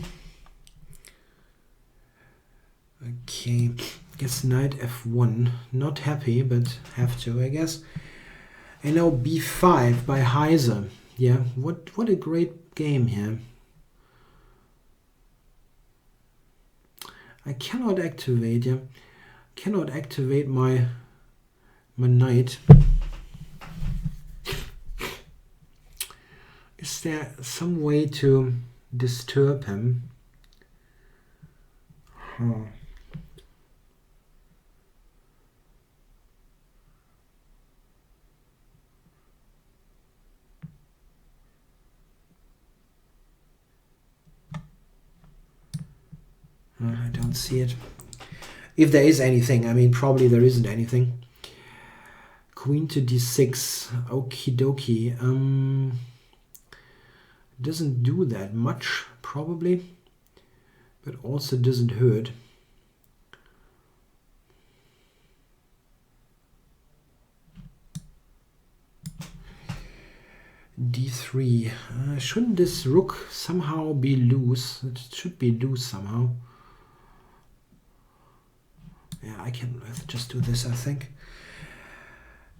Okay, guess knight f1. Not happy, but have to, I guess. And now b5 by Heiser. Yeah, what a great game here. I cannot activate, yeah. Cannot activate my knight. Is there some way to disturb him? I don't see it. If there is anything, I mean, probably there isn't anything. Queen to d6. Okie dokie. Doesn't do that much, probably, but also doesn't hurt. d3. Shouldn't this rook somehow be loose? It should be loose somehow. Yeah, I can just do this, I think.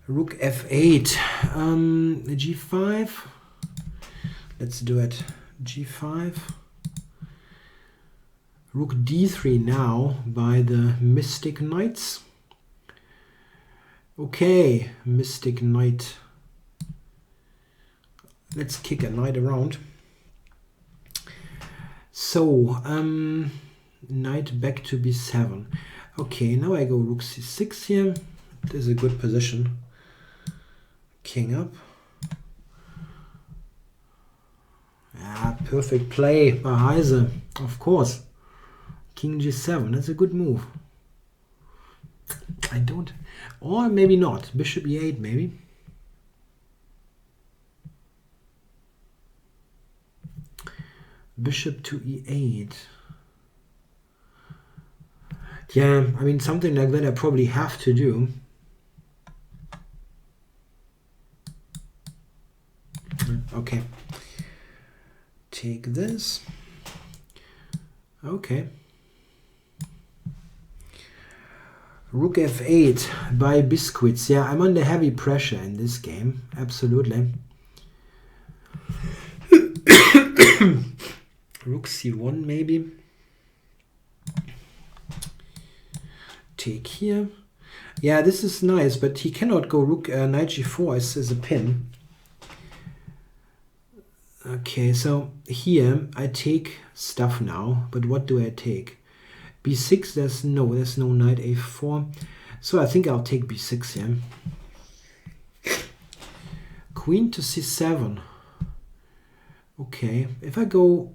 Rook f8. g5. Let's do it. g5. Rook d3 now by the Mystic Knights. Okay, Mystic Knight. Let's kick a knight around. So, knight back to b7. Okay, now I go rook c6 here. This is a good position. King up. Ah, perfect play by Heiser, of course. King g7, that's a good move. I don't, or maybe not. Bishop e8 maybe. Bishop to e8. Yeah, I mean, something like that I probably have to do. Okay. Take this. Okay. Rook f8 by Biscuits. Yeah, I'm under heavy pressure in this game. Absolutely. Rook c1 maybe. Take here. Yeah, this is nice, but he cannot go rook knight g4 as a pin. Okay, so here I take stuff now, but what do I take? b6, there's no knight a4, so I think I'll take b6 here. Queen to c7. Okay, if I go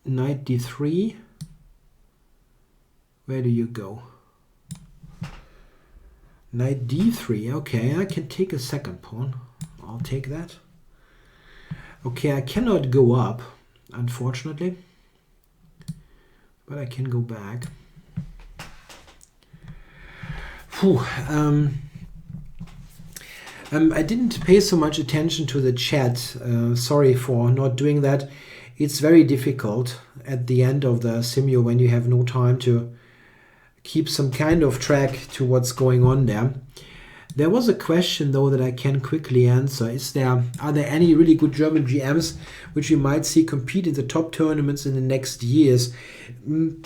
knight d3, where do you go? Knight d3, okay, I can take a second pawn. I'll take that. Okay, I cannot go up. unfortunately. But I can go back. Whew, I didn't pay so much attention to the chat. Sorry for not doing that. It's very difficult at the end of the Simul when you have no time to keep some kind of track to what's going on there. There was a question though that I can quickly answer. Are there any really good German GMs which we might see compete in the top tournaments in the next years? In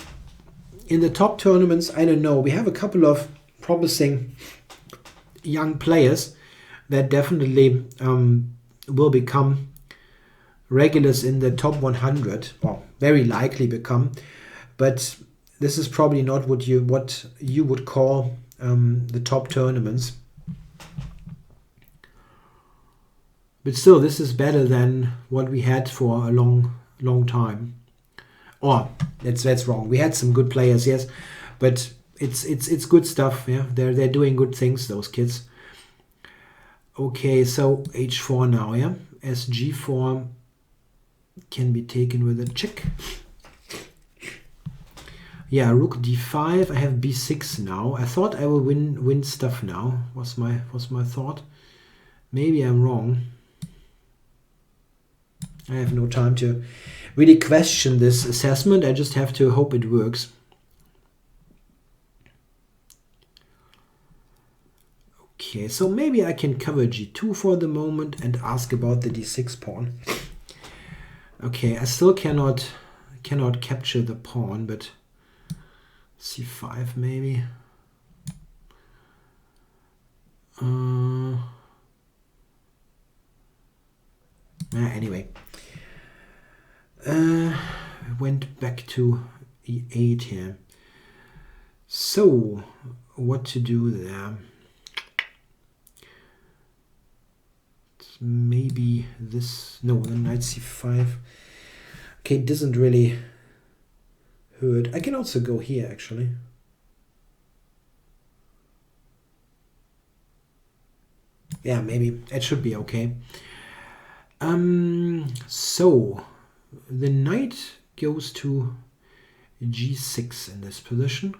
the top tournaments, I don't know. We have a couple of promising young players that definitely will become regulars in the top 100, or very likely become. But this is probably not what you would call the top tournaments. But still, this is better than what we had for a long time. Or that's wrong. We had some good players, yes, but it's good stuff. Yeah, they're doing good things, those kids. Okay, so H4 now. Yeah, SG4 can be taken with a check. Yeah, Rook D5. I have B6 now. I thought I will win stuff now. Was my thought. Maybe I'm wrong. I have no time to really question this assessment. I just have to hope it works. Okay, so maybe I can cover G2 for the moment and ask about the D6 pawn. Okay, I still cannot capture the pawn, but C5 maybe. Anyway. Went back to E8 here. So, what to do there? Maybe this. No, the knight C5. Okay, it doesn't really hurt. I can also go here actually. Yeah, maybe it should be okay. So the knight goes to G6 in this position.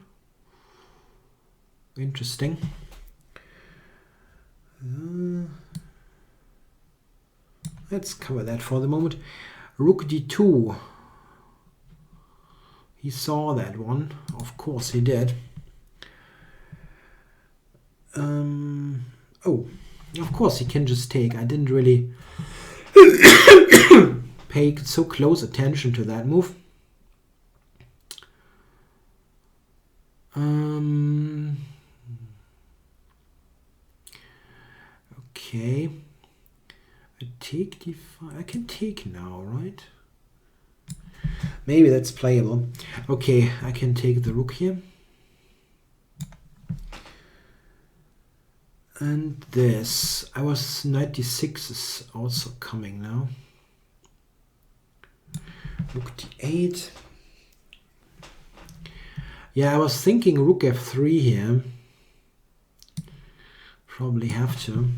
Interesting. Let's cover that for the moment. Rook D2. He saw that one. Of course he did. Oh, of course he can just take. I didn't really pay so close attention to that move. Okay. I take D5. I can take now, right? Maybe that's playable. Okay, I can take the rook here. And this. I was knight D6 is also coming now. Rook D8. Yeah, I was thinking rook F3 here. Probably have to.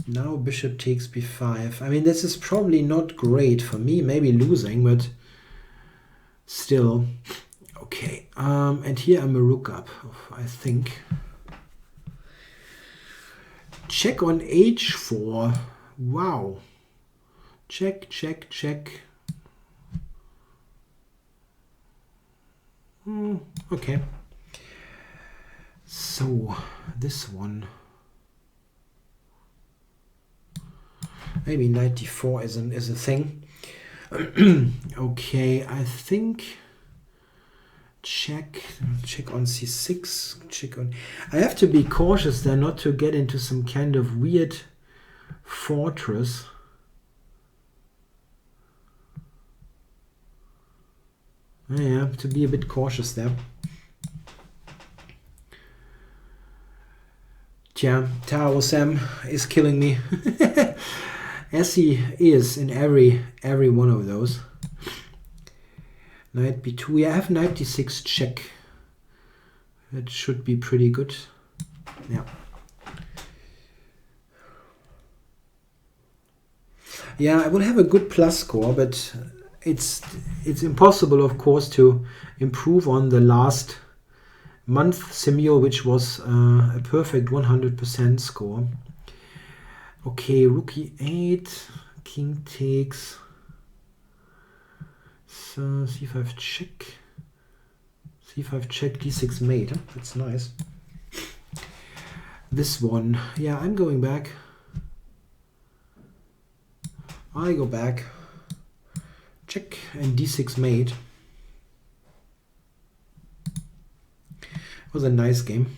Now bishop takes B5. I mean, this is probably not great for me. Maybe losing, but still. Okay. And here I'm a rook up, I think. Check on H4. Wow. Check, check, check. Okay. So, this one. Maybe knight d4 is a thing. Okay, I think check on c6, check on. I have to be cautious there not to get into some kind of weird fortress. Yeah, to be a bit cautious there. Tja, Taro Sam is killing me. As he is in every one of those. Knight b2. Yeah, I have knight d6 check. That should be pretty good. Yeah. Yeah, I will have a good plus score, but it's impossible, of course, to improve on the last month Simul, which was a perfect 100% score. Okay, rookie 8, king takes, so c5 check, c5 check, d6 mate. Huh? That's nice. This one, yeah, I'm going back. I go back, check, and d6 mate. Was a nice game.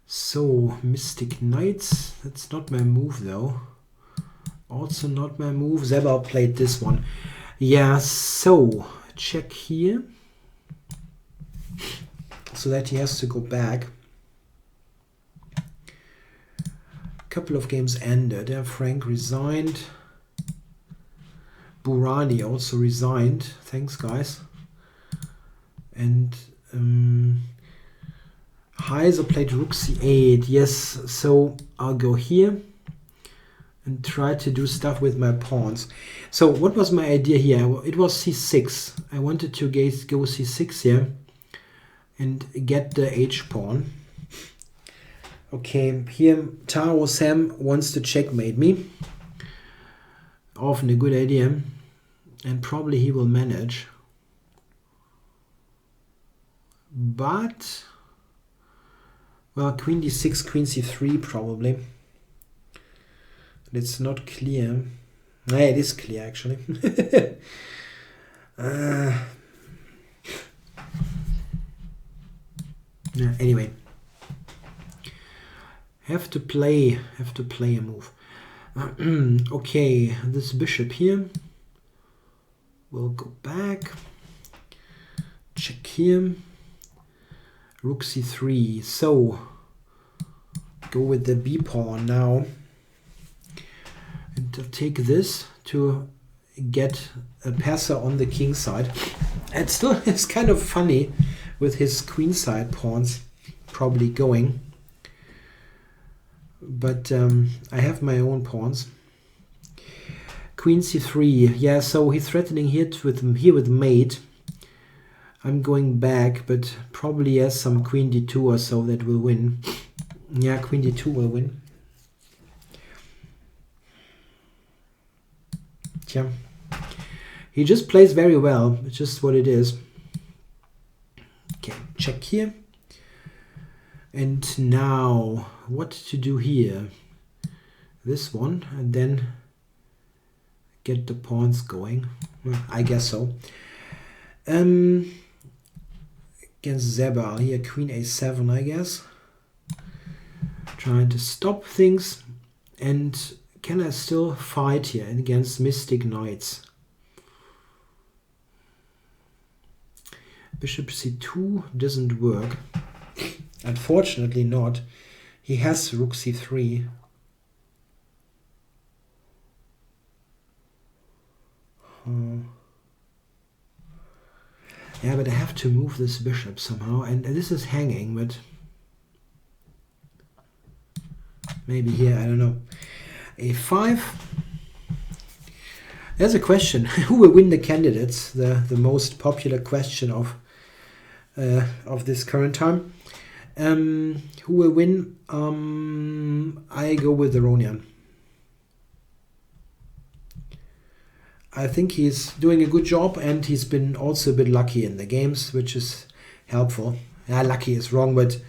So, Mystic Knights, that's not my move though. Also not my move. Zebra played this one. Yeah, so, check here. So that he has to go back. Couple of games ended. Frank resigned. Burani also resigned. Thanks, guys. And Heiser played rook c8. Yes, so I'll go here and try to do stuff with my pawns. So what was my idea here? It was c6. I wanted to go c6 here and get the h pawn. Okay, here Taro Sam wants to checkmate me. Often a good idea, and probably he will manage. But, well, queen d6, queen c3 probably. It's not clear. No, it is clear actually. Anyway, have to play a move. Okay, this bishop here will go back. Check here. Rook c3. So go with the b pawn now, and I'll take this to get a passer on the king side. And still, it's kind of funny with his queen side pawns probably going. But I have my own pawns. Queen c3. Yeah, so he's threatening here with mate. I'm going back, but probably has some queen d2 or so that will win. Yeah, queen d2 will win. Yeah. He just plays very well. It's just what it is. Okay, check here. And now, what to do here? This one, and then get the pawns going. Well, I guess so. Against Zebal here, queen a7, I guess. Trying to stop things. And can I still fight here against Mystic Knights? Bishop c2 doesn't work. Unfortunately not. He has rook c3. Yeah, but I have to move this bishop somehow, and this is hanging, but maybe here, I don't know. a5. There's a question: who will win the candidates? The most popular question of this current time. Who will win? I go with the Ronian. I think he's doing a good job, and he's been also a bit lucky in the games, which is helpful. Yeah, lucky is wrong, but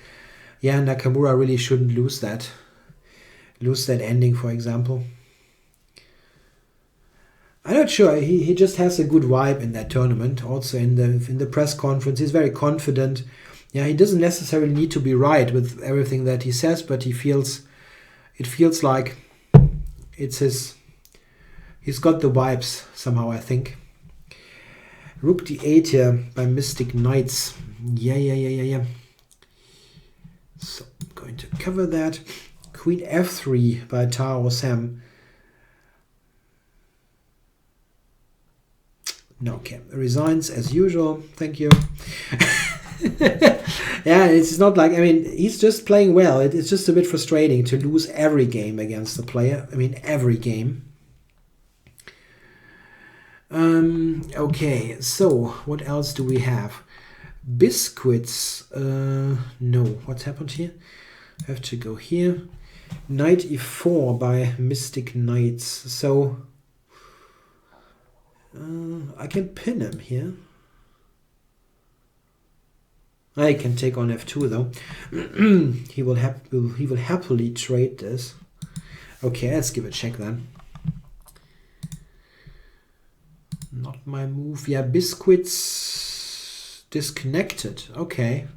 yeah, Nakamura really shouldn't lose that ending, for example. I'm not sure. He just has a good vibe in that tournament. Also in the press conference, he's very confident. Yeah, he doesn't necessarily need to be right with everything that he says, but it feels like it's his. He's got the vibes somehow, I think. Rook d8 here by Mystic Knights. Yeah. So I'm going to cover that. Queen f3 by Taro Sam. No, okay. Resigns as usual. Thank you. Yeah, it's not like, I mean, he's just playing well. It's just a bit frustrating to lose every game against the player. I mean, every game. Okay, so what else do we have? Biscuits. No, what's happened here? I have to go here. Knight e4 by Mystic Knights. So I can pin him here. I can take on f2 though. he will happily trade this. Okay, let's give it a check then. Not my move. Yeah, Biscuits disconnected. Okay.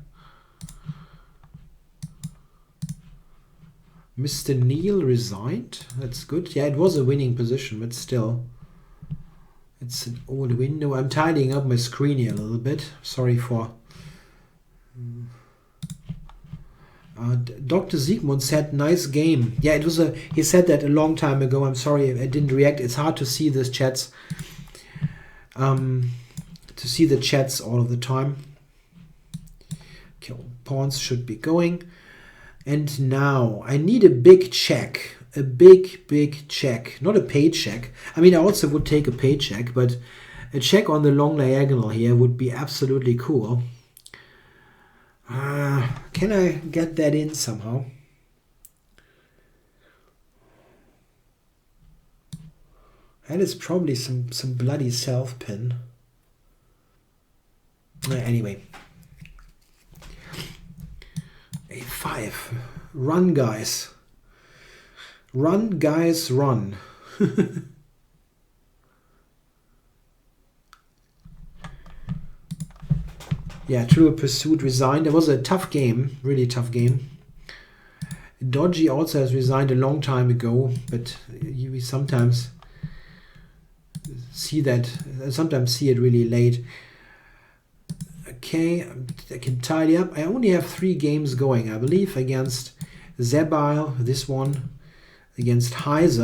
Mr. Neil resigned. That's good. Yeah, it was a winning position, but still. It's an old window. I'm tidying up my screen here a little bit. Sorry for... Dr. Siegmund said, nice game. Yeah, it was a... He said that a long time ago. I'm sorry I didn't react. It's hard to see these chats. To see the chats all of the time. Okay, pawns should be going. And now I need a big check. A big check. Not a paycheck. I mean, I also would take a paycheck, but a check on the long diagonal here would be absolutely cool. Can I get that in somehow? That is probably some bloody self-pin. Anyway. A5. Run, guys. Run, guys, run. Yeah, Trivial Pursuit resigned. It was a tough game. Really tough game. Dodgy also has resigned a long time ago, but we sometimes see that. Sometimes see it really late. Okay, I can tidy up. I only have 3 games going, I believe, against Zebile, this one, against Heise,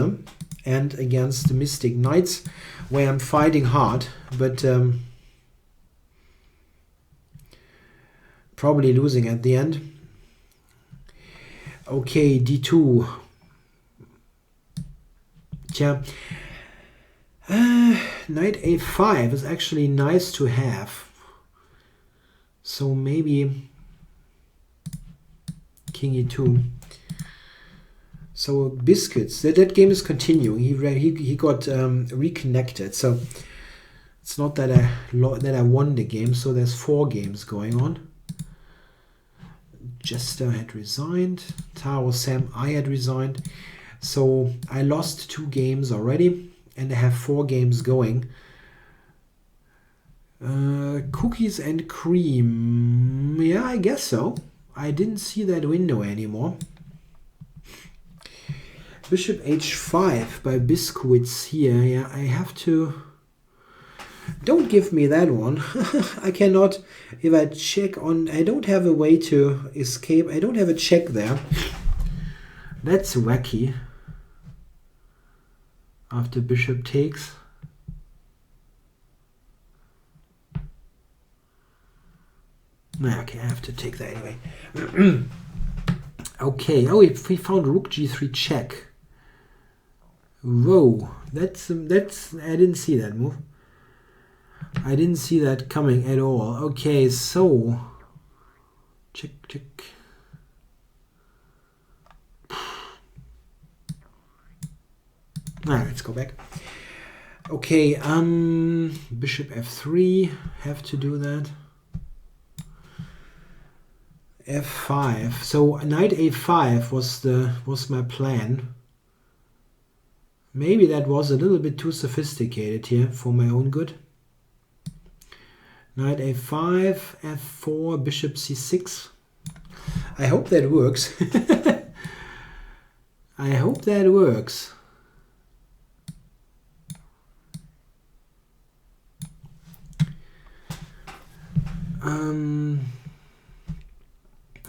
and against the Mystic Knights, where I'm fighting hard, but probably losing at the end. Okay, D2. Yeah. Knight A5 is actually nice to have. So maybe King E2. So Biscuits. That game is continuing. He got reconnected. So it's not that I won the game. So there's 4 games going on. Jester had resigned. Taro Sam I had resigned. So I lost 2 games already, and I have 4 games going. Cookies and cream. Yeah, I guess so. I didn't see that window anymore. Bishop h5 by Biscuits here. Yeah, I have to... Don't give me that one. I cannot... If I check on... I don't have a way to escape. I don't have a check there. That's wacky. After bishop takes... Okay, I have to take that anyway. Okay, oh, we found rook g3 check. Whoa, that's I didn't see that move. I didn't see that coming at all. Okay, so check. Let's go back. Okay, bishop f3, have to do that. f5. So knight a5 was my plan. Maybe that was a little bit too sophisticated here for my own good. Knight a5, f4, bishop c6. I hope that works. I hope that works.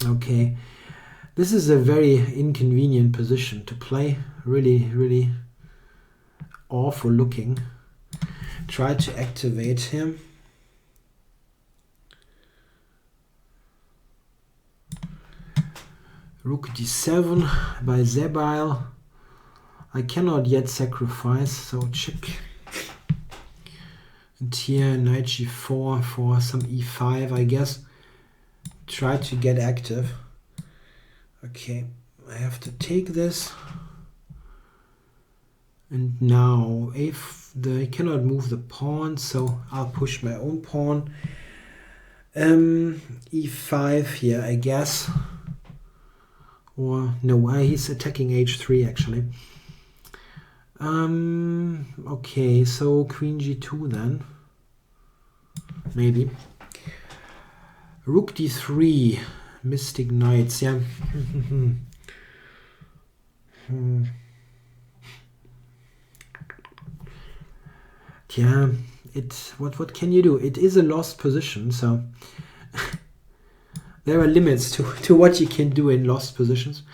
Okay, this is a very inconvenient position to play. Really awful looking. Try to activate him. Rook d7 by Zabile. I cannot yet sacrifice, so check. And here knight g4 for some e5, I guess. Try to get active. Okay, I have to take this. And now I cannot move the pawn, so I'll push my own pawn. e5 here, I guess. Or no, he's attacking h3 actually. Okay, so queen g2 then. Maybe. Rook d3, Mystic Knights, yeah. Yeah, what can you do? It is a lost position, so there are limits to what you can do in lost positions.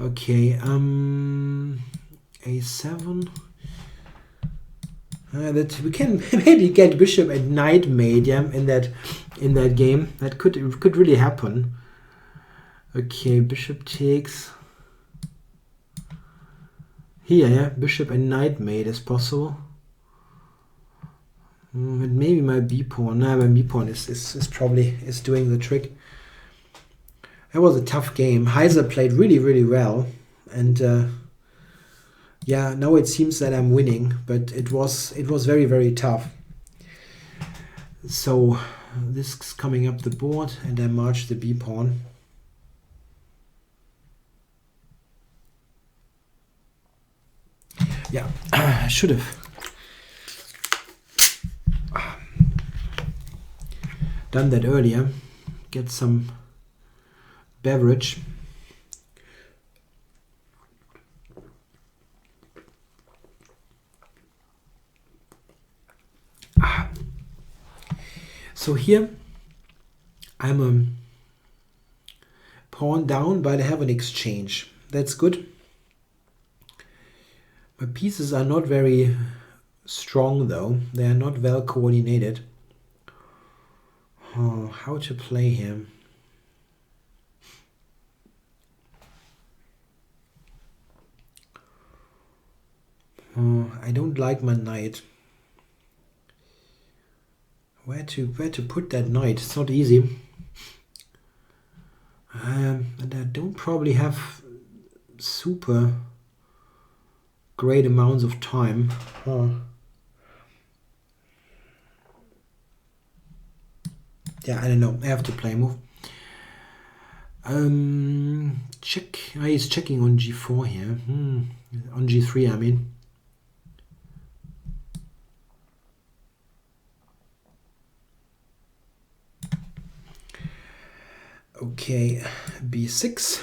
Okay, a7. That we can maybe get bishop and knight mate, yeah, in that game. That could really happen. Okay, bishop takes. Here, yeah, bishop and knight mate is possible. And maybe my b pawn. No, my b pawn is probably doing the trick. That was a tough game. Heiser played really well, and yeah, now it seems that I'm winning, but it was very tough. So this is coming up the board, and I march the b pawn. Yeah, I should have done that earlier. Get some beverage. So here I'm a pawn down, but I have an exchange. That's good. My pieces are not very strong though. They are not well coordinated. Oh, how to play him? Oh, I don't like my knight. Where to put that knight? It's not easy. And I don't probably have super great amounts of time. Yeah, I don't know. I have to play move. Check. He's checking on g4 here. On g3, I mean. Okay, b6.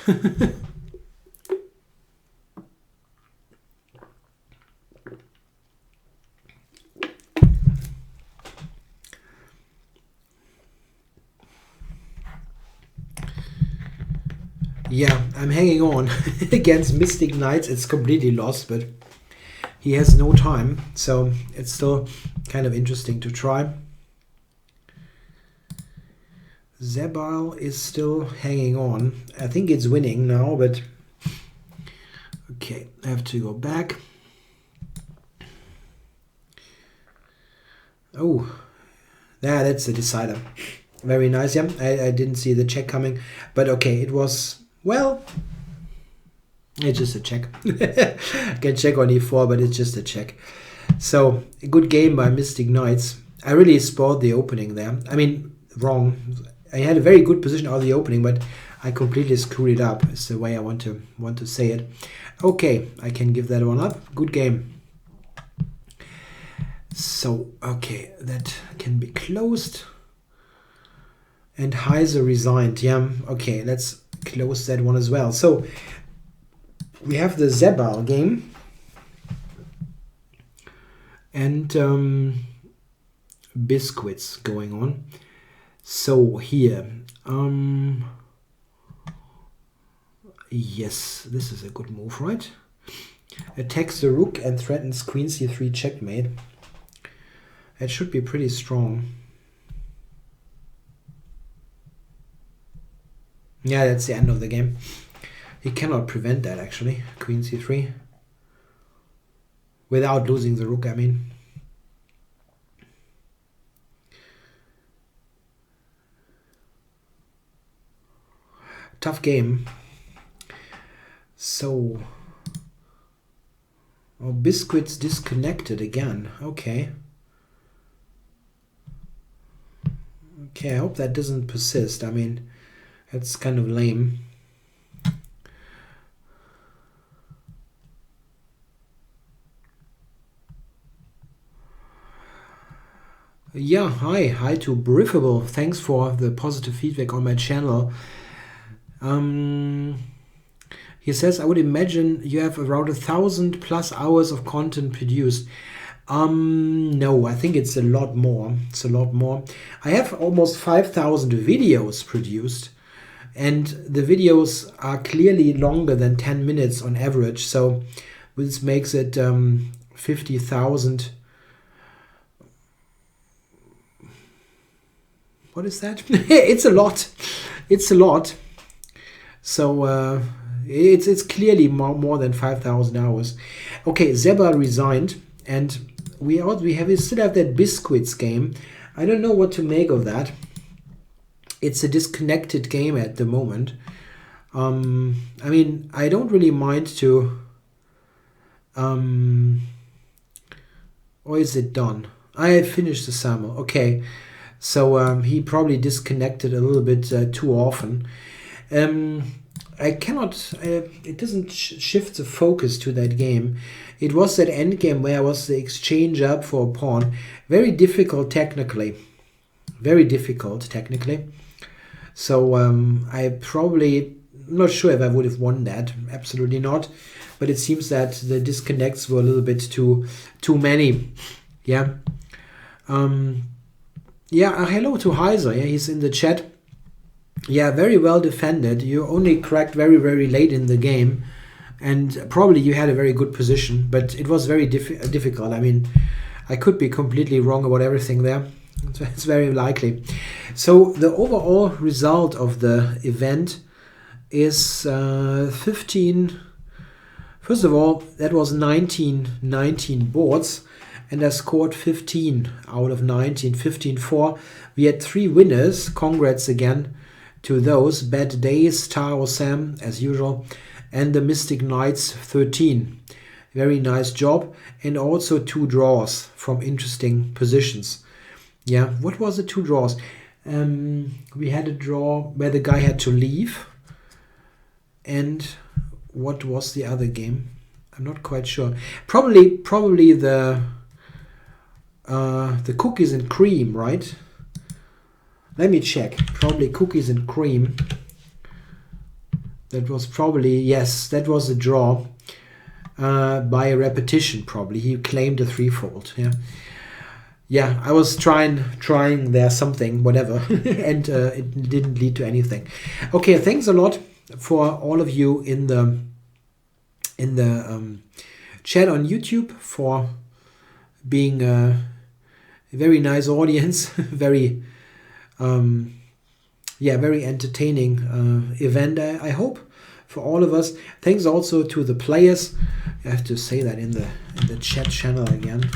Yeah, I'm hanging on against Mystic Knights. It's completely lost, but he has no time, so it's still kind of interesting to try. Zabile is still hanging on. I think it's winning now, but okay, I have to go back. Oh, yeah, that's the decider. Very nice, yeah. I didn't see the check coming, but okay, it was, well, it's just a check. I can check on e4, but it's just a check. So, a good game by Mystic Knights. I really spoiled the opening there. I mean, wrong. I had a very good position out of the opening, but I completely screwed it up. It's the way I want to say it. Okay, I can give that one up. Good game. So, okay, that can be closed. And Heiser resigned. Yeah, okay, let's close that one as well. So, we have the Zabile game. And biscuits going on. So here, yes, this is a good move, right? Attacks the rook and threatens queen c3 checkmate. That should be pretty strong. Yeah, that's the end of the game. He cannot prevent that, actually. Queen c3. Without losing the rook, I mean. Tough game. So... Oh, Biscuits disconnected again. Okay. Okay, I hope that doesn't persist. I mean, that's kind of lame. Yeah, hi to Briefable. Thanks for the positive feedback on my channel. He says, I would imagine you have around 1,000+ hours of content produced. No, I think it's a lot more. It's a lot more. I have almost 5,000 videos produced, and the videos are clearly longer than 10 minutes on average. So this makes it 50,000. What is that? It's a lot. It's a lot. So it's clearly more than 5,000 hours. Okay, Zeba resigned, and we still have that Biscuits game. I don't know what to make of that. It's a disconnected game at the moment. I mean, I don't really mind to... or is it done? I finished the Simul. Okay, so he probably disconnected a little bit too often. I cannot, it doesn't shift the focus to that game. It was that endgame where I was the exchange up for a pawn. Very difficult technically. Very difficult technically. So I probably, I'm not sure if I would have won that. Absolutely not. But it seems that the disconnects were a little bit too many. Yeah. Yeah, hello to Heiser. Yeah, he's in the chat. Yeah, very well defended. You only cracked very, very late in the game, and probably you had a very good position, but it was very difficult. I mean, I could be completely wrong about everything there. It's very likely. So the overall result of the event is 15. First of all, that was 19 boards, and I scored 15 out of 19, 15-4. We had 3 winners. Congrats again to those. Bad Days, Taro Sam, as usual, and the Mystic Knights 13. Very nice job. And also 2 draws from interesting positions. Yeah, what was the 2 draws? We had a draw where the guy had to leave. And what was the other game? I'm not quite sure. Probably the cookies and cream, right? Let me check. Probably cookies and cream. That was probably, yes, that was a draw by a repetition probably. He claimed a 3-fold. Yeah. Yeah, I was trying there something, whatever, and it didn't lead to anything. Okay, thanks a lot for all of you in the chat on YouTube, for being a very nice audience, very very entertaining event, I hope, for all of us. Thanks also to the players. I have to say that in the chat channel again.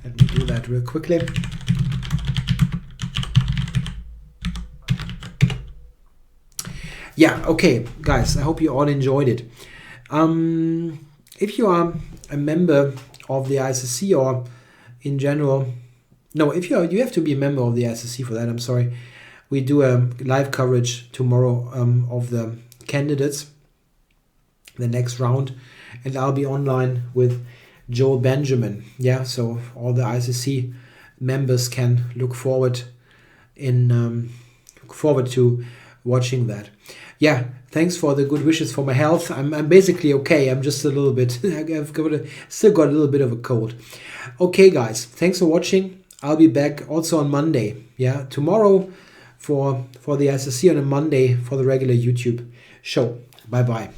Let me do that real quickly. Yeah, okay, guys, I hope you all enjoyed it. If you are a member of the ICC, or in general, no, if you have to be a member of the ICC for that, I'm sorry. We do a live coverage tomorrow of the candidates, the next round, and I'll be online with Joel Benjamin. Yeah, so all the ICC members can look forward to watching that. Yeah, thanks for the good wishes for my health. I'm basically okay. I'm just a little bit, still got a little bit of a cold. Okay, guys, thanks for watching. I'll be back also on Monday. Yeah, tomorrow for the ICC, and on Monday for the regular YouTube show. Bye-bye.